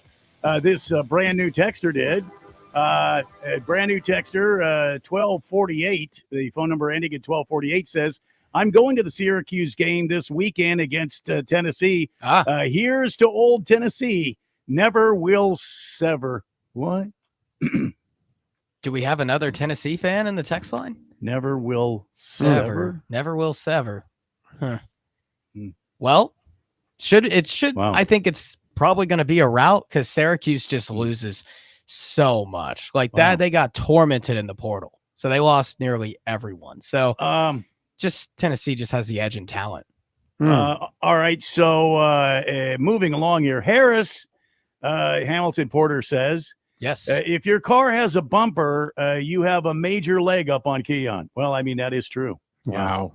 Speaker 1: this brand new texter did. A brand new texter, 1248, the phone number ending in 1248 says, I'm going to the Syracuse game this weekend against Tennessee. Here's to old Tennessee. Never will sever. What?
Speaker 2: Do we have another Tennessee fan in the text line?
Speaker 1: Never will sever.
Speaker 2: Never will sever. Huh. Well, should. Wow. I think it's probably going to be a rout because Syracuse just loses so much. Like that, they got tormented in the portal. So they lost nearly everyone. So just Tennessee just has the edge in talent.
Speaker 1: All right. So moving along here, Harris, Hamilton Porter says,
Speaker 2: yes,
Speaker 1: if your car has a bumper, you have a major leg up on Keon. Well, I mean, that is true.
Speaker 4: Wow.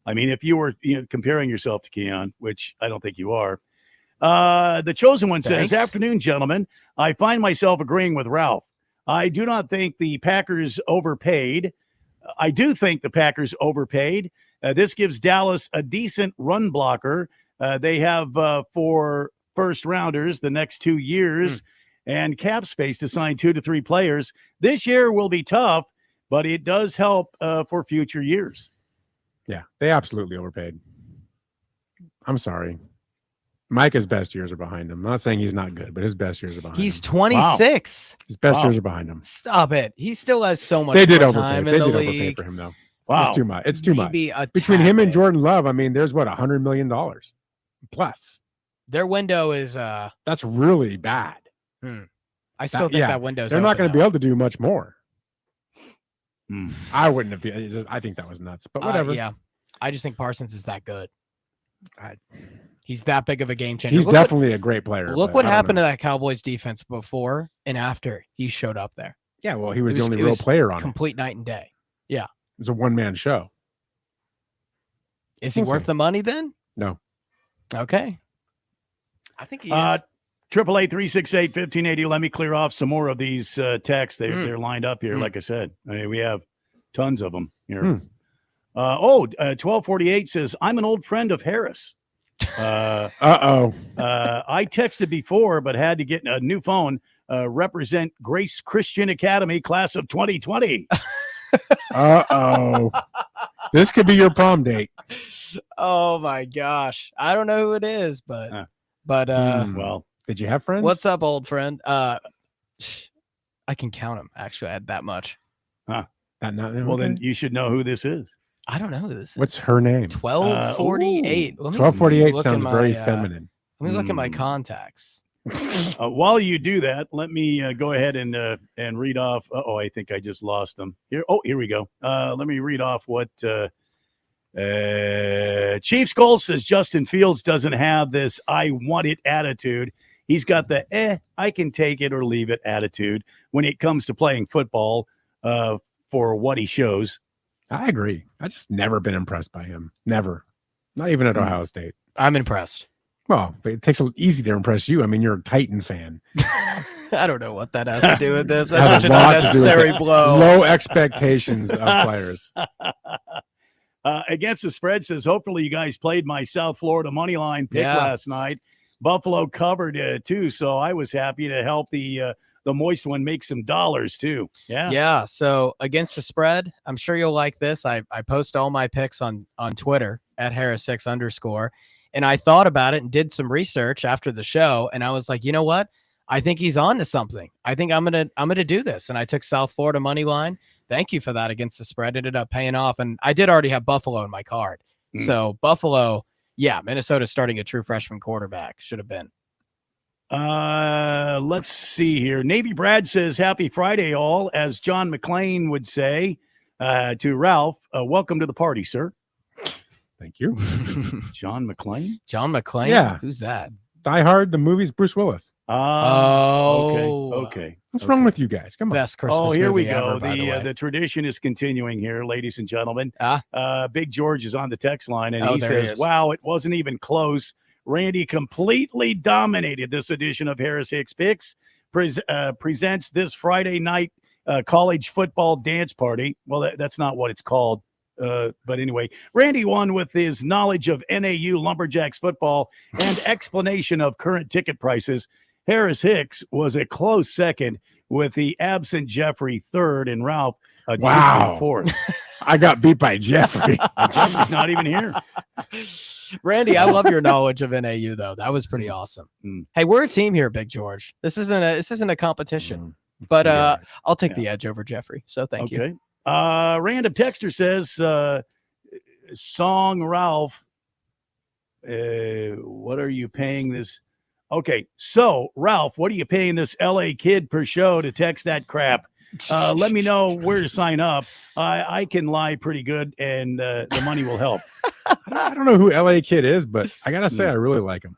Speaker 1: I mean, if you were comparing yourself to Keon, which I don't think you are. The Chosen One says, afternoon, gentlemen. I find myself agreeing with Ralph. I do not think the Packers overpaid. I do think the Packers overpaid. This gives Dallas a decent run blocker. They have for first rounders the next 2 years and cap space to sign 2 to 3 players. This year will be tough, but it does help for future years.
Speaker 4: Yeah, they absolutely overpaid. I'm sorry. Micah's best years are behind him. I'm not saying he's not good, but his best years are behind him.
Speaker 2: He's 26.
Speaker 4: Wow. His best years are behind him.
Speaker 2: Stop it. He still has so much
Speaker 4: They did
Speaker 2: more
Speaker 4: overpay.
Speaker 2: time
Speaker 4: They
Speaker 2: in the
Speaker 4: did overpay
Speaker 2: league.
Speaker 4: for him, though.
Speaker 1: Wow.
Speaker 4: It's too much. It's too
Speaker 2: Maybe
Speaker 4: much.
Speaker 2: a
Speaker 4: Between
Speaker 2: tad
Speaker 4: him and
Speaker 2: bit.
Speaker 4: Jordan Love, I mean, there's what, $100 million plus.
Speaker 2: Their window is
Speaker 4: That's really bad.
Speaker 2: I still think that window's
Speaker 4: They're not
Speaker 2: open
Speaker 4: going to be
Speaker 2: now.
Speaker 4: able to do much more. I wouldn't have. I think that was nuts, but whatever.
Speaker 2: Yeah. I just think Parsons is that good. He's that big of a game changer.
Speaker 4: He's definitely a great player.
Speaker 2: Look
Speaker 4: but
Speaker 2: what
Speaker 4: I don't
Speaker 2: happened
Speaker 4: know.
Speaker 2: to that Cowboys defense before and after he showed up there.
Speaker 4: Yeah, well, he was
Speaker 2: It
Speaker 4: the only
Speaker 2: it
Speaker 4: real
Speaker 2: was
Speaker 4: player on it.
Speaker 2: complete night and day. Yeah.
Speaker 4: It was a one-man show.
Speaker 2: Is he
Speaker 4: We'll
Speaker 2: worth
Speaker 4: see.
Speaker 2: the money then?
Speaker 4: No.
Speaker 2: Okay. I think he is.
Speaker 1: 888-368-1580. Let me clear off some more of these texts. They're lined up here, like I said. I mean, we have tons of them here. 1248 says, I'm an old friend of Harris. I texted before, but had to get a new phone. Represent Grace Christian Academy, class of 2020.
Speaker 4: This could be your prom date.
Speaker 2: Oh, my gosh. I don't know who it is, but
Speaker 1: well,
Speaker 4: did you have friends?
Speaker 2: What's up, old friend? I can count them. Actually, I had that much.
Speaker 1: Well, then you should know who this is.
Speaker 2: I don't know who this is.
Speaker 4: What's her name?
Speaker 2: 1248.
Speaker 4: 1248 sounds very feminine.
Speaker 2: Let me look at my contacts.
Speaker 1: While you do that, let me go ahead and read off. I think I just lost them. Here we go. Let me read off what Chief Skull says. Justin Fields doesn't have this I want it attitude. He's got the I can take it or leave it attitude when it comes to playing football for what he shows.
Speaker 4: I agree. I just never been impressed by him. Never. Not even at Ohio State.
Speaker 2: I'm impressed.
Speaker 4: Well, it takes easy to impress you. I mean, you're a Titan fan.
Speaker 2: I don't know what that has to do with this. That's such an unnecessary blow.
Speaker 4: Low expectations of players.
Speaker 1: Against the spread says, hopefully you guys played my South Florida money line pick last night. Buffalo covered too, so I was happy to help the moist one make some dollars too. Yeah.
Speaker 2: So against the spread, I'm sure you'll like this. I post all my picks on Twitter at Harris6_. And I thought about it and did some research after the show, and I was like, you know what? I think he's on to something. I think I'm gonna do this. And I took South Florida money line. Thank you for that against the spread. Ended up paying off, and I did already have Buffalo in my card. So Buffalo, Minnesota's starting a true freshman quarterback. Should have been.
Speaker 1: Let's see here. Navy Brad says, happy Friday, all. As John McClane would say to Ralph, welcome to the party, sir.
Speaker 4: Thank you.
Speaker 1: John McClane?
Speaker 2: John McClane?
Speaker 4: Yeah.
Speaker 2: Who's that?
Speaker 4: Die Hard, the movie's Bruce Willis.
Speaker 1: Okay.
Speaker 4: What's wrong with you guys? Come on.
Speaker 2: Best Christmas
Speaker 1: here we
Speaker 2: movie
Speaker 1: go.
Speaker 2: ever,
Speaker 1: The tradition is continuing here, ladies and gentlemen. Big George is on the text line, and he says, wow, it wasn't even close. Randy completely dominated this edition of Harris Hicks Picks. Presents this Friday night college football dance party. Well, that's not what it's called. But anyway, Randy won with his knowledge of NAU Lumberjacks football and explanation of current ticket prices. Harris Hicks was a close second with the absent Jeffrey third and Ralph a distant fourth.
Speaker 4: I got beat by Jeffrey.
Speaker 1: Jeffrey's not even here.
Speaker 2: Randy, I love your knowledge of NAU though. That was pretty awesome. Hey, we're a team here, Big George. This isn't a competition. But I'll take the edge over Jeffrey. So thank you.
Speaker 1: Random texter says, Song Ralph, what are you paying this? Okay, so Ralph, what are you paying this LA kid per show to text that crap? Let me know where to sign up. I can lie pretty good, and the money will help.
Speaker 4: I don't know who LA kid is, but I gotta say I really like him.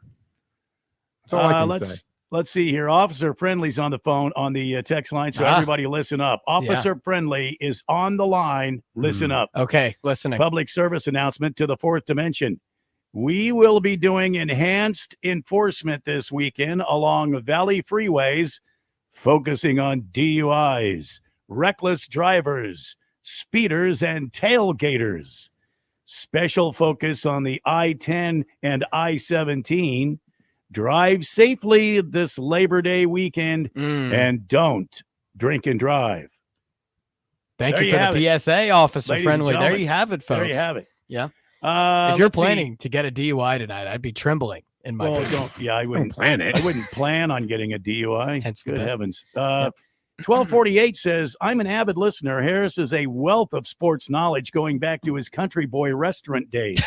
Speaker 4: That's all I can say.
Speaker 1: Let's see here. Officer Friendly's on the phone on the text line, so everybody listen up. Officer Friendly is on the line. Listen up.
Speaker 2: Okay, listening.
Speaker 1: Public service announcement to the fourth dimension. We will be doing enhanced enforcement this weekend along Valley freeways, focusing on DUIs, reckless drivers, speeders, and tailgaters. Special focus on the I-10 and I-17. Drive safely this Labor Day weekend and don't drink and drive.
Speaker 2: Thank you for the PSA, Officer
Speaker 1: Ladies
Speaker 2: Friendly.
Speaker 1: and
Speaker 2: There you have it, folks.
Speaker 1: There you have it.
Speaker 2: Yeah. If you're planning to get a DUI tonight, I'd be trembling in my
Speaker 1: I wouldn't
Speaker 4: plan it.
Speaker 1: I wouldn't plan on getting a DUI.
Speaker 2: Hence the
Speaker 1: Good
Speaker 2: bet.
Speaker 1: heavens. 1248 says, I'm an avid listener. Harris is a wealth of sports knowledge going back to his Country Boy restaurant days.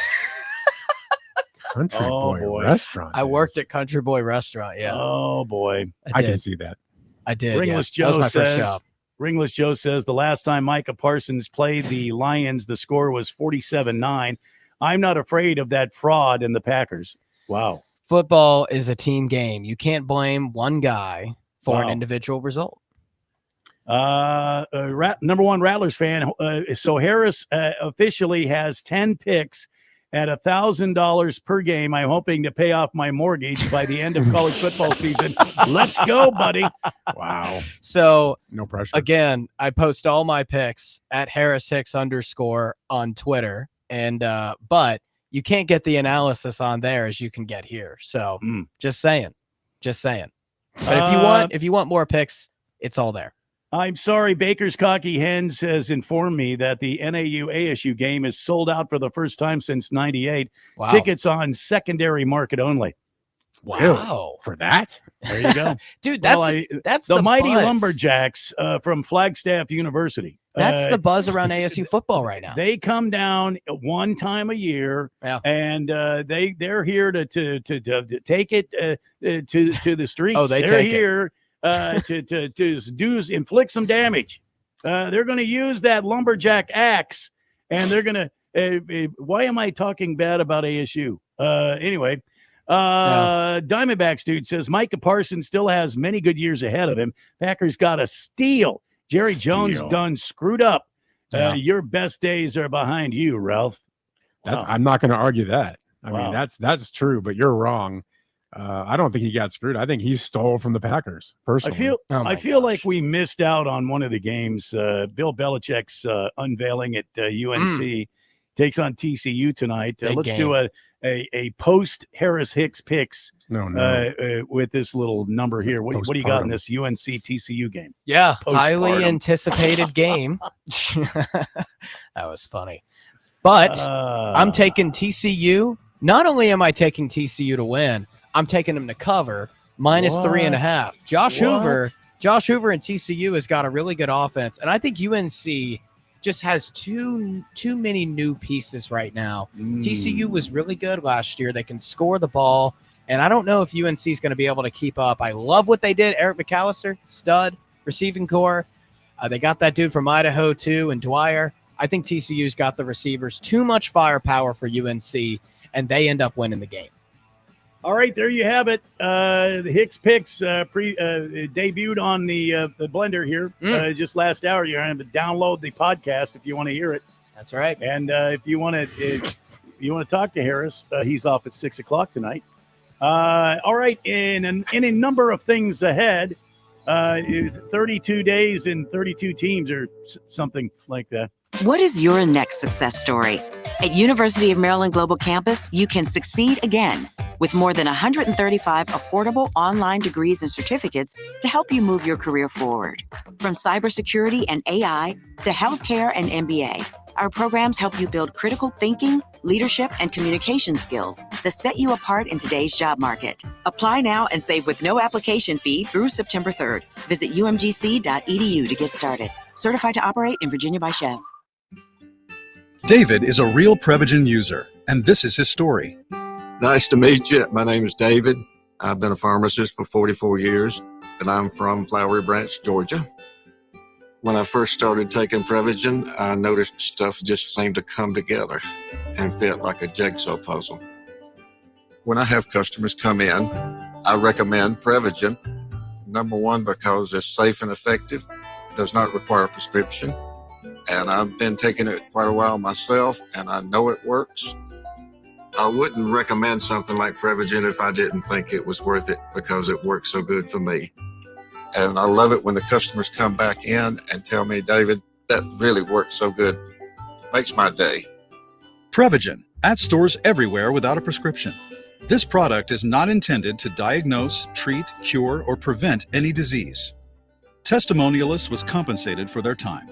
Speaker 4: Country Boy restaurant.
Speaker 2: I worked at Country Boy restaurant. Yeah.
Speaker 1: Oh boy.
Speaker 4: I can see that.
Speaker 2: I did.
Speaker 1: Ringless
Speaker 2: That was
Speaker 1: Joe
Speaker 2: my first
Speaker 1: says,
Speaker 2: job.
Speaker 1: Ringless Joe says the last time Micah Parsons played the Lions, the score was 47-9. I'm not afraid of that fraud in the Packers. Wow.
Speaker 2: Football is a team game. You can't blame one guy for an individual result.
Speaker 1: Number one Rattlers fan. So Harris officially has 10 picks at $1,000 per game. I'm hoping to pay off my mortgage by the end of college football season. Let's go, buddy.
Speaker 4: Wow.
Speaker 2: So
Speaker 4: no pressure.
Speaker 2: Again, I post all my picks at _Harris_Hicks on Twitter. And but you can't get the analysis on there as you can get here. So just saying. But if you want more picks, it's all there.
Speaker 1: I'm sorry, Baker's Cocky Hens has informed me that the NAU-ASU game is sold out for the first time since '98.
Speaker 2: Wow.
Speaker 1: Tickets on secondary market only.
Speaker 2: Wow.
Speaker 1: Really? For that? There you go.
Speaker 2: Dude, that's
Speaker 1: the mighty
Speaker 2: buzz.
Speaker 1: Lumberjacks from Flagstaff University.
Speaker 2: That's the buzz around ASU football right now.
Speaker 1: They come down one time a year, and they're here to take it to the streets.
Speaker 2: Oh, they're
Speaker 1: here to inflict some damage. They're going to use that lumberjack axe, and they're going to. Why am I talking bad about ASU? Anyway. Diamondbacks dude says Micah Parsons still has many good years ahead of him. Packers got a steal. Jerry Jones done screwed up. Your best days are behind you, Ralph. Wow.
Speaker 4: I'm not going to argue that. I
Speaker 1: Wow.
Speaker 4: mean, that's true, but you're wrong. I don't think he got screwed. I think he stole from the Packers personally.
Speaker 1: I feel like we missed out on one of the games. Bill Belichick's unveiling at UNC takes on TCU tonight.
Speaker 2: Big
Speaker 1: Let's
Speaker 2: game.
Speaker 1: do a post Harris Hicks picks
Speaker 4: No.
Speaker 1: with this little number here. What do you got in
Speaker 4: Postpartum.
Speaker 1: this UNC TCU game?
Speaker 2: Yeah, highly
Speaker 1: Postpartum.
Speaker 2: anticipated game. That was funny. But I'm taking TCU. Not only am I taking TCU to win, I'm taking them to cover -3.5. Josh Hoover and TCU has got a really good offense, and I think UNC just has too many new pieces right now. TCU was really good last year. They can score the ball, and I don't know if UNC is going to be able to keep up. I love what they did. Eric McAllister, stud, receiving core. They got that dude from Idaho too, and Dwyer. I think TCU's got the receivers. Too much firepower for UNC, and they end up winning the game.
Speaker 1: All right, there you have it. The Hicks picks debuted on the blender here just last hour. You're going to download the podcast if you want to hear it.
Speaker 2: That's right.
Speaker 1: And if you want to talk to Harris, he's off at 6:00 tonight. All right, in a number of things ahead, 32 days and 32 teams or something like that.
Speaker 5: What is your next success story? At University of Maryland Global Campus, you can succeed again with more than 135 affordable online degrees and certificates to help you move your career forward. From cybersecurity and AI to healthcare and MBA, our programs help you build critical thinking, leadership, and communication skills that set you apart in today's job market. Apply now and save with no application fee through September 3rd. Visit umgc.edu to get started. Certified to operate in Virginia by Chev.
Speaker 25: David is a real Prevagen user, and this is his story.
Speaker 27: Nice to meet you. My name is David. I've been a pharmacist for 44 years, and I'm from Flowery Branch, Georgia. When I first started taking Prevagen, I noticed stuff just seemed to come together and fit like a jigsaw puzzle. When I have customers come in, I recommend Prevagen. Number one, because it's safe and effective, does not require a prescription. And I've been taking it quite a while myself, and I know it works. I wouldn't recommend something like Prevagen if I didn't think it was worth it because it works so good for me. And I love it when the customers come back in and tell me, David, that really works so good. Makes my day.
Speaker 25: Prevagen, at stores everywhere without a prescription. This product is not intended to diagnose, treat, cure, or prevent any disease. Testimonialist was compensated for their time.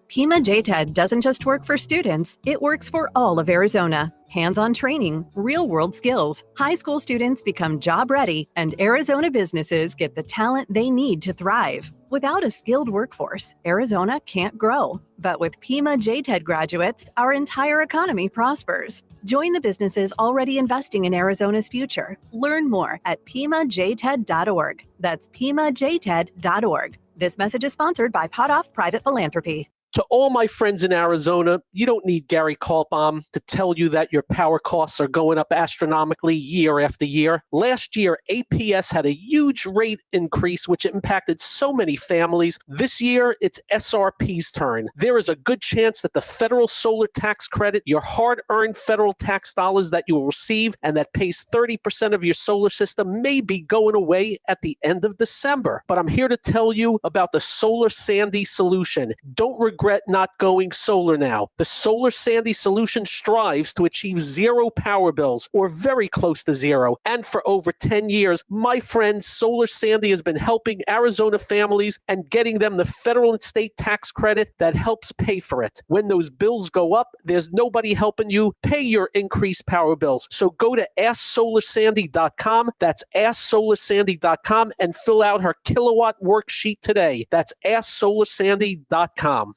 Speaker 6: Pima JTED doesn't just work for students, it works for all of Arizona. Hands-on training, real-world skills, high school students become job-ready, and Arizona businesses get the talent they need to thrive. Without a skilled workforce, Arizona can't grow. But with Pima JTED graduates, our entire economy prospers. Join the businesses already investing in Arizona's future. Learn more at PimaJTED.org. That's PimaJTED.org. This message is sponsored by Potoff Private Philanthropy.
Speaker 8: To all my friends in Arizona, you don't need Gary Kaltbaum to tell you that your power costs are going up astronomically year after year. Last year, APS had a huge rate increase, which impacted so many families. This year, it's SRP's turn. There is a good chance that the federal solar tax credit, your hard-earned federal tax dollars that you will receive and that pays 30% of your solar system, may be going away at the end of December. But I'm here to tell you about the Solar Sandy solution. Don't regret not going solar now. The Solar Sandy solution strives to achieve zero power bills, or very close to zero. And for over 10 years, my friend, Solar Sandy has been helping Arizona families and getting them the federal and state tax credit that helps pay for it. When those bills go up, there's nobody helping you pay your increased power bills. So go to AskSolarSandy.com. That's AskSolarSandy.com and fill out her kilowatt worksheet today. That's AskSolarSandy.com.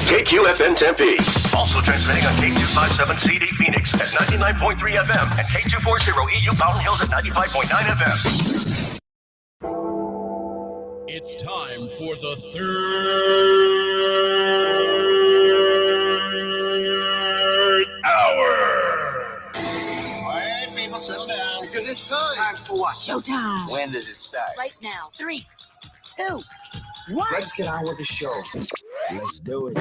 Speaker 3: KQFN Tempe. Also transmitting on K257CD Phoenix at 99.3 FM and K240 EU Mountain Hills at 95.9 FM.
Speaker 9: It's time for the third hour.
Speaker 10: Quiet, people, settle down, because it's time. Time for what?
Speaker 11: Showtime.
Speaker 10: When does it start?
Speaker 11: Right now. 3, 2, 1.
Speaker 10: Let's get on with the show. Let's do it.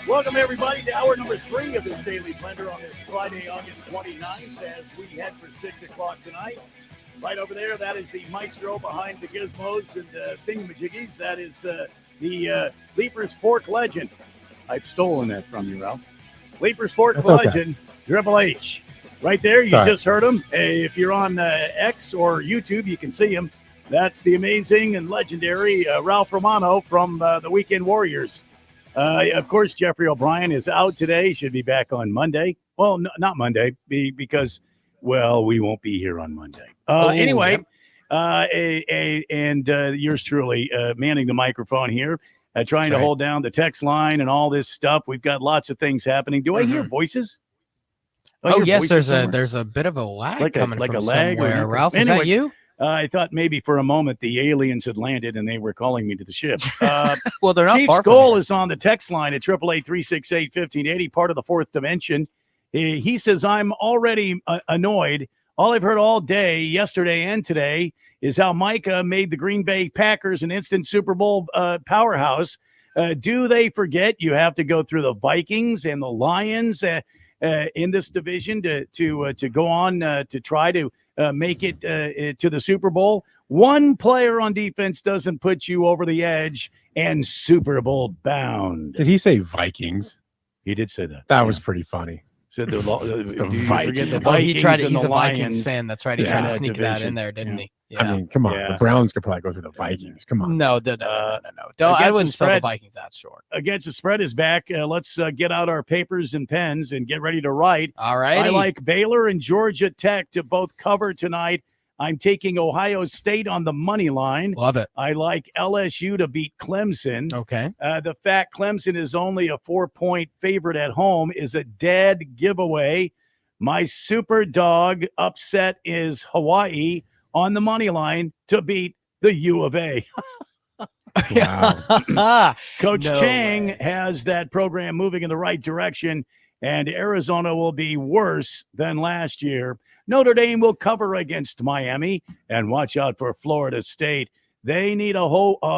Speaker 1: Welcome, everybody, to hour number 3 of this Daily Blender on this Friday, August 29th, as we head for 6 o'clock tonight. Right over there, that is the maestro behind the gizmos and thingamajiggies. That is the Leapers Fork legend. I've stolen that from you, Ralph. Leapers Fork legend, Triple H. Right there, you just heard him. If you're on X or YouTube, you can see him. That's the amazing and legendary Ralph Romano from the Weekend Warriors. Of course, Jeffrey O'Brien is out today. He should be back on Monday. Well, not Monday, because, well, we won't be here on Monday. Anyway, and yours truly manning the microphone here, trying to hold down the text line and all this stuff. We've got lots of things happening. Do I hear voices?
Speaker 2: Oh, yes, there's a bit of a lag coming from somewhere. Ralph, is that you?
Speaker 1: I thought maybe for a moment the aliens had landed and they were calling me to the ship.
Speaker 2: Well, they're not
Speaker 1: Chief
Speaker 2: far
Speaker 1: Skull
Speaker 2: from
Speaker 1: is on the text line at 888-368-1580, part of the fourth dimension. He says, I'm already annoyed. All I've heard all day, yesterday and today, is how Micah made the Green Bay Packers an instant Super Bowl powerhouse. Do they forget you have to go through the Vikings and the Lions in this division to go on to try to make it to the Super Bowl? One player on defense doesn't put you over the edge and Super Bowl bound.
Speaker 4: Did he say Vikings?
Speaker 1: He did say that.
Speaker 4: That was pretty funny.
Speaker 1: Said the
Speaker 4: Vikings.
Speaker 1: Vikings.
Speaker 2: He's a Vikings fan. That's right. He tried to sneak that in there, didn't he?
Speaker 4: Yeah. I mean, come on. The Browns could probably go through the Vikings. Come on.
Speaker 2: No. Don't. I wouldn't sell the Vikings that short.
Speaker 1: Against the spread is back. Let's get out our papers and pens and get ready to write.
Speaker 2: All right.
Speaker 1: I like Baylor and Georgia Tech to both cover tonight. I'm taking Ohio State on the money line.
Speaker 2: Love it.
Speaker 1: I like LSU to beat Clemson.
Speaker 2: Okay.
Speaker 1: The fact Clemson is only a 4-point favorite at home is a dead giveaway. My super dog upset is Hawaii on the money line to beat the U of A.
Speaker 4: Wow.
Speaker 1: Coach Chang has that program moving in the right direction, and Arizona will be worse than last year. Notre Dame will cover against Miami, and watch out for Florida State. They need a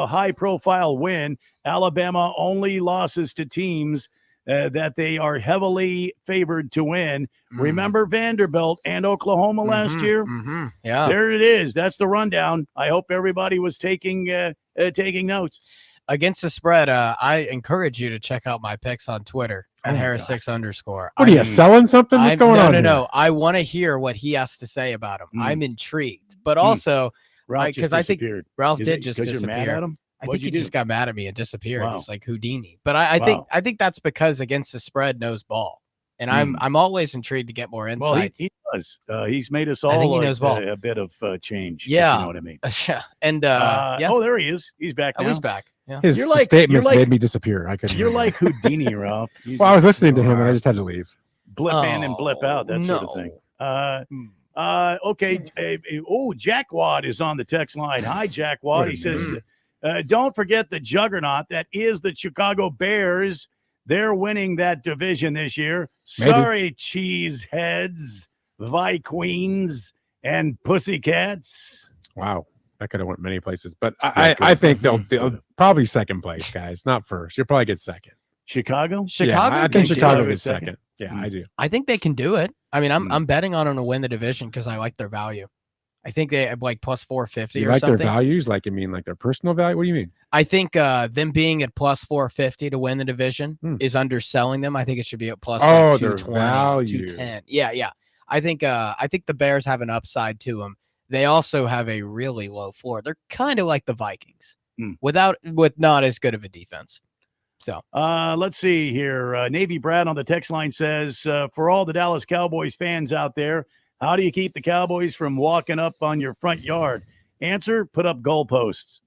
Speaker 1: high-profile win. Alabama only losses to teams that they are heavily favored to win. Remember Vanderbilt and Oklahoma last year?
Speaker 2: Yeah.
Speaker 1: There it is. That's the rundown. I hope everybody was taking notes.
Speaker 2: Against the spread, I encourage you to check out my picks on Twitter at Harris6_.
Speaker 4: What are you selling something? What's going on?
Speaker 2: No. I want to hear what he has to say about him. I'm intrigued, but also because I think Ralph did just disappear.
Speaker 1: You're mad at him?
Speaker 2: I think he just got mad at me and disappeared.
Speaker 1: Wow.
Speaker 2: It's like Houdini. But I think that's because against the spread knows ball, and I'm always intrigued to get more insight.
Speaker 1: Well, he does. He's made us all a bit of change.
Speaker 2: Yeah,
Speaker 1: if you know what I mean.
Speaker 2: Yeah, and
Speaker 1: oh, there he is. He's back now.
Speaker 2: He's back. Yeah.
Speaker 4: His statements made me disappear. I couldn't.
Speaker 1: You're like Houdini, Ralph.
Speaker 4: Well, I was listening to him and I just had to leave.
Speaker 1: Blip in and blip out, that sort of thing. Okay. Jackwad is on the text line. Hi, Jackwad. He says, don't forget the juggernaut that is the Chicago Bears. They're winning that division this year.
Speaker 4: Maybe.
Speaker 1: Sorry, cheeseheads, Queens, and Pussycats.
Speaker 4: Wow. That could have went many places. But I think they'll probably second place, guys, not first. You'll probably get second.
Speaker 1: Chicago?
Speaker 2: Chicago.
Speaker 4: I think Chicago gets second. Yeah, I do.
Speaker 2: I think they can do it. I mean, I'm betting on them to win the division because I like their value. I think they have like plus 450
Speaker 4: You
Speaker 2: or
Speaker 4: like
Speaker 2: something.
Speaker 4: their values? Like, you mean like their personal value? What do you mean?
Speaker 2: I think them being at plus 450 to win the division is underselling them. I think it should be at plus like
Speaker 4: their
Speaker 2: 220,
Speaker 4: value.
Speaker 2: 210. Yeah. I think the Bears have an upside to them. They also have a really low floor. They're kind of like the Vikings with not as good of a defense. So
Speaker 1: let's see here. Navy Brad on the text line says, for all the Dallas Cowboys fans out there, how do you keep the Cowboys from walking up on your front yard? Answer, put up goalposts.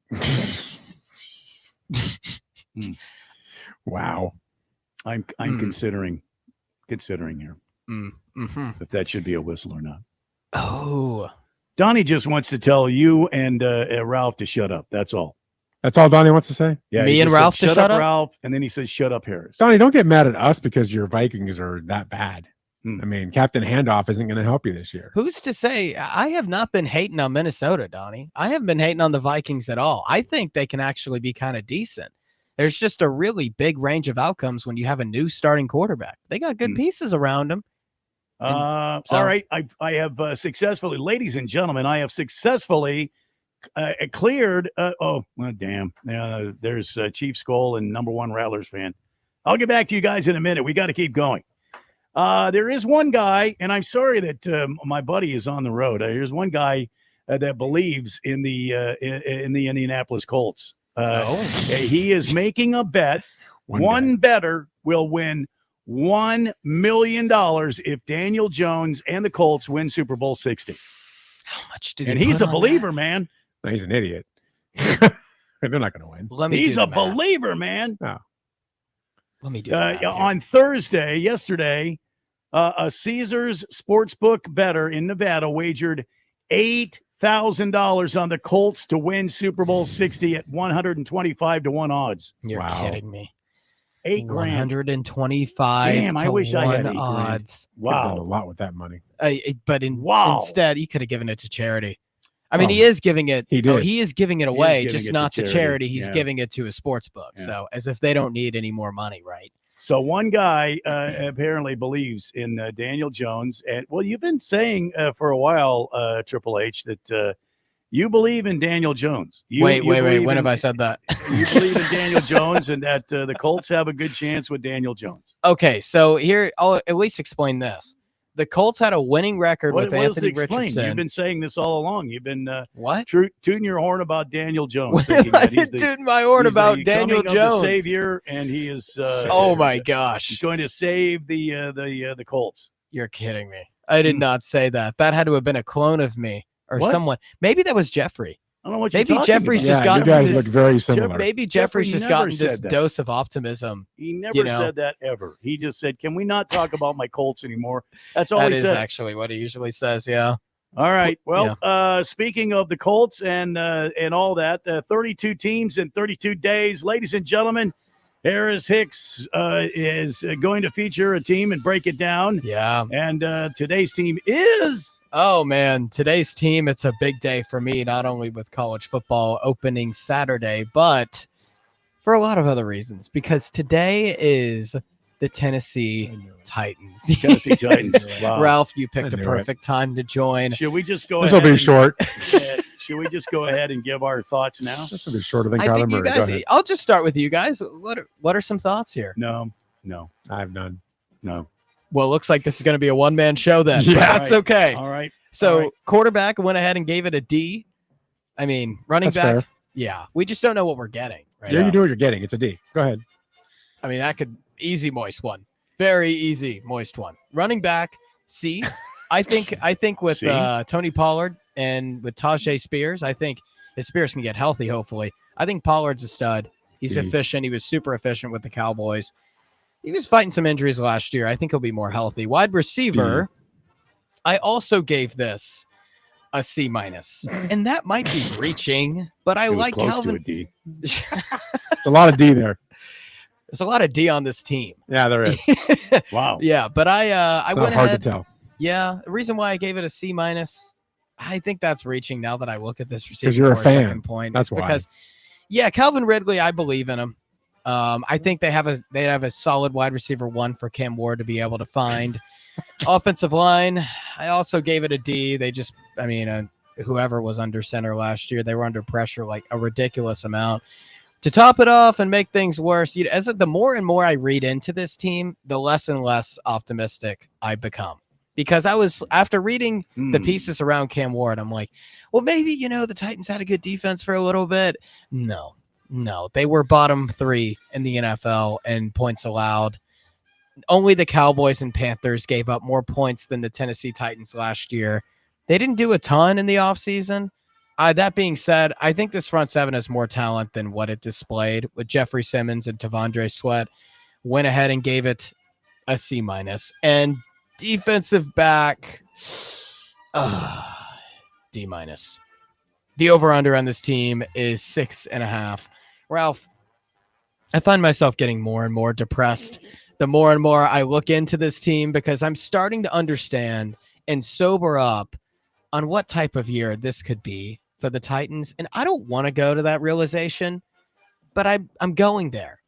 Speaker 4: Wow.
Speaker 1: I'm considering here if that should be a whistle or not.
Speaker 2: Oh.
Speaker 1: Donnie just wants to tell you and Ralph to shut up. That's all.
Speaker 4: That's all Donnie wants to say?
Speaker 1: Yeah,
Speaker 2: Me and Ralph to shut up?
Speaker 1: Ralph, and then he says, shut up, Harris.
Speaker 4: Donnie, don't get mad at us because your Vikings are that bad. I mean, Captain Handoff isn't going to help you this year.
Speaker 2: Who's to say? I have not been hating on Minnesota, Donnie. I haven't been hating on the Vikings at all. I think they can actually be kind of decent. There's just a really big range of outcomes when you have a new starting quarterback. They got good pieces around them.
Speaker 1: All right. I have successfully, ladies and gentlemen, I have successfully cleared. Damn. There's Chief Skull and number one Rattlers fan. I'll get back to you guys in a minute. We got to keep going. There is one guy, and I'm sorry that my buddy is on the road. There's one guy that believes in the Indianapolis Colts. He is making a bet. One better will win $1 million if Daniel Jones and the Colts win Super Bowl 60.
Speaker 2: How much did
Speaker 1: and he's a believer, man.
Speaker 4: No, he's an idiot. They're not going to win.
Speaker 1: He's a believer, man.
Speaker 4: No.
Speaker 2: Let me do that.
Speaker 1: On Thursday, yesterday, a Caesars Sportsbook bettor in Nevada wagered $8,000 on the Colts to win Super Bowl 60 at 125 to 1 odds.
Speaker 2: You're kidding me.
Speaker 1: $8,000.
Speaker 2: 125.
Speaker 1: Damn, I wish I had $8,000.
Speaker 2: odds.
Speaker 4: Wow, done a lot with that money.
Speaker 2: But instead, he could have given it to charity. I mean, he is giving it.
Speaker 4: He did.
Speaker 2: He is giving it away,
Speaker 1: giving
Speaker 2: just
Speaker 1: it
Speaker 2: not
Speaker 1: to
Speaker 2: to
Speaker 1: charity.
Speaker 2: charity. He's
Speaker 1: Yeah.
Speaker 2: giving it to his sports book.
Speaker 1: Yeah.
Speaker 2: So as if they don't need any more money, right?
Speaker 1: So one guy apparently believes in Daniel Jones. And well, you've been saying for a while, Triple H, that you believe in Daniel Jones.
Speaker 2: Wait. When have I said that?
Speaker 1: You believe in Daniel Jones and that the Colts have a good chance with Daniel Jones.
Speaker 2: Okay, so here I'll at least explain this. The Colts had a winning record with Anthony Richardson.
Speaker 1: You've been saying this all along. You've been
Speaker 2: what?
Speaker 1: Tooting your horn about Daniel Jones.
Speaker 2: I didn't toot my horn about Daniel Jones.
Speaker 1: The savior, and he is.
Speaker 2: Oh my gosh!
Speaker 1: He's going to save the Colts.
Speaker 2: You're kidding me. I did not say that. That had to have been a clone of me or
Speaker 1: What?
Speaker 2: someone. Maybe that was Jeffrey.
Speaker 1: I don't know what
Speaker 2: Maybe
Speaker 1: you're talking
Speaker 2: Jeffrey's
Speaker 1: about.
Speaker 2: just gotten
Speaker 4: you guys
Speaker 2: this,
Speaker 4: look very similar.
Speaker 2: Maybe Jeffrey's just
Speaker 1: never
Speaker 2: gotten this
Speaker 1: said that.
Speaker 2: dose of optimism.
Speaker 1: He never said that ever. He just said, "Can we not talk about my Colts anymore?" That's all
Speaker 2: That
Speaker 1: he
Speaker 2: is
Speaker 1: said.
Speaker 2: actually what he usually says. Yeah.
Speaker 1: All right. Well, speaking of the Colts and all that, 32 teams in 32 days, ladies and gentlemen, Harris Hicks is going to feature a team and break it down.
Speaker 2: Yeah.
Speaker 1: And today's team is.
Speaker 2: Oh man, today's team, it's a big day for me, not only with college football opening Saturday, but for a lot of other reasons, because today is the Tennessee Titans.
Speaker 1: Tennessee Titans. Wow.
Speaker 2: Ralph, you picked
Speaker 4: I
Speaker 2: a
Speaker 4: knew
Speaker 2: perfect time to join.
Speaker 1: Should we just go
Speaker 4: This will
Speaker 1: ahead?
Speaker 4: be short.
Speaker 1: Should we just go ahead and give our thoughts now?
Speaker 4: This will be shorter than
Speaker 2: I
Speaker 4: Kyler
Speaker 2: think you
Speaker 4: Murray. Go
Speaker 2: guys,
Speaker 4: ahead.
Speaker 2: I'll just start with you guys. What are some thoughts here?
Speaker 1: No.
Speaker 4: I have none.
Speaker 1: No.
Speaker 2: Well, it looks like this is going to be a one-man show then.
Speaker 4: Yeah.
Speaker 2: But that's okay.
Speaker 1: All right.
Speaker 2: So
Speaker 1: All right.
Speaker 2: quarterback went ahead and gave it a D. I mean, running
Speaker 4: That's
Speaker 2: back.
Speaker 4: fair.
Speaker 2: Yeah, we just don't know what we're getting. Right
Speaker 4: Yeah,
Speaker 2: now.
Speaker 4: you know what you're getting. It's a D. Go ahead.
Speaker 2: I mean, that could easy moist one. Very easy moist one. Running back, C. I think with
Speaker 1: C?
Speaker 2: Tony Pollard and with Tajay Spears, I think if Spears can get healthy, hopefully. I think Pollard's a stud. He's
Speaker 4: D.
Speaker 2: efficient. He was super efficient with the Cowboys. He was fighting some injuries last year. I think he'll be more healthy. Wide receiver, I also gave this a C-, and that might be reaching, but I
Speaker 1: It was
Speaker 2: like
Speaker 1: close
Speaker 2: Calvin.
Speaker 1: to a D.
Speaker 4: There's a lot of D there.
Speaker 2: There's a lot of D on this team.
Speaker 4: Yeah, there is.
Speaker 1: Wow.
Speaker 2: Yeah, but I
Speaker 4: It's
Speaker 2: went
Speaker 4: not hard
Speaker 2: ahead.
Speaker 4: to tell
Speaker 2: Yeah, the reason why I gave it a C-, I think that's reaching now that I look at this receiving.
Speaker 4: because you're a
Speaker 2: core
Speaker 4: fan.
Speaker 2: second point.
Speaker 4: That's
Speaker 2: It's
Speaker 4: why.
Speaker 2: because, yeah, Calvin Ridley, I believe in him. I think they have a solid wide receiver 1 for Cam Ward to be able to find. Offensive line, I also gave it a D. They just, whoever was under center last year, they were under pressure like a ridiculous amount. To top it off and make things worse, the more and more I read into this team, the less and less optimistic I become. Because I was, after reading the pieces around Cam Ward, I'm like, well, maybe, the Titans had a good defense for a little bit. No, they were bottom 3 in the NFL in points allowed. Only the Cowboys and Panthers gave up more points than the Tennessee Titans last year. They didn't do a ton in the offseason. That being said, I think this front seven has more talent than what it displayed with Jeffrey Simmons and Tavondre Sweat. Went ahead and gave it a C-. And defensive back, D-. The over-under on this team is 6.5. Ralph, I find myself getting more and more depressed the more and more I look into this team because I'm starting to understand and sober up on what type of year this could be for the Titans. And I don't want to go to that realization, but I'm going there.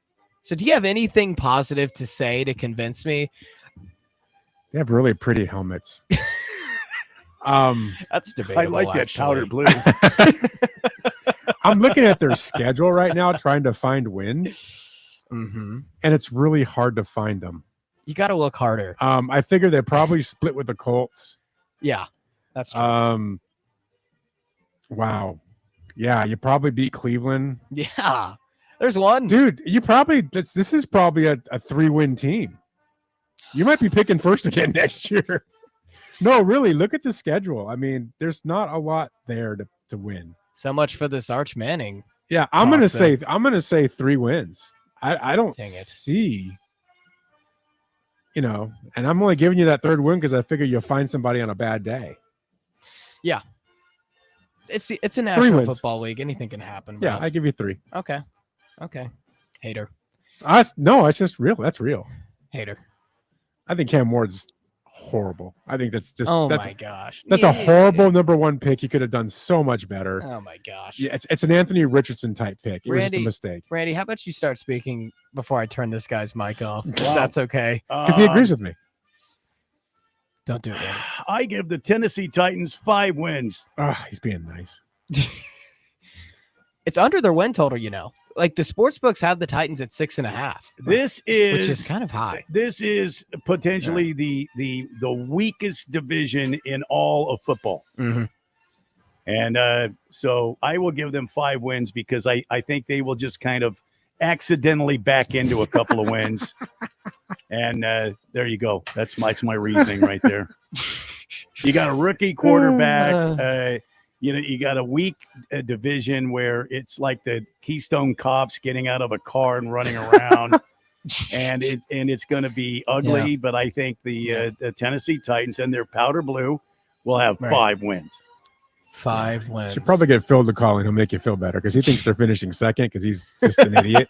Speaker 2: So do you have anything positive to say to convince me?
Speaker 4: They have really pretty helmets.
Speaker 2: That's debatable.
Speaker 1: I like that powder blue.
Speaker 4: I'm looking at their schedule right now, trying to find wins,
Speaker 2: and
Speaker 4: it's really hard to find them.
Speaker 2: You got to look harder.
Speaker 4: I figure they probably split with the Colts.
Speaker 2: Yeah, that's true.
Speaker 4: Wow. Yeah, you probably beat Cleveland.
Speaker 2: Yeah, there's one.
Speaker 4: Dude, this is probably a 3-win team. You might be picking first again next year. No, really, look at the schedule. I mean, there's not a lot there to win.
Speaker 2: So much for this Arch Manning.
Speaker 4: Yeah, I'm gonna say 3 wins. I don't see, and I'm only giving you that 3rd win because I figure you'll find somebody on a bad day.
Speaker 2: Yeah, it's a National Football League. Anything can happen.
Speaker 4: Yeah,
Speaker 2: Ralph.
Speaker 4: I give you 3.
Speaker 2: Okay. Hater.
Speaker 4: No, it's just real. That's real.
Speaker 2: Hater.
Speaker 4: I think Cam Ward's horrible. I think that's just.
Speaker 2: Oh my gosh.
Speaker 4: That's a horrible number 1 pick. You could have done so much better.
Speaker 2: Oh my gosh.
Speaker 4: Yeah, it's an Anthony Richardson type pick. It was just a mistake.
Speaker 2: Randy, how about you start speaking before I turn this guy's mic off? If that's okay.
Speaker 4: Because he agrees with me.
Speaker 2: Don't do it, Randy.
Speaker 1: I give the Tennessee Titans 5 wins.
Speaker 4: He's being nice.
Speaker 2: It's under their win total, Like the sports books have the Titans at 6.5.
Speaker 1: Which
Speaker 2: is kind of high.
Speaker 1: This is potentially the weakest division in all of football.
Speaker 2: Mm-hmm.
Speaker 1: And so I will give them 5 wins because I think they will just kind of accidentally back into a couple of wins. And there you go. That's my reasoning right there. You got a rookie quarterback. You got a weak division where it's like the Keystone Cops getting out of a car and running around, and it's going to be ugly.
Speaker 2: Yeah.
Speaker 1: But I think the Tennessee Titans and their powder blue will have
Speaker 2: Right.
Speaker 1: 5 wins.
Speaker 2: 5 wins.
Speaker 4: Should probably get Phil to call and he'll make you feel better because he thinks they're finishing second because he's just an idiot.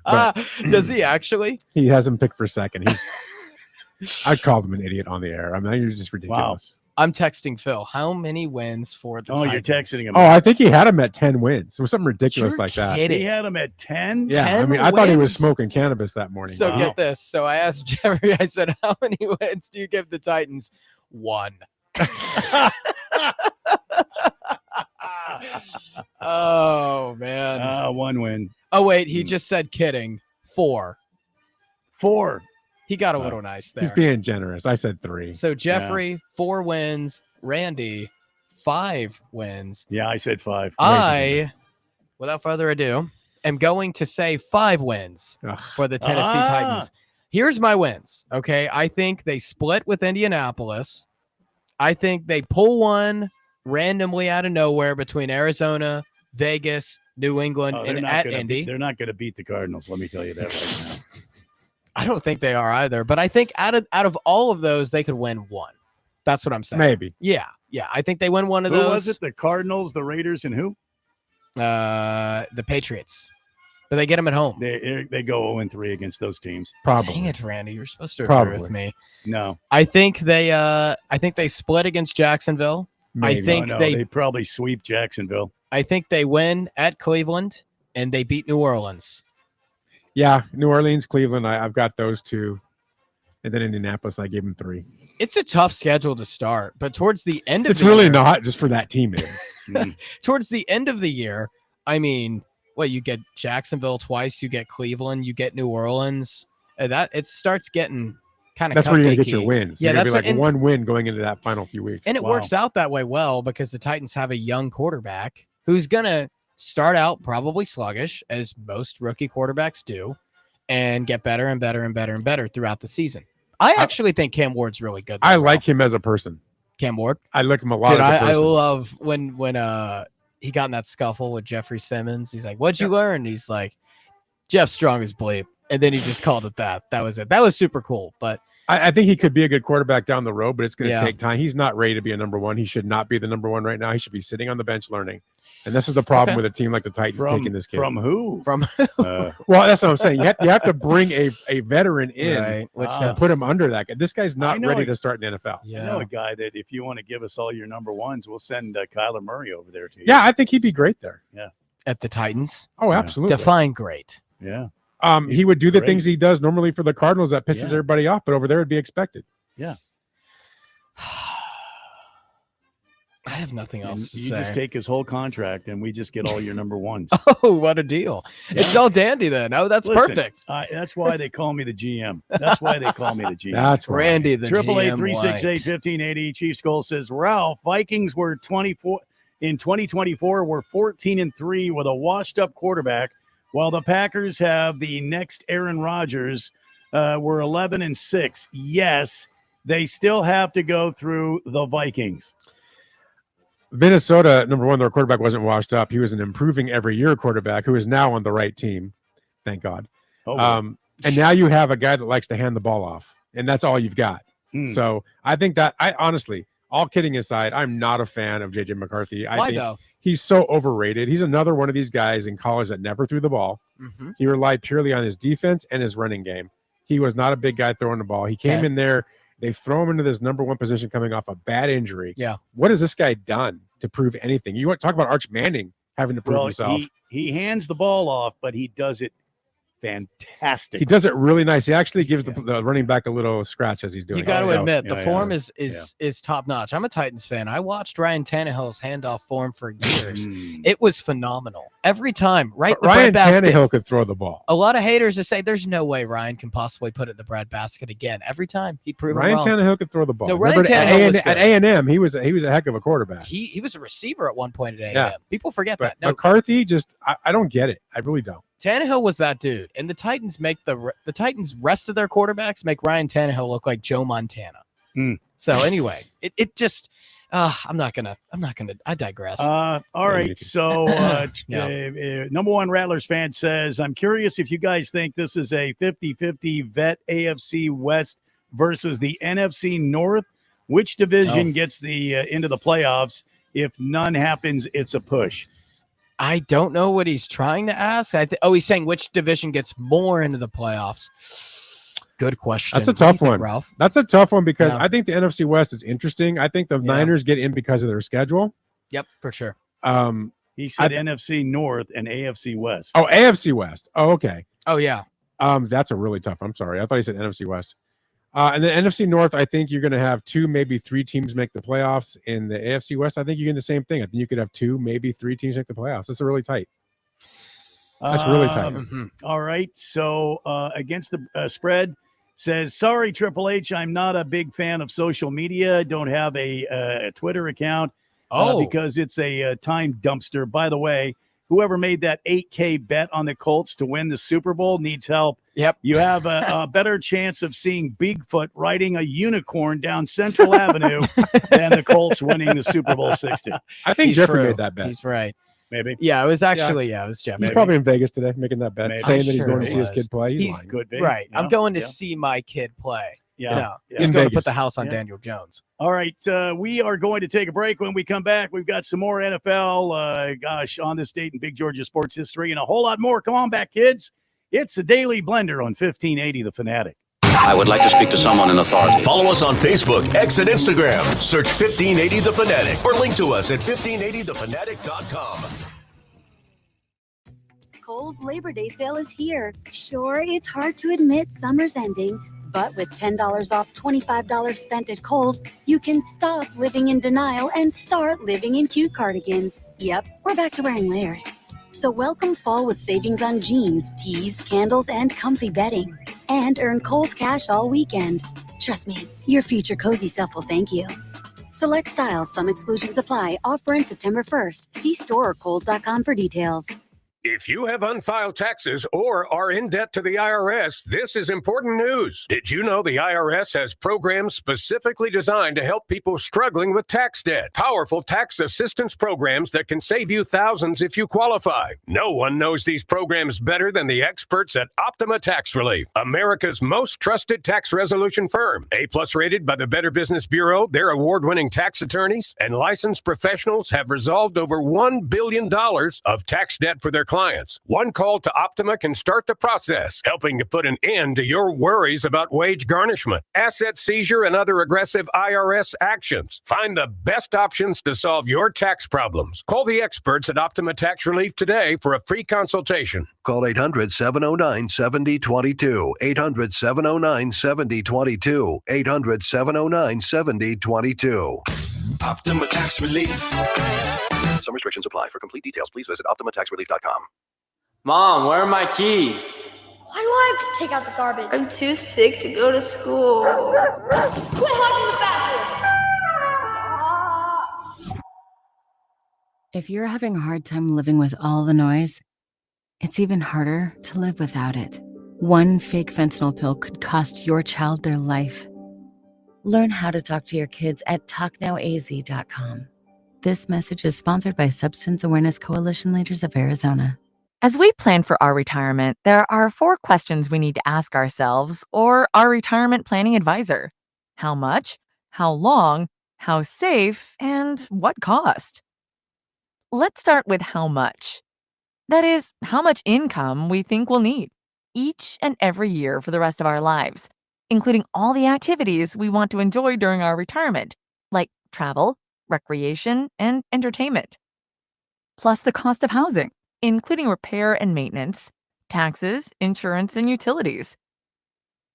Speaker 4: But
Speaker 2: Does he actually?
Speaker 4: he has him picked for second. I called him an idiot on the air. I mean, you're just ridiculous.
Speaker 2: I'm texting Phil. How many wins for the Titans?
Speaker 1: You're texting him.
Speaker 4: Oh, I think he had him at 10 wins. It was something ridiculous
Speaker 2: You're
Speaker 4: like that.
Speaker 2: kidding.
Speaker 1: He had him at 10.
Speaker 4: Yeah,
Speaker 2: 10
Speaker 4: I mean, I thought he was
Speaker 2: wins?
Speaker 4: smoking cannabis that morning.
Speaker 2: So get this. So I asked Jeffrey, I said, how many wins do you give the Titans? 1. Oh, man.
Speaker 1: 1 win.
Speaker 2: Oh, wait. He just said kidding. 4.
Speaker 1: 4.
Speaker 2: He got a little nice there.
Speaker 4: He's being generous. I said 3.
Speaker 2: So Jeffrey, 4 wins. Randy, 5 wins.
Speaker 1: Yeah, I said 5.
Speaker 2: I, without further ado, am going to say 5 wins for the Tennessee Titans. Here's my wins. Okay. I think they split with Indianapolis. I think they pull one randomly out of nowhere between Arizona, Vegas, New England, and at Indy.
Speaker 1: They're not going to beat the Cardinals. Let me tell you that right now.
Speaker 2: I don't think they are either, but I think out of all of those, they could win 1. That's what I'm saying.
Speaker 4: Maybe.
Speaker 2: Yeah. I think they win one of
Speaker 1: Who
Speaker 2: those.
Speaker 1: was it? The Cardinals, the Raiders, and who?
Speaker 2: The Patriots. But they get them at home.
Speaker 1: They go 0-3 against those teams.
Speaker 4: Probably.
Speaker 2: Dang it, Randy. You're supposed to agree with me.
Speaker 1: No.
Speaker 2: I think they split against Jacksonville.
Speaker 4: Maybe.
Speaker 2: I think
Speaker 1: they probably sweep Jacksonville.
Speaker 2: I think they win at Cleveland and they beat New Orleans.
Speaker 4: Yeah, New Orleans, Cleveland. I've got those two. And then Indianapolis, I gave them 3.
Speaker 2: It's a tough schedule to start, but towards the end of
Speaker 4: It's
Speaker 2: the
Speaker 4: really
Speaker 2: year,
Speaker 4: not just for that team. It is.
Speaker 2: towards the end of the year, I mean, you get Jacksonville twice, you get Cleveland, you get New Orleans. That it starts getting kind of.
Speaker 4: That's where you're gonna get your wins.
Speaker 2: Yeah,
Speaker 4: you're
Speaker 2: that's
Speaker 4: gonna be like one win going into that final few weeks.
Speaker 2: And it works out that way well because the Titans have a young quarterback who's gonna start out probably sluggish, as most rookie quarterbacks do, and get better and better and better and better throughout the season. I actually think Cam Ward's really good.
Speaker 4: I like him as a person.
Speaker 2: Cam Ward.
Speaker 4: I like him a lot.
Speaker 2: Dude,
Speaker 4: as a
Speaker 2: I
Speaker 4: person.
Speaker 2: love when he got in that scuffle with Jeffrey Simmons. He's like, "What'd you learn?" He's like, "Jeff Strong is bleep," and then he just called it that. That was it. That was super cool. But
Speaker 4: I think he could be a good quarterback down the road, but it's going to
Speaker 2: Yeah.
Speaker 4: take time. He's not ready to be a number one. He should not be the number one right now. He should be sitting on the bench learning. And this is the problem with a team like the Titans taking this kid.
Speaker 1: From who?
Speaker 2: From
Speaker 4: well, that's what I'm saying. You have to bring a veteran in
Speaker 2: Right, which
Speaker 4: and
Speaker 2: that's-
Speaker 4: put him under that guy. This guy's
Speaker 1: I
Speaker 4: not
Speaker 1: know
Speaker 4: ready
Speaker 1: a-
Speaker 4: to start in the NFL.
Speaker 1: I know a guy that if you want to give us all your number ones, we'll send Kyler Murray over there to you.
Speaker 4: Yeah, I think he'd be great there.
Speaker 1: Yeah.
Speaker 2: at the Titans,
Speaker 4: Oh, absolutely.
Speaker 2: define great.
Speaker 1: Yeah.
Speaker 4: He would do the
Speaker 1: Great.
Speaker 4: things he does normally for the Cardinals that pisses
Speaker 1: Yeah.
Speaker 4: everybody off, but over there it'd be expected.
Speaker 1: Yeah.
Speaker 2: I have nothing
Speaker 1: And
Speaker 2: else to
Speaker 1: you
Speaker 2: say.
Speaker 1: just take his whole contract and we just get all your number ones.
Speaker 2: Oh, what a deal! It's all dandy then. Oh, that's
Speaker 1: Listen,
Speaker 2: perfect.
Speaker 1: That's why they call me the GM. That's why they call me the GM.
Speaker 4: That's right.
Speaker 2: Randy, the
Speaker 1: Triple
Speaker 2: GM
Speaker 1: 8-368-1580. Chiefs goal says Ralph. Vikings were 24 in 2024. Were 14-3 with a washed-up quarterback, while the Packers have the next Aaron Rodgers. Were 11-6. Yes, they still have to go through the Vikings.
Speaker 4: Minnesota, number one, their quarterback wasn't washed up. He was an improving every year quarterback who is now on the right team. Thank God.
Speaker 1: Oh,
Speaker 4: And now you have a guy that likes to hand the ball off, and that's all you've got. So I think that I honestly, all kidding aside, I'm not a fan of JJ McCarthy. I
Speaker 2: Why
Speaker 4: think
Speaker 2: though?
Speaker 4: he's so overrated. He's another one of these guys in college that never threw the ball.
Speaker 2: Mhm.
Speaker 4: He relied purely on his defense and his running game. He was not a big guy throwing the ball. He came
Speaker 2: Okay.
Speaker 4: in there. They throw him into this number one position coming off a bad injury.
Speaker 2: Yeah.
Speaker 4: What has this guy done to prove anything? You want to talk about Arch Manning having to prove
Speaker 1: well,
Speaker 4: himself.
Speaker 1: he hands the ball off, but he does it fantastic.
Speaker 4: He does it really nice. He actually gives the running back a little scratch as he's doing
Speaker 2: You
Speaker 4: it.
Speaker 2: got to
Speaker 4: So,
Speaker 2: admit, the
Speaker 1: yeah,
Speaker 2: form
Speaker 1: yeah.
Speaker 2: is top notch. I'm a Titans fan. I watched Ryan Tannehill's handoff form for years.
Speaker 1: Mm.
Speaker 2: It was phenomenal every time. Right,
Speaker 4: but
Speaker 2: the
Speaker 4: Ryan
Speaker 2: breadbasket.
Speaker 4: Tannehill could throw the ball.
Speaker 2: A lot of haters that say there's no way Ryan can possibly put it in the breadbasket again. Every time he proved
Speaker 4: Ryan
Speaker 2: wrong.
Speaker 4: Tannehill could throw the ball.
Speaker 2: No, Ryan
Speaker 4: Remember
Speaker 2: Tannehill was
Speaker 4: at
Speaker 2: good.
Speaker 4: A&M, he was a heck of a quarterback.
Speaker 2: He was a receiver at one point at A&M.
Speaker 4: Yeah.
Speaker 2: People forget
Speaker 4: But
Speaker 2: that. No,
Speaker 4: McCarthy, just I don't get it. I really don't.
Speaker 2: Tannehill was that dude, and the Titans make the Titans rest of their quarterbacks make Ryan Tannehill look like Joe Montana.
Speaker 1: Mm.
Speaker 2: So anyway, it just I'm not gonna I digress.
Speaker 1: All right. So, number one Rattlers fan says, I'm curious if you guys think this is a 50-50 vet AFC West versus the NFC North. Which division gets the into the playoffs? If none happens, it's a push.
Speaker 2: I don't know what he's trying to ask. He's saying which division gets more into the playoffs. Good question.
Speaker 4: That's a
Speaker 2: What do you
Speaker 4: tough
Speaker 2: think,
Speaker 4: one.
Speaker 2: Ralph.
Speaker 4: That's a tough one because
Speaker 2: Yeah.
Speaker 4: I think the NFC West is interesting. I think the Niners get in because of their schedule.
Speaker 2: Yep, for sure.
Speaker 1: He said NFC North and AFC West.
Speaker 4: Oh, AFC West. Oh, okay.
Speaker 2: Oh yeah.
Speaker 4: That's a really tough. I'm sorry. I thought he said NFC West. And then NFC North, I think you're going to have 2, maybe 3 teams make the playoffs. In the AFC West, I think you're getting the same thing. I think you could have 2, maybe 3 teams make the playoffs. That's really tight. That's really tight.
Speaker 1: All right. So against the spread says, sorry, Triple H, I'm not a big fan of social media. I don't have a Twitter account because it's a time dumpster. By the way, whoever made that $8K bet on the Colts to win the Super Bowl needs help.
Speaker 2: Yep.
Speaker 1: You have a better chance of seeing Bigfoot riding a unicorn down Central Avenue than the Colts winning the Super Bowl 60.
Speaker 4: I think
Speaker 2: He's
Speaker 4: Jeffrey
Speaker 2: true.
Speaker 4: made that bet.
Speaker 2: He's right.
Speaker 1: Maybe.
Speaker 2: Yeah, it was actually it was Jeff.
Speaker 4: He's probably in Vegas today making that bet,
Speaker 1: Maybe.
Speaker 4: saying
Speaker 2: I'm
Speaker 4: that he's
Speaker 2: sure
Speaker 4: going to
Speaker 2: he
Speaker 4: see his
Speaker 2: was.
Speaker 4: kid play. He's lying.
Speaker 1: Could be.
Speaker 2: Right. I'm
Speaker 1: Yeah,
Speaker 2: going to
Speaker 1: yeah.
Speaker 2: see my kid play.
Speaker 1: Yeah.
Speaker 2: He's
Speaker 4: In
Speaker 2: going to put
Speaker 4: Vegas.
Speaker 2: the house on
Speaker 1: Yeah.
Speaker 2: Daniel Jones.
Speaker 1: All right, we are going to take a break. When we come back, we've got some more NFL, on this date in Big Georgia sports history and a whole lot more. Come on back, kids. It's the Daily Blender on 1580 The Fanatic.
Speaker 12: I would like to speak to someone in authority.
Speaker 3: Follow us on Facebook, X, and Instagram. Search 1580 The Fanatic or link to us at 1580thefanatic.com.
Speaker 13: Kohl's Labor Day sale is here. Sure, it's hard to admit summer's ending, but with $10 off $25 spent at Kohl's, you can stop living in denial and start living in cute cardigans. Yep, we're back to wearing layers. So welcome fall with savings on jeans, tees, candles, and comfy bedding. And earn Kohl's cash all weekend. Trust me, your future cozy self will thank you. Select styles, some exclusions apply. Offer ends September 1st. See store or kohls.com for details.
Speaker 14: If you have unfiled taxes or are in debt to the IRS, this is important news. Did you know the IRS has programs specifically designed to help people struggling with tax debt? Powerful tax assistance programs that can save you thousands if you qualify. No one knows these programs better than the experts at Optima Tax Relief, America's most trusted tax resolution firm. A+ rated by the Better Business Bureau, their award-winning tax attorneys and licensed professionals have resolved over $1 billion of tax debt for their clients. One call to Optima can start the process, helping to put an end to your worries about wage garnishment, asset seizure, and other aggressive IRS actions. Find the best options to solve your tax problems. Call the experts at Optima Tax Relief today for a free consultation.
Speaker 15: Call 800-709-7022. 800-709-7022. 800-709-7022.
Speaker 23: Optima Tax Relief.
Speaker 15: Some restrictions apply. For complete details, please visit OptimaTaxRelief.com.
Speaker 17: Mom, where are my keys?
Speaker 19: Why do I have to take out the garbage? I'm too sick to go to school. Quit hogging the bathroom!
Speaker 26: If you're having a hard time living with all the noise, it's even harder to live without it. One fake fentanyl pill could cost your child their life. Learn how to talk to your kids at TalkNowAZ.com. This message is sponsored by Substance Awareness Coalition Leaders of Arizona.
Speaker 28: As we plan for our retirement, there are 4 questions we need to ask ourselves or our retirement planning advisor. How much? How long? How safe? And what cost? Let's start with how much. That is, how much income we think we'll need each and every year for the rest of our lives, including all the activities we want to enjoy during our retirement, like travel, recreation, and entertainment. Plus the cost of housing, including repair and maintenance, taxes, insurance, and utilities,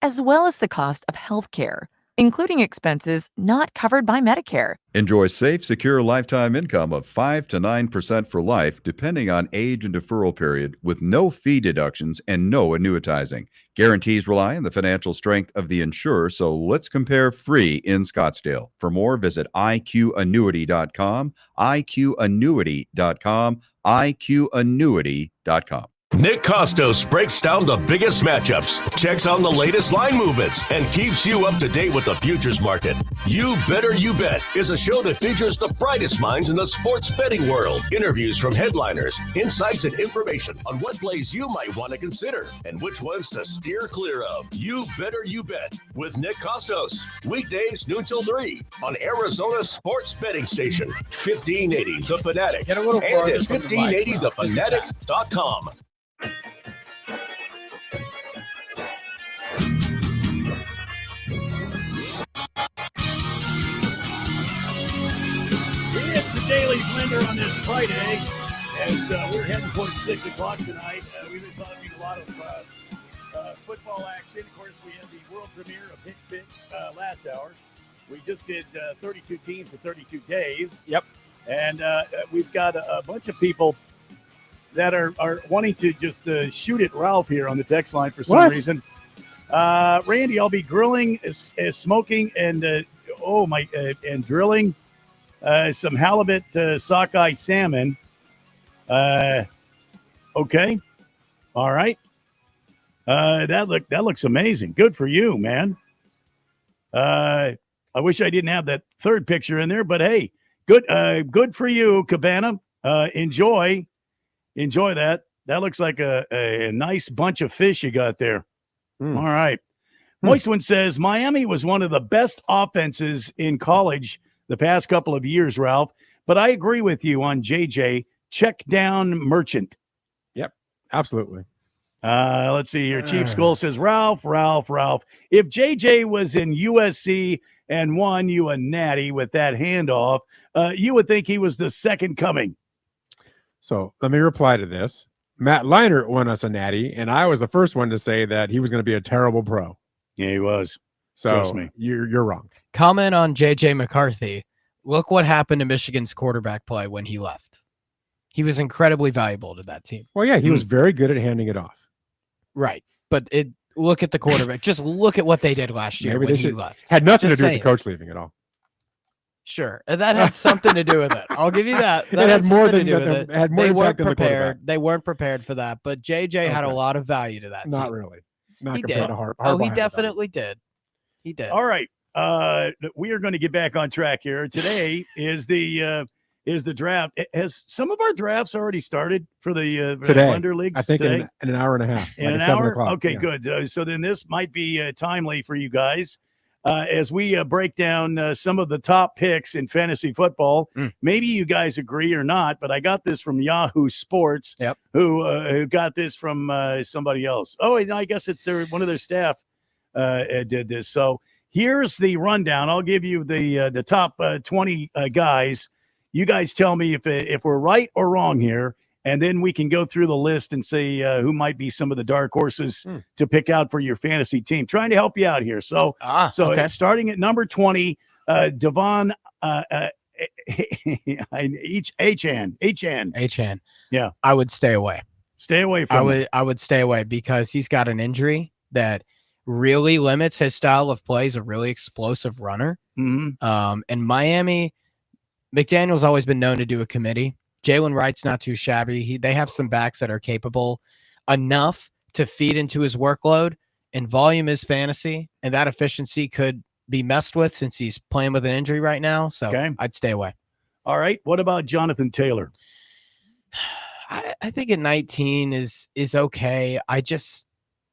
Speaker 28: as well as the cost of health care, including expenses not covered by Medicare.
Speaker 29: Enjoy safe, secure lifetime income of 5 to 9% for life, depending on age and deferral period, with no fee deductions and no annuitizing. Guarantees rely on the financial strength of the insurer, so let's compare free in Scottsdale. For more, visit IQannuity.com, IQannuity.com, IQannuity.com.
Speaker 3: Nick Costos breaks down the biggest matchups, checks on the latest line movements, and keeps you up to date with the futures market. You Better You Bet is a show that features the brightest minds in the sports betting world. Interviews from headliners, insights and information on what plays you might want to consider and which ones to steer clear of. You Better You Bet with Nick Costos. Weekdays noon till 3 on Arizona's sports betting station, 1580 The Fanatic, and at 1580thefanatic.com.
Speaker 1: It's the Daily Blender on this Friday. As we're heading towards 6 o'clock tonight, we've been talking a lot of football action. Of course, we had the world premiere of Hicks Picks last hour. We just did 32 teams in 32 days.
Speaker 2: Yep.
Speaker 1: And we've got a bunch of people that are wanting to just shoot at Ralph here on the text line for some reason. Randy, I'll be grilling, smoking, and and drilling some halibut sockeye salmon. Okay, all right. That looks amazing. Good for you, man. I wish I didn't have that third picture in there, but hey, good for you, Cabana. Enjoy that. That looks like a nice bunch of fish you got there. All right. Moist One says Miami was one of the best offenses in college the past couple of years, Ralph. But I agree with you on JJ. Check down Merchant.
Speaker 4: Yep, absolutely.
Speaker 1: Let's see here. Chief Skull says, Ralph. If JJ was in USC and won you a natty with that handoff, you would think he was the second coming.
Speaker 4: So let me reply to this. Matt Leinart won us a natty, and I was the first one to say that he was going to be a terrible pro.
Speaker 1: Yeah, he was.
Speaker 4: So
Speaker 1: Trust me.
Speaker 4: You're wrong.
Speaker 2: Comment on JJ McCarthy. Look what happened to Michigan's quarterback play when he left. He was incredibly valuable to that team.
Speaker 4: Well, yeah, he was very good at handing it off.
Speaker 2: Right. But look at the quarterback. Just look at what they did last year when he left.
Speaker 4: Had nothing
Speaker 2: Just
Speaker 4: to do with
Speaker 2: saying.
Speaker 4: the coach leaving at all.
Speaker 2: Sure. And that had something to do with it. I'll give you that. That
Speaker 4: It had more
Speaker 2: something
Speaker 4: than
Speaker 2: to do with
Speaker 4: it had more
Speaker 2: They weren't
Speaker 4: impact than the quarterback.
Speaker 2: prepared. They weren't prepared for that. But JJ had a
Speaker 4: Okay.
Speaker 2: lot of value to that
Speaker 4: Not
Speaker 2: team.
Speaker 4: really. Not
Speaker 2: He
Speaker 4: compared
Speaker 2: did.
Speaker 4: to Harbaugh.
Speaker 2: Oh, he
Speaker 4: had
Speaker 2: definitely did. He did.
Speaker 1: All right. We are going to get back on track here. Today is the draft. Has some of our drafts already started for the
Speaker 4: Today.
Speaker 1: Blender leagues?
Speaker 4: I think
Speaker 1: today?
Speaker 4: in an hour and a half.
Speaker 1: In
Speaker 4: like
Speaker 1: an
Speaker 4: at 7
Speaker 1: hour?
Speaker 4: o'clock.
Speaker 1: Okay,
Speaker 4: Yeah.
Speaker 1: good. So then this might be timely for you guys as we break down some of the top picks in fantasy football. Maybe you guys agree or not, but I got this from Yahoo Sports, who got this from somebody else. Oh, and I guess it's one of their staff did this. So here's the rundown. I'll give you the top 20 guys. You guys tell me if we're right or wrong here, and then we can go through the list and say who might be some of the dark horses to pick out for your fantasy team. Trying to help you out here. So,
Speaker 2: okay.
Speaker 1: Starting at number 20, Devon
Speaker 2: Achane.
Speaker 1: Yeah.
Speaker 2: I would stay away.
Speaker 1: Stay away from him.
Speaker 2: I would stay away because he's got an injury that really limits his style of play. He's a really explosive runner.
Speaker 1: Mm-hmm.
Speaker 2: And Miami, McDaniel's always been known to do a committee. Jalen Wright's not too shabby. They have some backs that are capable enough to feed into his workload, and volume is fantasy, and that efficiency could be messed with since he's playing with an injury right now. So I'd stay away.
Speaker 1: All right. What about Jonathan Taylor?
Speaker 2: I think at 19 is okay. I just,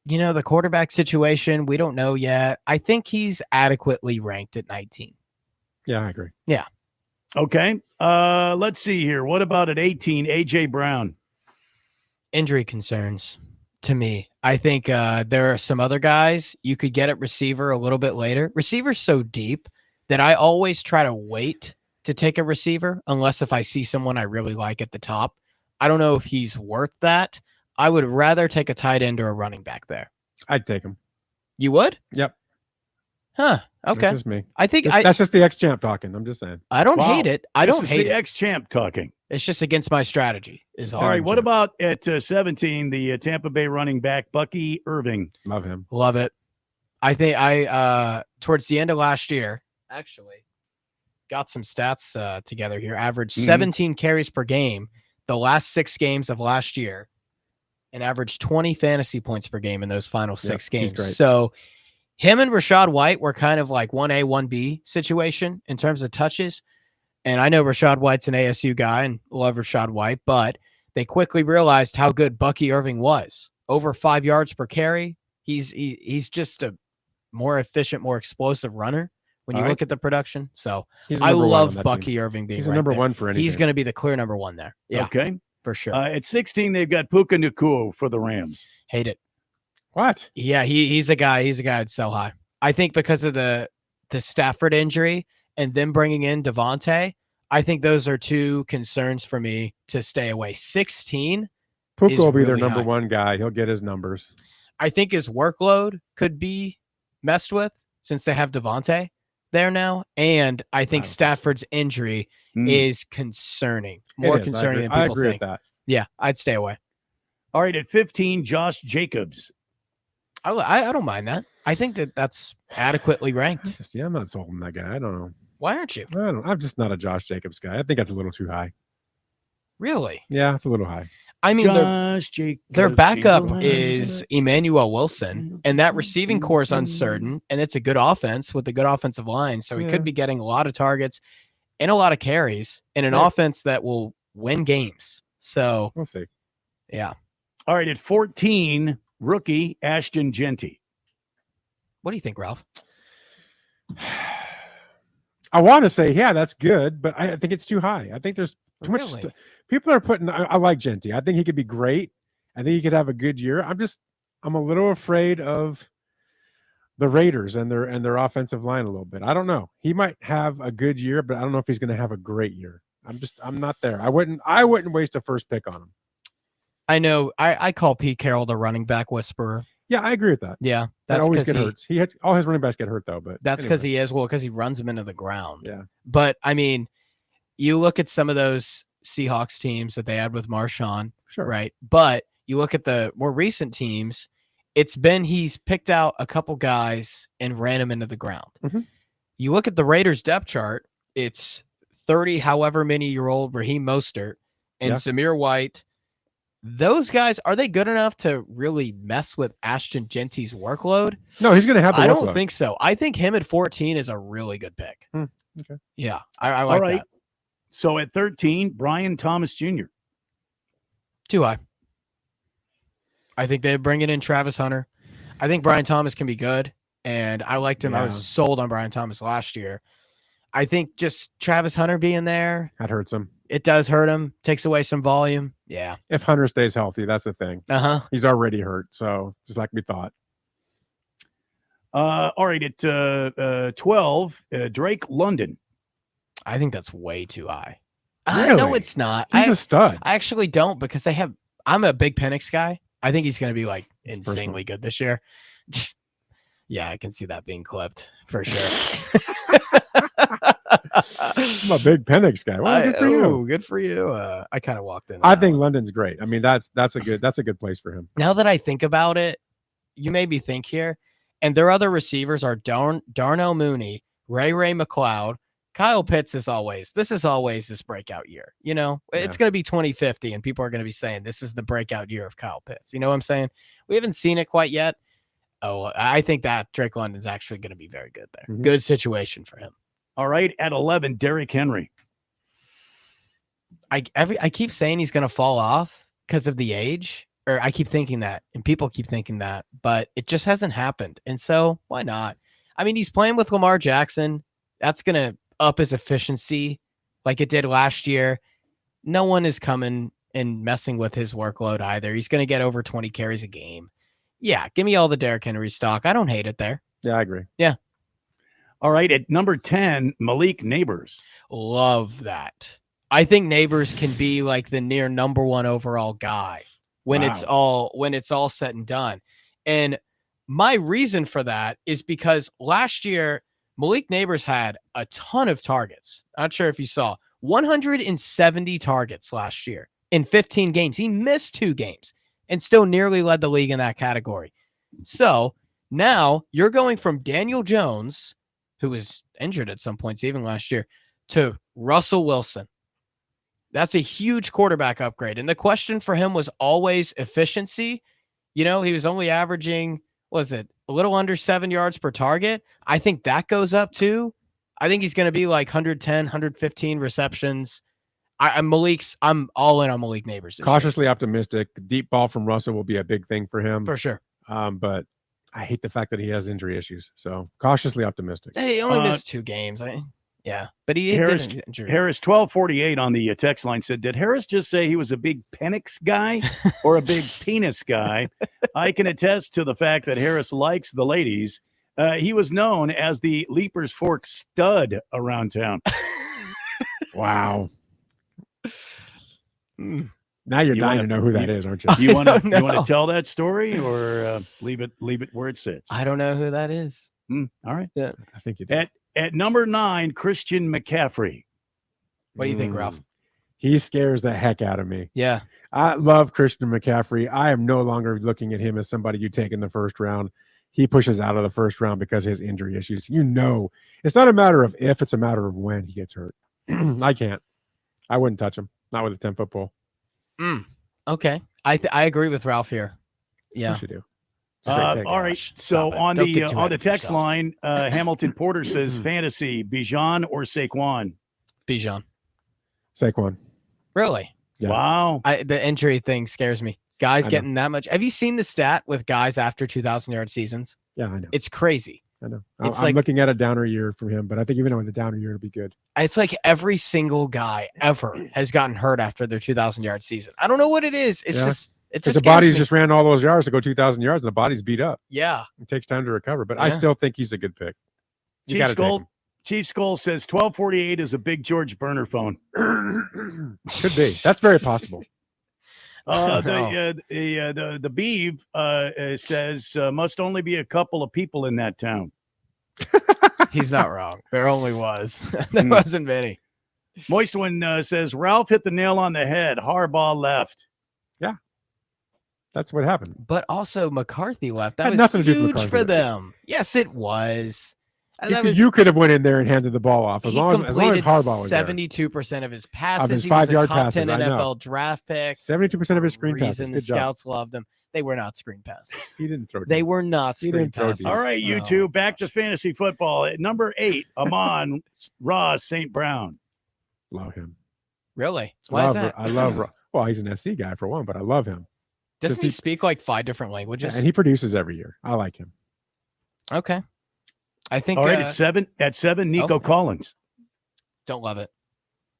Speaker 2: the quarterback situation, we don't know yet. I think he's adequately ranked at 19.
Speaker 4: Yeah, I agree.
Speaker 2: Yeah.
Speaker 1: Okay. Let's see here. What about at 18, A.J. Brown?
Speaker 2: Injury concerns to me. I think there are some other guys you could get at receiver a little bit later. Receiver's so deep that I always try to wait to take a receiver unless if I see someone I really like at the top. I don't know if he's worth that. I would rather take a tight end or a running back there.
Speaker 4: I'd take him.
Speaker 2: You would?
Speaker 4: Yep.
Speaker 2: Huh. Okay.
Speaker 4: That's just me.
Speaker 2: I think
Speaker 4: that's just the ex-champ talking. I'm just saying.
Speaker 2: I don't hate it. I don't hate
Speaker 1: the
Speaker 2: it.
Speaker 1: ex-champ talking.
Speaker 2: It's just against my strategy.
Speaker 1: All right. What about at 17, the Tampa Bay running back, Bucky Irving?
Speaker 4: Love him.
Speaker 2: Love it. I think towards the end of last year, actually, got some stats together here. Averaged 17 carries per game the last 6 games of last year, and averaged 20 fantasy points per game in those final 6 games. So him and Rachaad White were kind of like 1A, 1B situation in terms of touches. And I know Rachaad White's an ASU guy and love Rachaad White, but they quickly realized how good Bucky Irving was. Over 5 yards per carry. He's just a more efficient, more explosive runner when you look at the production. So I love Bucky Irving being
Speaker 4: He's
Speaker 2: right
Speaker 4: a number
Speaker 2: there.
Speaker 4: one for anything.
Speaker 2: He's going to be the clear number 1 there. Yeah.
Speaker 1: Okay.
Speaker 2: For sure.
Speaker 1: At 16, they've got Puka Nacua for the Rams.
Speaker 2: Hate it.
Speaker 4: What?
Speaker 2: Yeah, he's a guy. He's a guy I'd sell high. I think because of the Stafford injury and then bringing in Devontae, I think those are 2 concerns for me to stay away. 16.
Speaker 4: Puka will be
Speaker 2: really
Speaker 4: their number
Speaker 2: high.
Speaker 4: 1 guy. He'll get his numbers.
Speaker 2: I think his workload could be messed with since they have Devontae there now. And I think Stafford's injury is concerning. More concerning than people
Speaker 4: I agree
Speaker 2: think.
Speaker 4: with that.
Speaker 2: Yeah, I'd stay away.
Speaker 1: All right, at 15, Josh Jacobs.
Speaker 2: I don't mind that. I think that's adequately ranked.
Speaker 4: I'm not sold on that guy. I don't know.
Speaker 2: Why aren't you?
Speaker 4: I'm just not a Josh Jacobs guy. I think that's a little too high.
Speaker 2: Really?
Speaker 4: Yeah, it's a little high.
Speaker 2: I mean, their backup
Speaker 1: Jacobs.
Speaker 2: is Emmanuel Wilson, and that receiving core is uncertain, and it's a good offense with a good offensive line. So he could be getting a lot of targets and a lot of carries in an offense that will win games. So
Speaker 4: we'll see.
Speaker 2: Yeah.
Speaker 1: All right, at 14, rookie Ashton Genty.
Speaker 2: What do you think, Ralph?
Speaker 4: I want to say, yeah, that's good, but I think it's too high. I think there's too much. People are putting. I like Genty. I think he could be great. I think he could have a good year. I'm a little afraid of the Raiders and their offensive line a little bit. I don't know. He might have a good year, but I don't know if he's going to have a great year. I'm not there. I wouldn't waste a first pick on him.
Speaker 2: I know. I call Pete Carroll the running back whisperer.
Speaker 4: Yeah, I agree with that.
Speaker 2: Yeah,
Speaker 4: that always get hurt. All his running backs get hurt though, but
Speaker 2: that's because he runs them into the ground.
Speaker 4: Yeah.
Speaker 2: But I mean, you look at some of those Seahawks teams that they had with Marshawn,
Speaker 4: sure,
Speaker 2: right? But you look at the more recent teams, he's picked out a couple guys and ran them into the ground.
Speaker 4: Mm-hmm.
Speaker 2: You look at the Raiders depth chart, it's 30 however many year old Raheem Mostert and Samir White. Those guys, are they good enough to really mess with Ashton Genty's workload?
Speaker 4: No, he's going to have the workload.
Speaker 2: I don't think so. I think him at 14 is a really good pick.
Speaker 4: Okay.
Speaker 2: Yeah, I like that.
Speaker 1: So at 13, Brian Thomas Jr.
Speaker 2: Too high. I think they bring in Travis Hunter. I think Brian Thomas can be good, and I liked him.
Speaker 4: Yeah.
Speaker 2: I was sold on Brian Thomas last year. I think just Travis Hunter being there,
Speaker 4: that hurts him.
Speaker 2: It does hurt him. Takes away some volume. Yeah.
Speaker 4: If Hunter stays healthy, that's the thing. He's already hurt, so just like we thought.
Speaker 1: All right, at 12, Drake London.
Speaker 2: I think that's way too high.
Speaker 4: Really?
Speaker 2: No, it's not.
Speaker 4: He's a stud.
Speaker 2: I actually don't, because I'm a big Penix guy. I think he's going to be like insanely good this year. Yeah, I can see that being clipped for sure.
Speaker 4: I'm a big Penix guy. Well, good for you.
Speaker 2: Good for you. I kind of walked in.
Speaker 4: I think London's great. I mean, that's a good place for him.
Speaker 2: Now that I think about it, you made me think here. And their other receivers are Darnell Mooney, Ray McLeod, Kyle Pitts. This is always his breakout year. You know, it's going to be 2050, and people are going to be saying this is the breakout year of Kyle Pitts. You know what I'm saying? We haven't seen it quite yet. Oh, I think that Drake London's actually going to be very good there.
Speaker 1: Mm-hmm.
Speaker 2: Good situation for him.
Speaker 1: All right, at 11, Derrick Henry.
Speaker 2: I keep saying he's going to fall off because of the age, or I keep thinking that, and people keep thinking that, but it just hasn't happened. And so why not? I mean, he's playing with Lamar Jackson. That's going to up his efficiency like it did last year. No one is coming and messing with his workload either. He's going to get over 20 carries a game. Yeah, give me all the Derrick Henry stock. I don't hate it there.
Speaker 4: Yeah, I agree.
Speaker 2: Yeah.
Speaker 1: All right, at number 10, Malik Neighbors.
Speaker 2: Love that. I think Neighbors can be like the near number one overall guy when it's all said and done. And my reason for that is because last year Malik Neighbors had a ton of targets. Not sure if you saw 170 targets last year in 15 games. He missed 2 games and still nearly led the league in that category. So now you're going from Daniel Jones, who was injured at some points even last year, to Russell Wilson. That's a huge quarterback upgrade. And the question for him was always efficiency. You know, he was only averaging, a little under 7 yards per target. I think that goes up too. I think he's going to be like 110, 115 receptions. I'm all in on Malik Neighbors.
Speaker 4: Cautiously optimistic. Deep ball from Russell will be a big thing for him.
Speaker 2: For sure.
Speaker 4: But I hate the fact that he has injury issues. So cautiously optimistic.
Speaker 2: Hey, he only missed 2 games. But
Speaker 1: Harris 1248 on the text line said, did Harris just say he was a big Penix guy or a big penis guy? I can attest to the fact that Harris likes the ladies. He was known as the Leapers Fork stud around town.
Speaker 4: Wow. Now you're dying to know who that is, aren't you?
Speaker 1: You want to tell that story or leave it where it sits?
Speaker 2: I don't know who that is.
Speaker 1: All right.
Speaker 2: Yeah.
Speaker 4: I think you do.
Speaker 1: At number 9, Christian McCaffrey.
Speaker 2: What do you think, Ralph?
Speaker 4: He scares the heck out of me.
Speaker 2: Yeah.
Speaker 4: I love Christian McCaffrey. I am no longer looking at him as somebody you take in the first round. He pushes out of the first round because of his injury issues. You know, it's not a matter of if, it's a matter of when he gets hurt. I can't. I wouldn't touch him. Not with a 10-foot pole.
Speaker 2: Okay. I agree with Ralph here. Yeah.
Speaker 4: You should do.
Speaker 1: All right. So on the text line, Hamilton Porter says fantasy, Bijan or Saquon?
Speaker 2: Bijan.
Speaker 4: Saquon.
Speaker 2: Really?
Speaker 4: Yeah.
Speaker 1: Wow.
Speaker 2: The injury thing scares me. Guys
Speaker 4: I know.
Speaker 2: getting that much. Have you seen the stat with guys after 2,000-yard seasons?
Speaker 4: Yeah, I know.
Speaker 2: It's crazy.
Speaker 4: I know.
Speaker 2: It's
Speaker 4: I'm
Speaker 2: like-
Speaker 4: looking at a downer year from him, but I think even with a downer year, it'll be good.
Speaker 2: It's like every single guy ever has gotten hurt after their 2,000-yard season. I don't know what it is. It's
Speaker 4: Yeah.
Speaker 2: just it
Speaker 4: Because
Speaker 2: just
Speaker 4: the bodies
Speaker 2: scares me.
Speaker 4: just ran all those yards to go 2,000 yards, and the body's beat up.
Speaker 2: Yeah.
Speaker 4: It takes time to recover, but I
Speaker 2: Yeah.
Speaker 4: still think he's a good pick. You
Speaker 1: Chief
Speaker 4: got to take
Speaker 1: Skull,
Speaker 4: him.
Speaker 1: Chief Skull says 1248 is a big George burner phone.
Speaker 4: Could be. That's very possible.
Speaker 1: The Beeve says must only be a couple of people in that town.
Speaker 2: He's not wrong. There only was. There wasn't many.
Speaker 1: Moist One says Ralph hit the nail on the head. Harbaugh left.
Speaker 4: Yeah. That's what happened.
Speaker 2: But also McCarthy left. That
Speaker 4: Had
Speaker 2: was
Speaker 4: nothing to do with
Speaker 2: huge
Speaker 4: McCarthy.
Speaker 2: for them. Yes, it was.
Speaker 4: You could have went in there and handed the ball off as
Speaker 2: He
Speaker 4: long as Harbaugh was there.
Speaker 2: 72% of his passes.
Speaker 4: Of his
Speaker 2: He was a
Speaker 4: 5-yard
Speaker 2: top
Speaker 4: passes,
Speaker 2: 10
Speaker 4: I know.
Speaker 2: NFL draft pick.
Speaker 4: 72% of his screen
Speaker 2: Reason
Speaker 4: passes.
Speaker 2: the
Speaker 4: Good job.
Speaker 2: scouts loved him. They were not screen passes.
Speaker 4: He didn't throw.
Speaker 2: They were not
Speaker 4: He
Speaker 2: screen
Speaker 4: didn't throw
Speaker 2: passes.
Speaker 4: deep.
Speaker 1: All right, you
Speaker 2: No.
Speaker 1: two, back to fantasy football. At number 8, Amon Ross St. Brown.
Speaker 4: Love him.
Speaker 2: Really? Why is that?
Speaker 4: I love. Well, he's an SC guy for one, but I love him.
Speaker 2: Doesn't
Speaker 4: Does
Speaker 2: he
Speaker 4: he-
Speaker 2: speak like 5 different languages?
Speaker 4: And he produces every year. I like him.
Speaker 2: Okay. I think
Speaker 1: All right,
Speaker 2: uh,
Speaker 1: at seven, Nico
Speaker 2: oh.
Speaker 1: Collins.
Speaker 2: don't love it.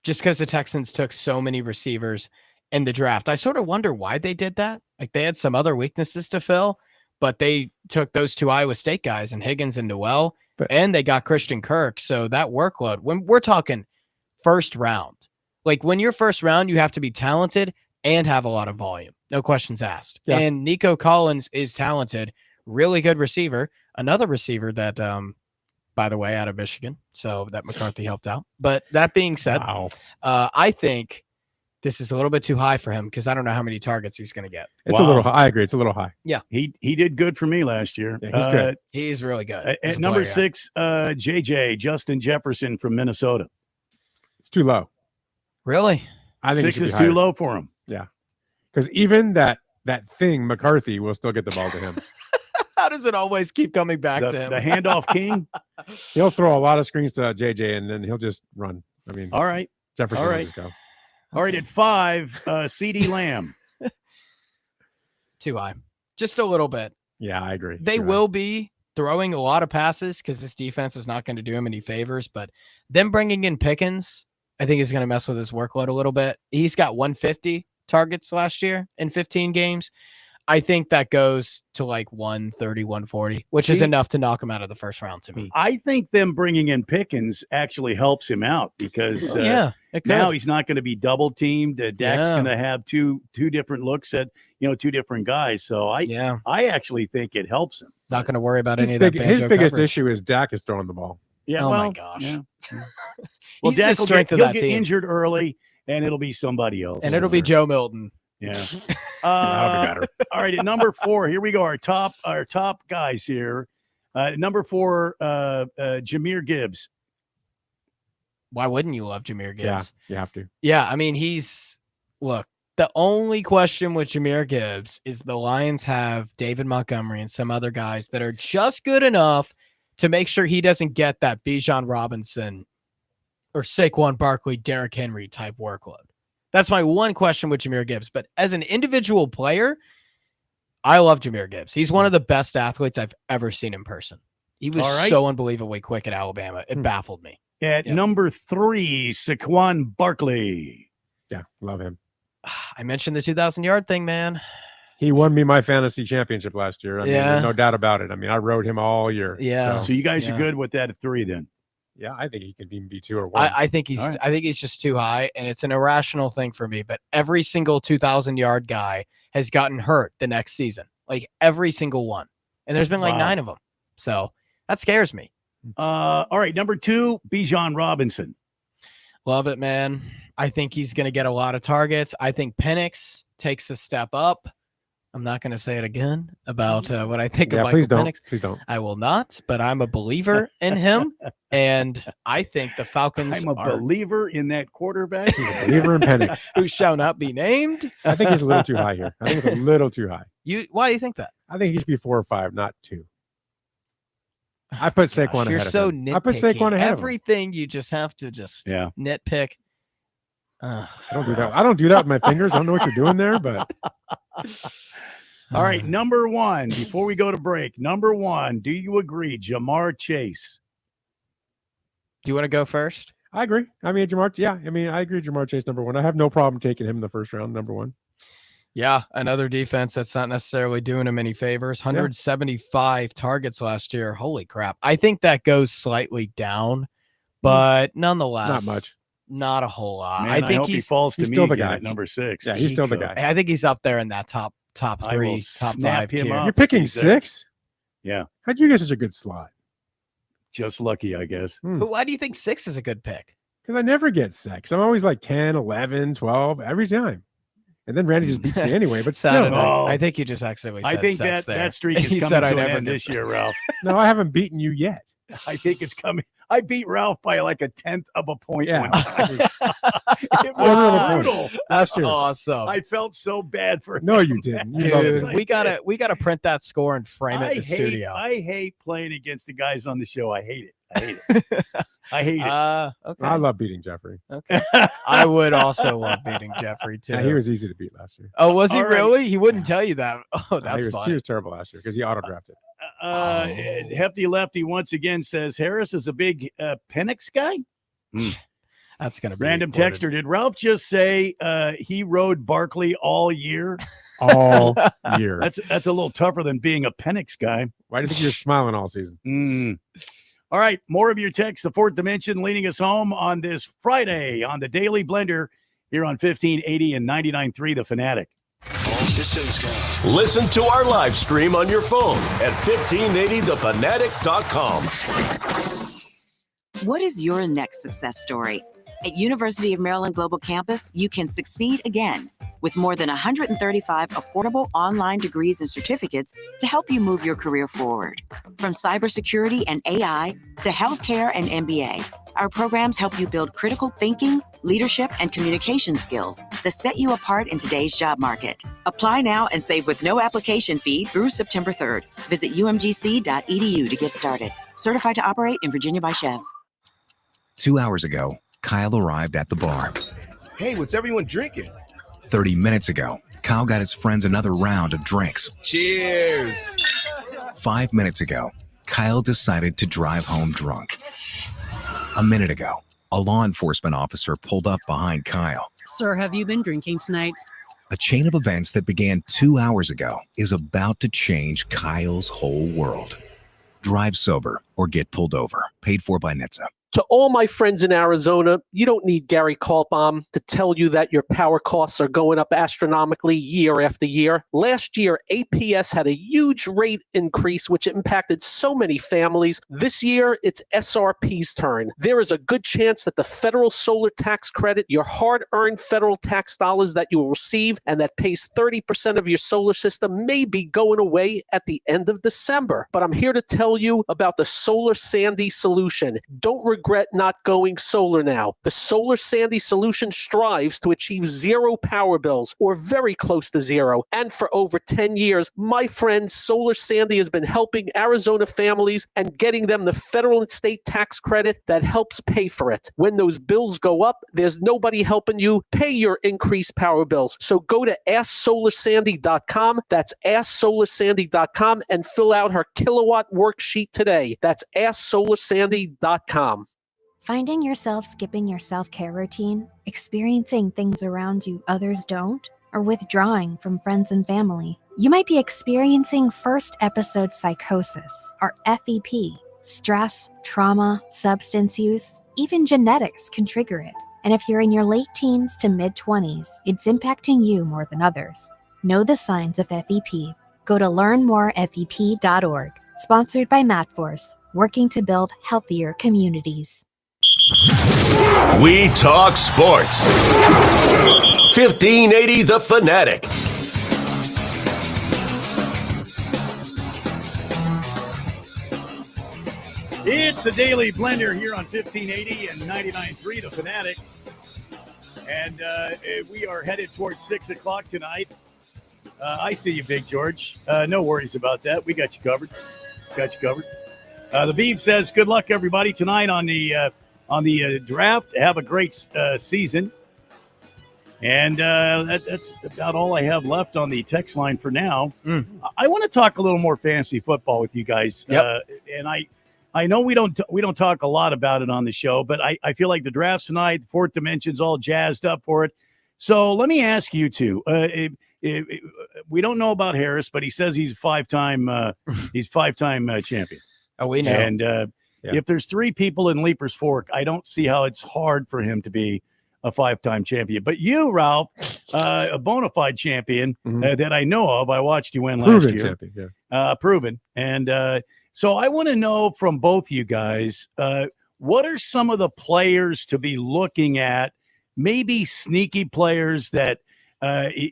Speaker 2: Just because the Texans took so many receivers in the draft. I sort of wonder why they did that. Like they had some other weaknesses to fill, but they took those 2 Iowa State guys and Higgins and Noel, and they got Christian Kirk. So that workload, when we're talking first round, like when you're first round, you have to be talented and have a lot of volume. No questions asked.
Speaker 4: Yeah.
Speaker 2: And Nico Collins is talented, really good receiver. Another receiver that, by the way, out of Michigan. So that McCarthy helped out. But that being said, I think this is a little bit too high for him because I don't know how many targets he's going to get.
Speaker 4: It's a little high. I agree. It's a little high.
Speaker 2: Yeah.
Speaker 1: He did good for me last year.
Speaker 4: Yeah, he's good.
Speaker 2: He's really good. as
Speaker 1: At
Speaker 2: a
Speaker 1: number
Speaker 2: player.
Speaker 1: 6, JJ, Justin Jefferson from Minnesota.
Speaker 4: It's too low.
Speaker 2: Really?
Speaker 4: I think it
Speaker 1: 6
Speaker 4: should be
Speaker 1: is
Speaker 4: higher.
Speaker 1: too low for him.
Speaker 4: Yeah. Because even that thing, McCarthy, will still get the ball to him.
Speaker 2: How does it always keep coming back to him?
Speaker 1: The handoff king.
Speaker 4: He'll throw a lot of screens to JJ, and then he'll just run. I mean,
Speaker 1: All right.
Speaker 4: Jefferson
Speaker 1: All
Speaker 4: will
Speaker 1: right.
Speaker 4: just go.
Speaker 1: All right, at 5, CD Lamb.
Speaker 2: Too high. Just a little bit.
Speaker 4: Yeah, I agree.
Speaker 2: They
Speaker 4: Too high.
Speaker 2: will be throwing a lot of passes because this defense is not going to do him any favors. But them bringing in Pickens, I think is going to mess with his workload a little bit. He's got 150 targets last year in 15 games. I think that goes to like 130, 140, which is
Speaker 1: See?
Speaker 2: enough to knock him out of the first round to me.
Speaker 1: I think them bringing in Pickens actually helps him out because
Speaker 2: Yeah, it could.
Speaker 1: now he's not going to be double teamed. Dak's
Speaker 2: Yeah.
Speaker 1: going to have two different looks at 2 different guys. So I actually think it helps him.
Speaker 2: Not going to worry about
Speaker 4: His,
Speaker 2: any of that.
Speaker 4: his
Speaker 2: banjo
Speaker 4: biggest
Speaker 2: coverage.
Speaker 4: issue is Dak is throwing the ball.
Speaker 1: Yeah.
Speaker 2: Oh my
Speaker 1: well,
Speaker 2: gosh.
Speaker 1: yeah. Well,
Speaker 2: He's the
Speaker 1: Dak will
Speaker 2: strength of
Speaker 1: he'll
Speaker 2: that
Speaker 1: get
Speaker 2: team.
Speaker 1: injured early, and it'll be somebody else.
Speaker 2: And it'll be Joe Milton.
Speaker 1: Yeah.
Speaker 4: That'll be better.
Speaker 1: All right, at number 4, here we go. Our top guys here. Number 4, Jahmyr Gibbs.
Speaker 2: Why wouldn't you love Jahmyr Gibbs?
Speaker 4: Yeah, you have to.
Speaker 2: Yeah, I mean, look, the only question with Jahmyr Gibbs is the Lions have David Montgomery and some other guys that are just good enough to make sure he doesn't get that Bijan Robinson or Saquon Barkley, Derrick Henry type workload. That's my one question with Jahmyr Gibbs. But as an individual player, I love Jahmyr Gibbs. He's one of the best athletes I've ever seen in person. He was
Speaker 1: All right.
Speaker 2: so unbelievably quick at Alabama. It baffled me.
Speaker 1: At number 3, Saquon Barkley.
Speaker 4: Yeah, love him.
Speaker 2: I mentioned the 2,000-yard thing, man.
Speaker 4: He won me my fantasy championship last year. I mean,
Speaker 2: Yeah.
Speaker 4: there's no doubt about it. I mean, I rode him all year.
Speaker 2: Yeah.
Speaker 1: So you guys
Speaker 2: Yeah.
Speaker 1: are good with that at 3 then.
Speaker 4: Yeah, I think he could even be 2 or 1.
Speaker 2: I think he's
Speaker 1: All right.
Speaker 2: I think he's just too high, and it's an irrational thing for me. But every single 2,000-yard guy has gotten hurt the next season, like every single one, and there's been like
Speaker 1: Wow.
Speaker 2: 9 of them. So that scares me.
Speaker 1: All right, number 2, Bijan Robinson.
Speaker 2: Love it, man. I think he's going to get a lot of targets. I think Penix takes a step up. I'm not going to say it again about what I think
Speaker 4: yeah,
Speaker 2: of Michael
Speaker 4: please don't.
Speaker 2: Penix.
Speaker 4: Please don't.
Speaker 2: I will not, but I'm a believer in him, and I think the Falcons
Speaker 1: I'm a
Speaker 2: are
Speaker 1: believer in that quarterback.
Speaker 4: Believer in Penix.
Speaker 2: who shall not be named.
Speaker 4: I think he's a little too high here. I think it's a little too high.
Speaker 2: Why do you think that?
Speaker 4: I think he should be 4 or 5, not 2. I put Saquon
Speaker 2: Gosh,
Speaker 4: ahead
Speaker 2: you're
Speaker 4: of
Speaker 2: so
Speaker 4: him.
Speaker 2: nitpicky.
Speaker 4: I put Saquon ahead of him.
Speaker 2: Everything you just have to just
Speaker 1: Yeah.
Speaker 2: nitpick.
Speaker 4: I don't do that. I don't do that with my fingers. I don't know what you're doing there, but.
Speaker 1: All right, number one, before we go to break, number one, do you agree, Jamar Chase?
Speaker 2: Do you want to go first?
Speaker 4: I agree. I mean, I agree. Jamar Chase, number one. I have no problem taking him in the first round, number one.
Speaker 2: Yeah, another defense that's not necessarily doing him any favors. 175 targets last year. Holy crap. I think that goes slightly down, but nonetheless.
Speaker 4: Not much.
Speaker 2: Not a whole lot.
Speaker 1: Man, I think he falls to
Speaker 4: he's
Speaker 1: me
Speaker 4: still the
Speaker 1: again
Speaker 4: guy.
Speaker 1: at number 6.
Speaker 4: Yeah, he's still the guy.
Speaker 2: I think he's up there in that top
Speaker 1: I will
Speaker 2: 3, top
Speaker 1: snap
Speaker 2: 5
Speaker 1: him
Speaker 2: tier.
Speaker 1: up.
Speaker 4: You're picking
Speaker 1: He's there.
Speaker 4: 6?
Speaker 1: Yeah,
Speaker 4: How'd you get such a good slot?
Speaker 1: just lucky, I guess.
Speaker 2: But why do you think 6 is a good pick?
Speaker 4: Because I never get 6. I'm always like 10, 11, 12 every time. And then Randy just beats me anyway, but still.
Speaker 2: Saturday.
Speaker 1: Oh.
Speaker 2: I think you just accidentally said
Speaker 1: I think
Speaker 2: 6 there.
Speaker 1: that streak is
Speaker 2: He
Speaker 1: coming
Speaker 2: said I
Speaker 1: to an
Speaker 2: never
Speaker 1: end
Speaker 2: did.
Speaker 1: this year, Ralph.
Speaker 4: No, I haven't beaten you yet.
Speaker 1: I think it's coming. I beat Ralph by like a 10th of a point.
Speaker 4: Yeah.
Speaker 1: one time. It
Speaker 4: Wasn't
Speaker 1: was
Speaker 4: a point.
Speaker 1: brutal.
Speaker 4: Last year.
Speaker 2: Awesome.
Speaker 1: I felt so bad for him.
Speaker 4: No, you didn't. You loved
Speaker 2: Dude,
Speaker 4: it.
Speaker 2: we gotta print that score and frame it in the studio.
Speaker 1: I hate playing against the guys on the show. I hate it. I hate it. I hate it.
Speaker 2: Okay.
Speaker 4: I love beating Jeffrey.
Speaker 2: Okay. I would also love beating Jeffrey too.
Speaker 4: Yeah, he was easy to beat last year.
Speaker 2: Oh, was he
Speaker 1: All right.
Speaker 2: really? He wouldn't tell you that. Oh,
Speaker 4: He
Speaker 2: that's
Speaker 4: was
Speaker 2: funny.
Speaker 4: terrible last year because he auto-drafted.
Speaker 1: Hefty Lefty once again says Harris is a big Penix guy.
Speaker 2: That's gonna be
Speaker 1: Random
Speaker 2: recorded.
Speaker 1: texter. Did Ralph just say he rode Barkley all year?
Speaker 4: All year.
Speaker 1: That's a little tougher than being a Penix guy.
Speaker 4: Why do you think you're smiling all season?
Speaker 1: All right, more of your texts. The Fourth Dimension leading us home on this Friday on the Daily Blender here on 1580 and 99.3 The Fanatic.
Speaker 9: All systems go.
Speaker 3: Listen to our live stream on your phone at 1580thefanatic.com.
Speaker 5: What is your next success story? At University of Maryland Global Campus, you can succeed again with more than 135 affordable online degrees and certificates to help you move your career forward. From cybersecurity and AI to healthcare and MBA, our programs help you build critical thinking, leadership, and communication skills that set you apart in today's job market. Apply now and save with no application fee through September 3rd. Visit umgc.edu to get started. Certified to operate in Virginia by Chev.
Speaker 7: 2 hours ago, Kyle arrived at the bar.
Speaker 9: Hey, what's everyone drinking?
Speaker 7: 30 minutes ago, Kyle got his friends another round of drinks.
Speaker 9: Cheers.
Speaker 7: 5 minutes ago, Kyle decided to drive home drunk. A minute ago, a law enforcement officer pulled up behind Kyle.
Speaker 16: Sir, have you been drinking tonight?
Speaker 7: A chain of events that began 2 hours ago is about to change Kyle's whole world. Drive sober or get pulled over. Paid for by NHTSA.
Speaker 8: To all my friends in Arizona, you don't need Gary Kaltbaum to tell you that your power costs are going up astronomically year after year. Last year, APS had a huge rate increase, which impacted so many families. This year, it's SRP's turn. There is a good chance that the federal solar tax credit, your hard-earned federal tax dollars that you will receive and that pays 30% of your solar system, may be going away at the end of December. But I'm here to tell you about the Solar Sandy solution. Don't regret not going solar now. The Solar Sandy solution strives to achieve zero power bills or very close to zero. And for over 10 years, my friend Solar Sandy has been helping Arizona families and getting them the federal and state tax credit that helps pay for it. When those bills go up, there's nobody helping you pay your increased power bills. So go to AskSolarSandy.com. That's AskSolarSandy.com and fill out her kilowatt worksheet today. That's AskSolarSandy.com.
Speaker 18: Finding yourself skipping your self-care routine, experiencing things around you others don't, or withdrawing from friends and family. You might be experiencing first episode psychosis, or FEP. Stress, trauma, substance use, even genetics can trigger it. And if you're in your late teens to mid-20s, it's impacting you more than others. Know the signs of FEP. Go to learnmorefep.org. Sponsored by MatForce, working to build healthier communities.
Speaker 3: We talk sports. 1580 The Fanatic.
Speaker 1: It's the Daily Blender here on 1580 and 99.3 The Fanatic. And we are headed towards 6 o'clock tonight. I see you, Big George. No worries about that. We got you covered. The Beef says, good luck, everybody, tonight on the draft. Have a great season. And that's about all I have left on the text line for now. I want to talk a little more fantasy football with you guys. And I know we don't talk a lot about it on the show, but I feel like the draft's tonight, the Fourth Dimension's all jazzed up for it. So let me ask you two. We don't know about Harris, but he says he's five-time champion.
Speaker 2: Oh, we know.
Speaker 1: And if there's three people in Leaper's Fork, I don't see how it's hard for him to be a five-time champion. But you, Ralph, a bona fide champion that I know of. I watched you win last year.
Speaker 4: Champion, yeah.
Speaker 1: Proven. And so I want to know from both you guys, what are some of the players to be looking at, maybe sneaky players that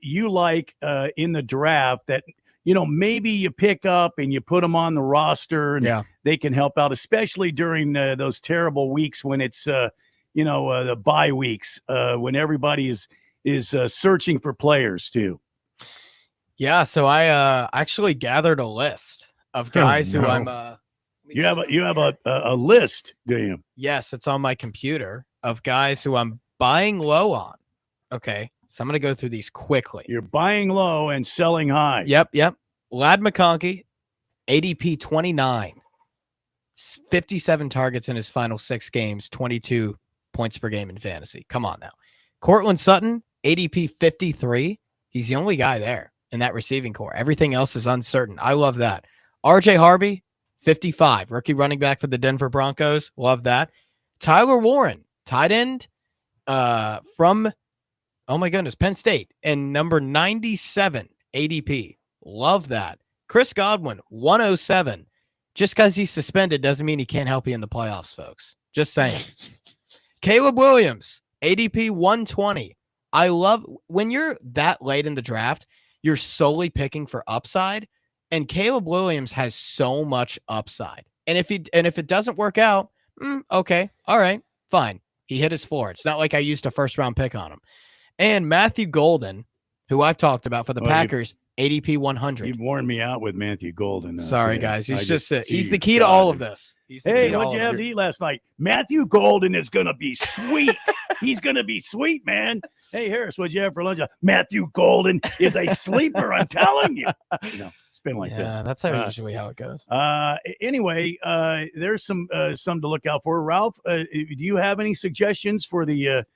Speaker 1: you like in the draft that, maybe you pick up and you put them on the roster and they can help out, especially during those terrible weeks when it's, the bye weeks when everybody is searching for players too.
Speaker 2: Yeah. So I actually gathered a list of guys who I'm.
Speaker 1: You have a list, do you?
Speaker 2: Yes, it's on my computer of guys who I'm buying low on. Okay, so I'm going to go through these quickly.
Speaker 1: You're buying low and selling high.
Speaker 2: Yep. Ladd McConkey, ADP 29, 57 targets in his final 6 games, 22 points per game in fantasy. Come on now. Cortland Sutton, ADP 53. He's the only guy there in that receiving core. Everything else is uncertain. I love that. RJ Harvey, 55, rookie running back for the Denver Broncos. Love that. Tyler Warren, tight end from, oh my goodness, Penn State, and number 97 ADP. Love that. Chris Godwin, 107. Just because he's suspended doesn't mean he can't help you in the playoffs, folks. Just saying. Caleb Williams, ADP 120. I love when you're that late in the draft, you're solely picking for upside. And Caleb Williams has so much upside. And if it doesn't work out, okay, all right, fine. He hit his floor. It's not like I used a first-round pick on him. And Matthew Golden, who I've talked about for the Packers, ADP 100.
Speaker 1: You warned me out with Matthew Golden.
Speaker 2: Sorry, guys. He's he's the key to all of this.
Speaker 1: Hey, what'd you have to eat last night? Matthew Golden is going to be sweet. He's going to be sweet, man. Hey, Harris, what'd you have for lunch? Matthew Golden is a sleeper, I'm telling you. It's been like that.
Speaker 2: Yeah, that's usually how it goes.
Speaker 1: Anyway, there's some to look out for. Ralph, do you have any suggestions for the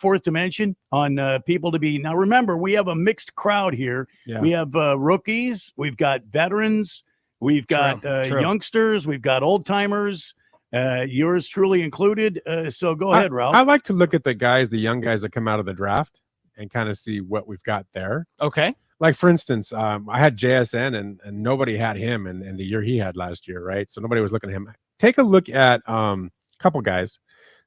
Speaker 1: Fourth Dimension on people to be? Now, remember, we have a mixed crowd here. Yeah. We have rookies, we've got veterans, we've got youngsters, we've got old timers. Yours truly included. So go ahead, Ralph.
Speaker 4: I like to look at the young guys that come out of the draft and kind of see what we've got there.
Speaker 2: Okay.
Speaker 4: Like, for instance, I had JSN and nobody had him in the year he had last year, right? So nobody was looking at him. Take a look at a couple guys.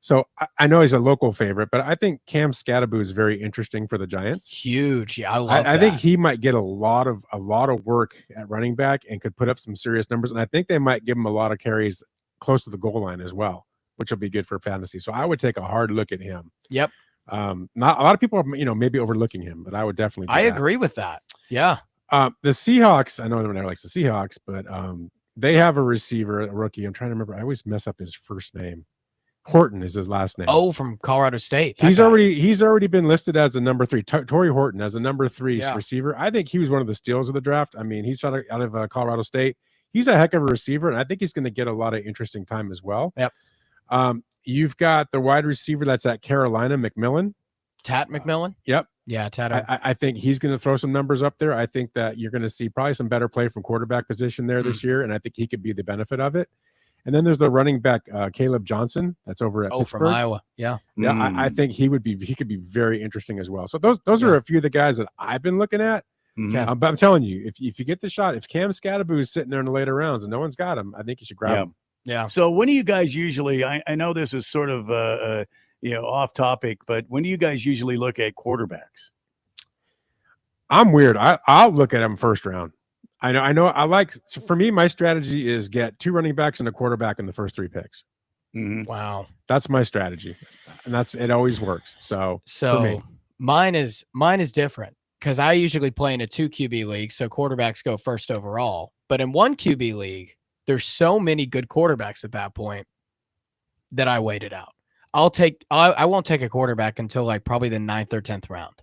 Speaker 4: So I know he's a local favorite, but I think Cam Scatterbo is very interesting for the Giants.
Speaker 2: Huge. Yeah, I love that.
Speaker 4: I think he might get a lot of work at running back and could put up some serious numbers. And I think they might give him a lot of carries close to the goal line as well, which will be good for fantasy. So I would take a hard look at him.
Speaker 2: Yep.
Speaker 4: Not a lot of people are, maybe overlooking him, but I would definitely.
Speaker 2: I agree with that. Yeah.
Speaker 4: The Seahawks, I know everyone likes the Seahawks, but they have a receiver, a rookie. I'm trying to remember. I always mess up his first name. Horton is his last name.
Speaker 2: Oh, from Colorado State.
Speaker 4: He's already been listed as the number 3. Torrey Horton as a number 3 receiver. I think he was one of the steals of the draft. I mean, he's out of Colorado State. He's a heck of a receiver, and I think he's going to get a lot of interesting time as well.
Speaker 2: Yep.
Speaker 4: You've got the wide receiver that's at Carolina, McMillan.
Speaker 2: Tat McMillan?
Speaker 4: Yep.
Speaker 2: Yeah, Tat.
Speaker 4: I think he's going to throw some numbers up there. I think that you're going to see probably some better play from quarterback position there this year, and I think he could be the benefit of it. And then there's the running back, Caleb Johnson, that's over at Pittsburgh.
Speaker 2: From Iowa. Yeah.
Speaker 4: Yeah, I think he could be very interesting as well. So those are a few of the guys that I've been looking at.
Speaker 2: Mm-hmm.
Speaker 4: But I'm telling you, if you get the shot, if Cam Scatterbo is sitting there in the later rounds and no one's got him, I think you should grab him.
Speaker 2: Yeah.
Speaker 1: So when do you guys usually? I know this is sort of off topic, but when do you guys usually look at quarterbacks?
Speaker 4: I'm weird. I'll look at him first round. I know. So for me, my strategy is get 2 running backs and a quarterback in the first 3 picks.
Speaker 1: Mm-hmm.
Speaker 2: Wow,
Speaker 4: that's my strategy, and it always works. So for me.
Speaker 2: mine is different because I usually play in a 2 QB league, so quarterbacks go first overall. But in 1 QB league, there's so many good quarterbacks at that point that I waited out. I won't take a quarterback until like probably the 9th or 10th round.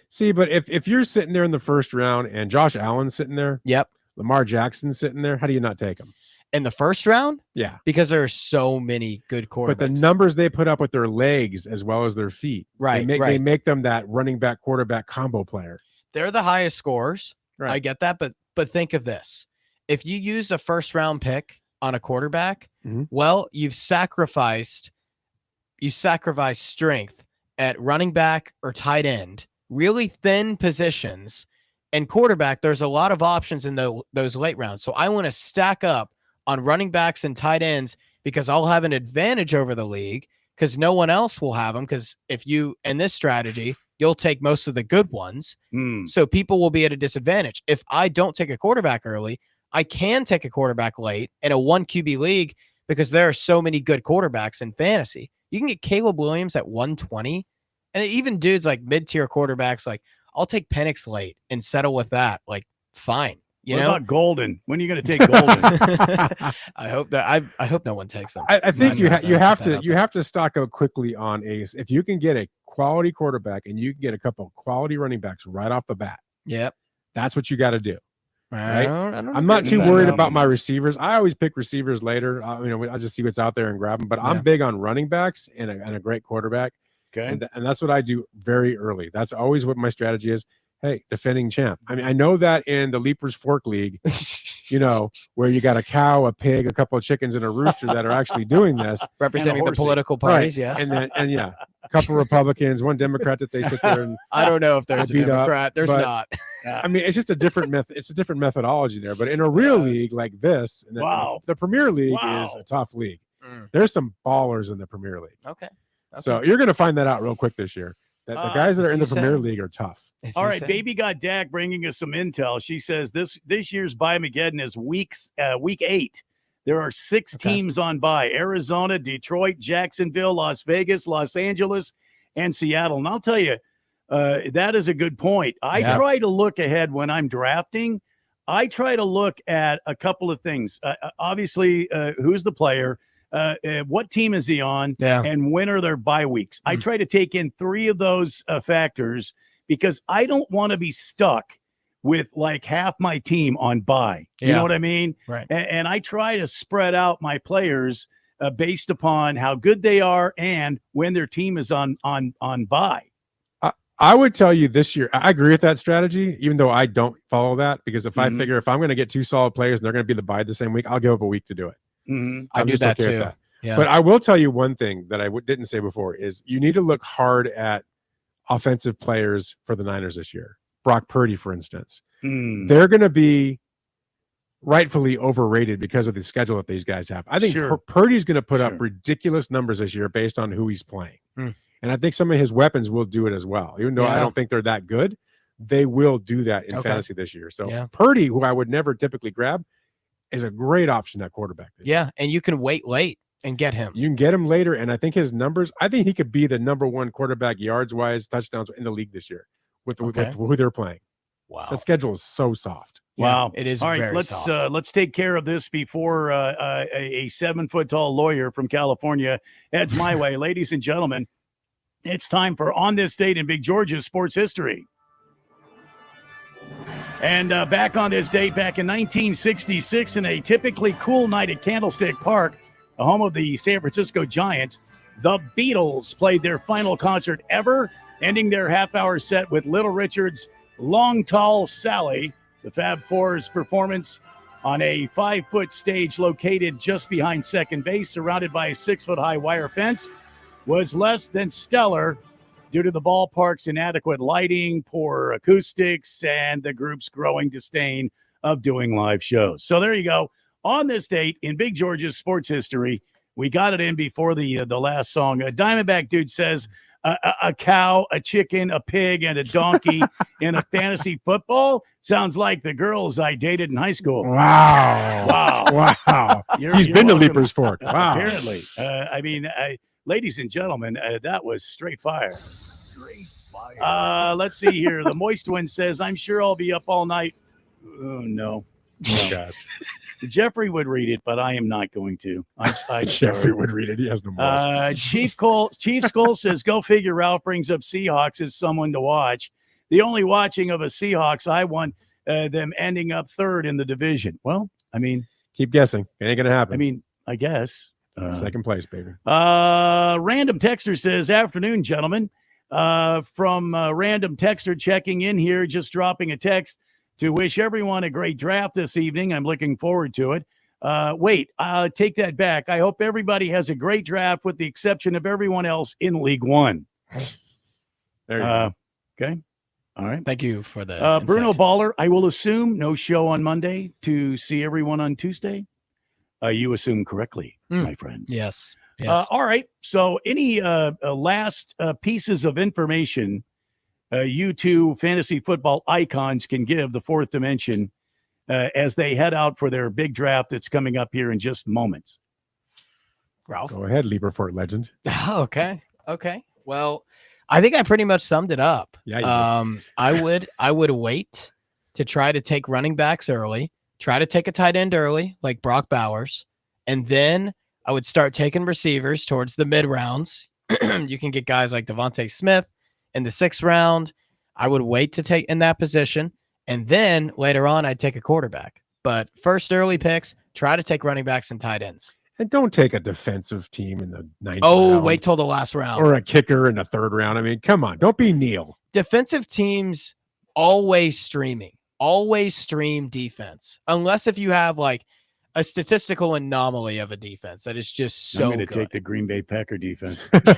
Speaker 4: See, but if you're sitting there in the first round and Josh Allen's sitting there,
Speaker 2: yep,
Speaker 4: Lamar Jackson's sitting there, how do you not take him?
Speaker 2: In the first round?
Speaker 4: Yeah.
Speaker 2: Because there are so many good quarterbacks.
Speaker 4: But the numbers they put up with their legs as well as their feet,
Speaker 2: right,
Speaker 4: they make them that running back quarterback combo player.
Speaker 2: They're the highest scorers.
Speaker 4: Right.
Speaker 2: I get that, but think of this. If you use a first round pick on a quarterback, well, you've sacrificed strength at running back or tight end, really thin positions, and quarterback. There's a lot of options in those late rounds. So I want to stack up on running backs and tight ends because I'll have an advantage over the league because no one else will have them. Because if you, in this strategy, you'll take most of the good ones. So people will be at a disadvantage. If I don't take a quarterback early, I can take a quarterback late in a 1 QB league because there are so many good quarterbacks in fantasy. You can get Caleb Williams at 120. And even dudes like mid-tier quarterbacks, like I'll take Penix late and settle with that. Like, fine.
Speaker 1: What about Golden? When are you going to take Golden?
Speaker 2: I hope that I hope no one takes him.
Speaker 4: I think you have to stock up quickly on Ace. If you can get a quality quarterback and you can get a couple of quality running backs right off the bat.
Speaker 2: Yep.
Speaker 4: That's what you got to do. Right. I'm
Speaker 2: not
Speaker 4: not too worried about my receivers. I always pick receivers later. I just see what's out there and grab them. But I'm big on running backs and a great quarterback.
Speaker 1: Okay.
Speaker 4: And that's what I do very early. That's always what my strategy is. Hey, defending champ. I mean, I know that in the Leapers Fork League, where you got a cow, a pig, a couple of chickens, and a rooster that are actually doing this.
Speaker 2: Representing the political parties,
Speaker 4: right.
Speaker 2: yes.
Speaker 4: And a couple of Republicans, one Democrat that they sit there and
Speaker 2: I don't know if there's a
Speaker 4: beat
Speaker 2: Democrat.
Speaker 4: Up,
Speaker 2: there's
Speaker 4: but,
Speaker 2: not.
Speaker 4: I mean, it's just a different it's a different methodology there. But in a real league like this, the Premier League is a tough league. There's some ballers in the Premier League.
Speaker 2: Okay.
Speaker 4: So you're going to find that out real quick this year. That the guys that are in the Premier League are tough.
Speaker 1: All right, Baby Got Dak bringing us some intel. She says this year's Bye-Mageddon is week 8. There are 6 teams on bye: Arizona, Detroit, Jacksonville, Las Vegas, Los Angeles, and Seattle. And I'll tell you, that is a good point. I try to look ahead when I'm drafting. I try to look at a couple of things. Obviously, who's the player? What team is he on? And when are their bye weeks? I try to take in 3 of those factors because I don't want to be stuck with like half my team on bye. You know what I mean?
Speaker 2: Right.
Speaker 1: And I try to spread out my players based upon how good they are and when their team is on bye.
Speaker 4: I would tell you this year, I agree with that strategy, even though I don't follow that, because if I figure if I'm going to get 2 solid players and they're going to be the bye the same week, I'll give up a week to do it.
Speaker 2: I do that too.
Speaker 4: Yeah. But I will tell you one thing that I didn't say before is you need to look hard at offensive players for the Niners this year. Brock Purdy, for instance. They're going to be rightfully overrated because of the schedule that these guys have. I think Purdy's going to put up ridiculous numbers this year based on who he's playing. And I think some of his weapons will do it as well. Even though I don't think they're that good, they will do that in fantasy this year. So Purdy, who I would never typically grab, is a great option at quarterback.
Speaker 2: And you can wait late and get him.
Speaker 4: You can get him later, and I think his numbers, I think he could be the number 1 quarterback yards-wise, touchdowns in the league this year with who they're playing.
Speaker 1: Wow.
Speaker 4: The schedule is so soft.
Speaker 1: Wow.
Speaker 2: It is.
Speaker 1: All right,
Speaker 2: very soft.
Speaker 1: Let's take care of this before a 7-foot-tall lawyer from California heads my way. Ladies and gentlemen, it's time for On This Date in Big Georgia's Sports History. And back on this date, back in 1966, in a typically cool night at Candlestick Park, the home of the San Francisco Giants, the Beatles played their final concert ever, ending their half-hour set with Little Richard's Long Tall Sally. The Fab Four's performance on a 5-foot stage located just behind second base, surrounded by a 6-foot-high wire fence, was less than stellar due to the ballpark's inadequate lighting, poor acoustics, and the group's growing disdain of doing live shows. So there you go. On this date in Big Georgia's sports history, we got it in before the last song. A Diamondback dude says a cow, a chicken, a pig, and a donkey in a fantasy football sounds like the girls I dated in high school.
Speaker 4: Wow. He's been to Leapers Fork. Wow.
Speaker 1: Apparently. Ladies and gentlemen, that was straight fire. Let's see here. The Moist One says, I'm sure I'll be up all night. Oh, no.
Speaker 4: Oh, gosh.
Speaker 1: Jeffrey would read it, but I am not going to. I'm
Speaker 4: Jeffrey would read it. He has no balls.
Speaker 1: Chief Skull says, go figure Ralph brings up Seahawks as someone to watch. The only watching of a Seahawks, I want them ending up third in the division. Well, I mean.
Speaker 4: Keep guessing. It ain't going to happen.
Speaker 1: I mean, I guess.
Speaker 4: Second place, baby.
Speaker 1: Random Texter says, afternoon, gentlemen. From Random Texter checking in here, just dropping a text to wish everyone a great draft this evening. I'm looking forward to it. Wait, I'll take that back. I hope everybody has a great draft with the exception of everyone else in League One.
Speaker 4: There you go.
Speaker 1: Okay. All right.
Speaker 2: Thank you for the
Speaker 1: Bruno
Speaker 2: insight.
Speaker 1: Baller, I will assume no show on Monday to see everyone on Tuesday. You assume correctly, my friend.
Speaker 2: Yes. Yes.
Speaker 1: All right. So any last pieces of information you two fantasy football icons can give the fourth dimension as they head out for their big draft that's coming up here in just moments? Ralph?
Speaker 4: Go ahead, Lieberfort legend.
Speaker 2: Okay. Well, I think I pretty much summed it up.
Speaker 4: Yeah, you did.
Speaker 2: I would wait to try to take running backs early, try to take a tight end early, like Brock Bowers, and then I would start taking receivers towards the mid rounds. You can get guys like Devontae Smith in the 6th round. I would wait to take in that position, and then later on I'd take a quarterback. But first early picks, try to take running backs and tight ends.
Speaker 4: And don't take a defensive team in the 9th round.
Speaker 2: Wait till the last round.
Speaker 4: Or a kicker in the 3rd round. I mean, come on. Don't be Neil.
Speaker 2: Defensive teams always stream defense. Unless if you have like a statistical anomaly of a defense that is just so
Speaker 1: I'm going to
Speaker 2: good.
Speaker 1: take the Green Bay Packer defense.
Speaker 4: I'm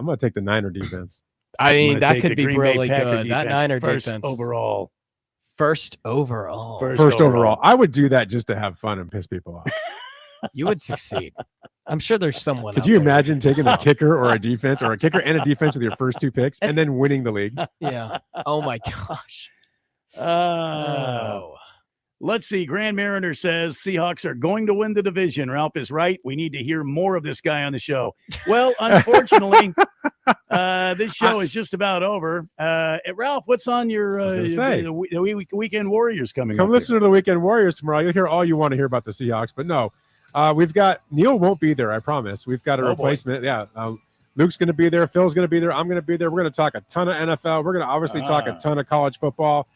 Speaker 4: going to take the Niner defense.
Speaker 2: I mean, that
Speaker 1: take
Speaker 2: could
Speaker 1: the
Speaker 2: be
Speaker 1: Green Bay
Speaker 2: really
Speaker 1: Packer
Speaker 2: good. That
Speaker 1: defense
Speaker 2: Niner
Speaker 1: first
Speaker 2: defense.
Speaker 1: overall.
Speaker 2: First overall.
Speaker 4: First overall. I would do that just to have fun and piss people off.
Speaker 2: You would succeed. I'm sure there's someone.
Speaker 4: Could you imagine taking a kicker or a defense or a kicker and a defense with your first 2 picks and then winning the league?
Speaker 2: Yeah. Oh my gosh.
Speaker 1: Let's see. Grand Mariner says Seahawks are going to win the division. Ralph is right. We need to hear more of this guy on the show. Well, unfortunately, this show is just about over. Ralph, what's on your the Weekend Warriors coming up?
Speaker 4: Come listen to the Weekend Warriors tomorrow. You'll hear all you want to hear about the Seahawks. But no, we've got Neil won't be there. I promise. We've got a replacement. Boy. Yeah. Luke's going to be there. Phil's going to be there. I'm going to be there. We're going to talk a ton of NFL. We're going to obviously talk a ton of college football.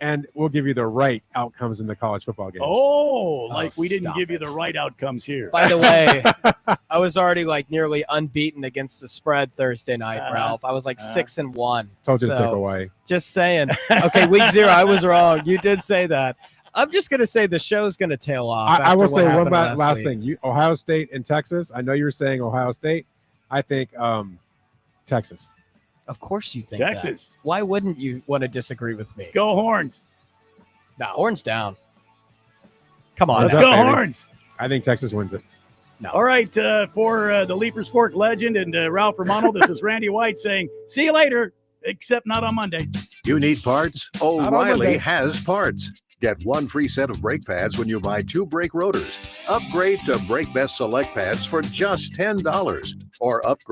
Speaker 4: And we'll give you the right outcomes in the college football games.
Speaker 1: We didn't give you the right outcomes here.
Speaker 2: By the way, I was already like nearly unbeaten against the spread Thursday night, Ralph. I was like 6-1.
Speaker 4: Told you to take away.
Speaker 2: Just saying. Okay, week 0, I was wrong. You did say that. I'm just going to say the show's going to tail off.
Speaker 4: I will say one last thing. Ohio State and Texas. I know you're saying Ohio State. I think Texas.
Speaker 2: Of course you think
Speaker 1: Texas.
Speaker 2: That. Why wouldn't you want to disagree with me?
Speaker 1: Let's go Horns.
Speaker 2: No, Horns down. Come on.
Speaker 1: Let's go Horns.
Speaker 4: I think Texas wins it.
Speaker 1: No. All right, for the Leapers Fork legend and Ralph Romano, this is Randy White saying, see you later, except not on Monday.
Speaker 6: You need parts? O'Reilly has parts. Get 1 free set of brake pads when you buy 2 brake rotors. Upgrade to Brake Best Select pads for just $10. Or upgrade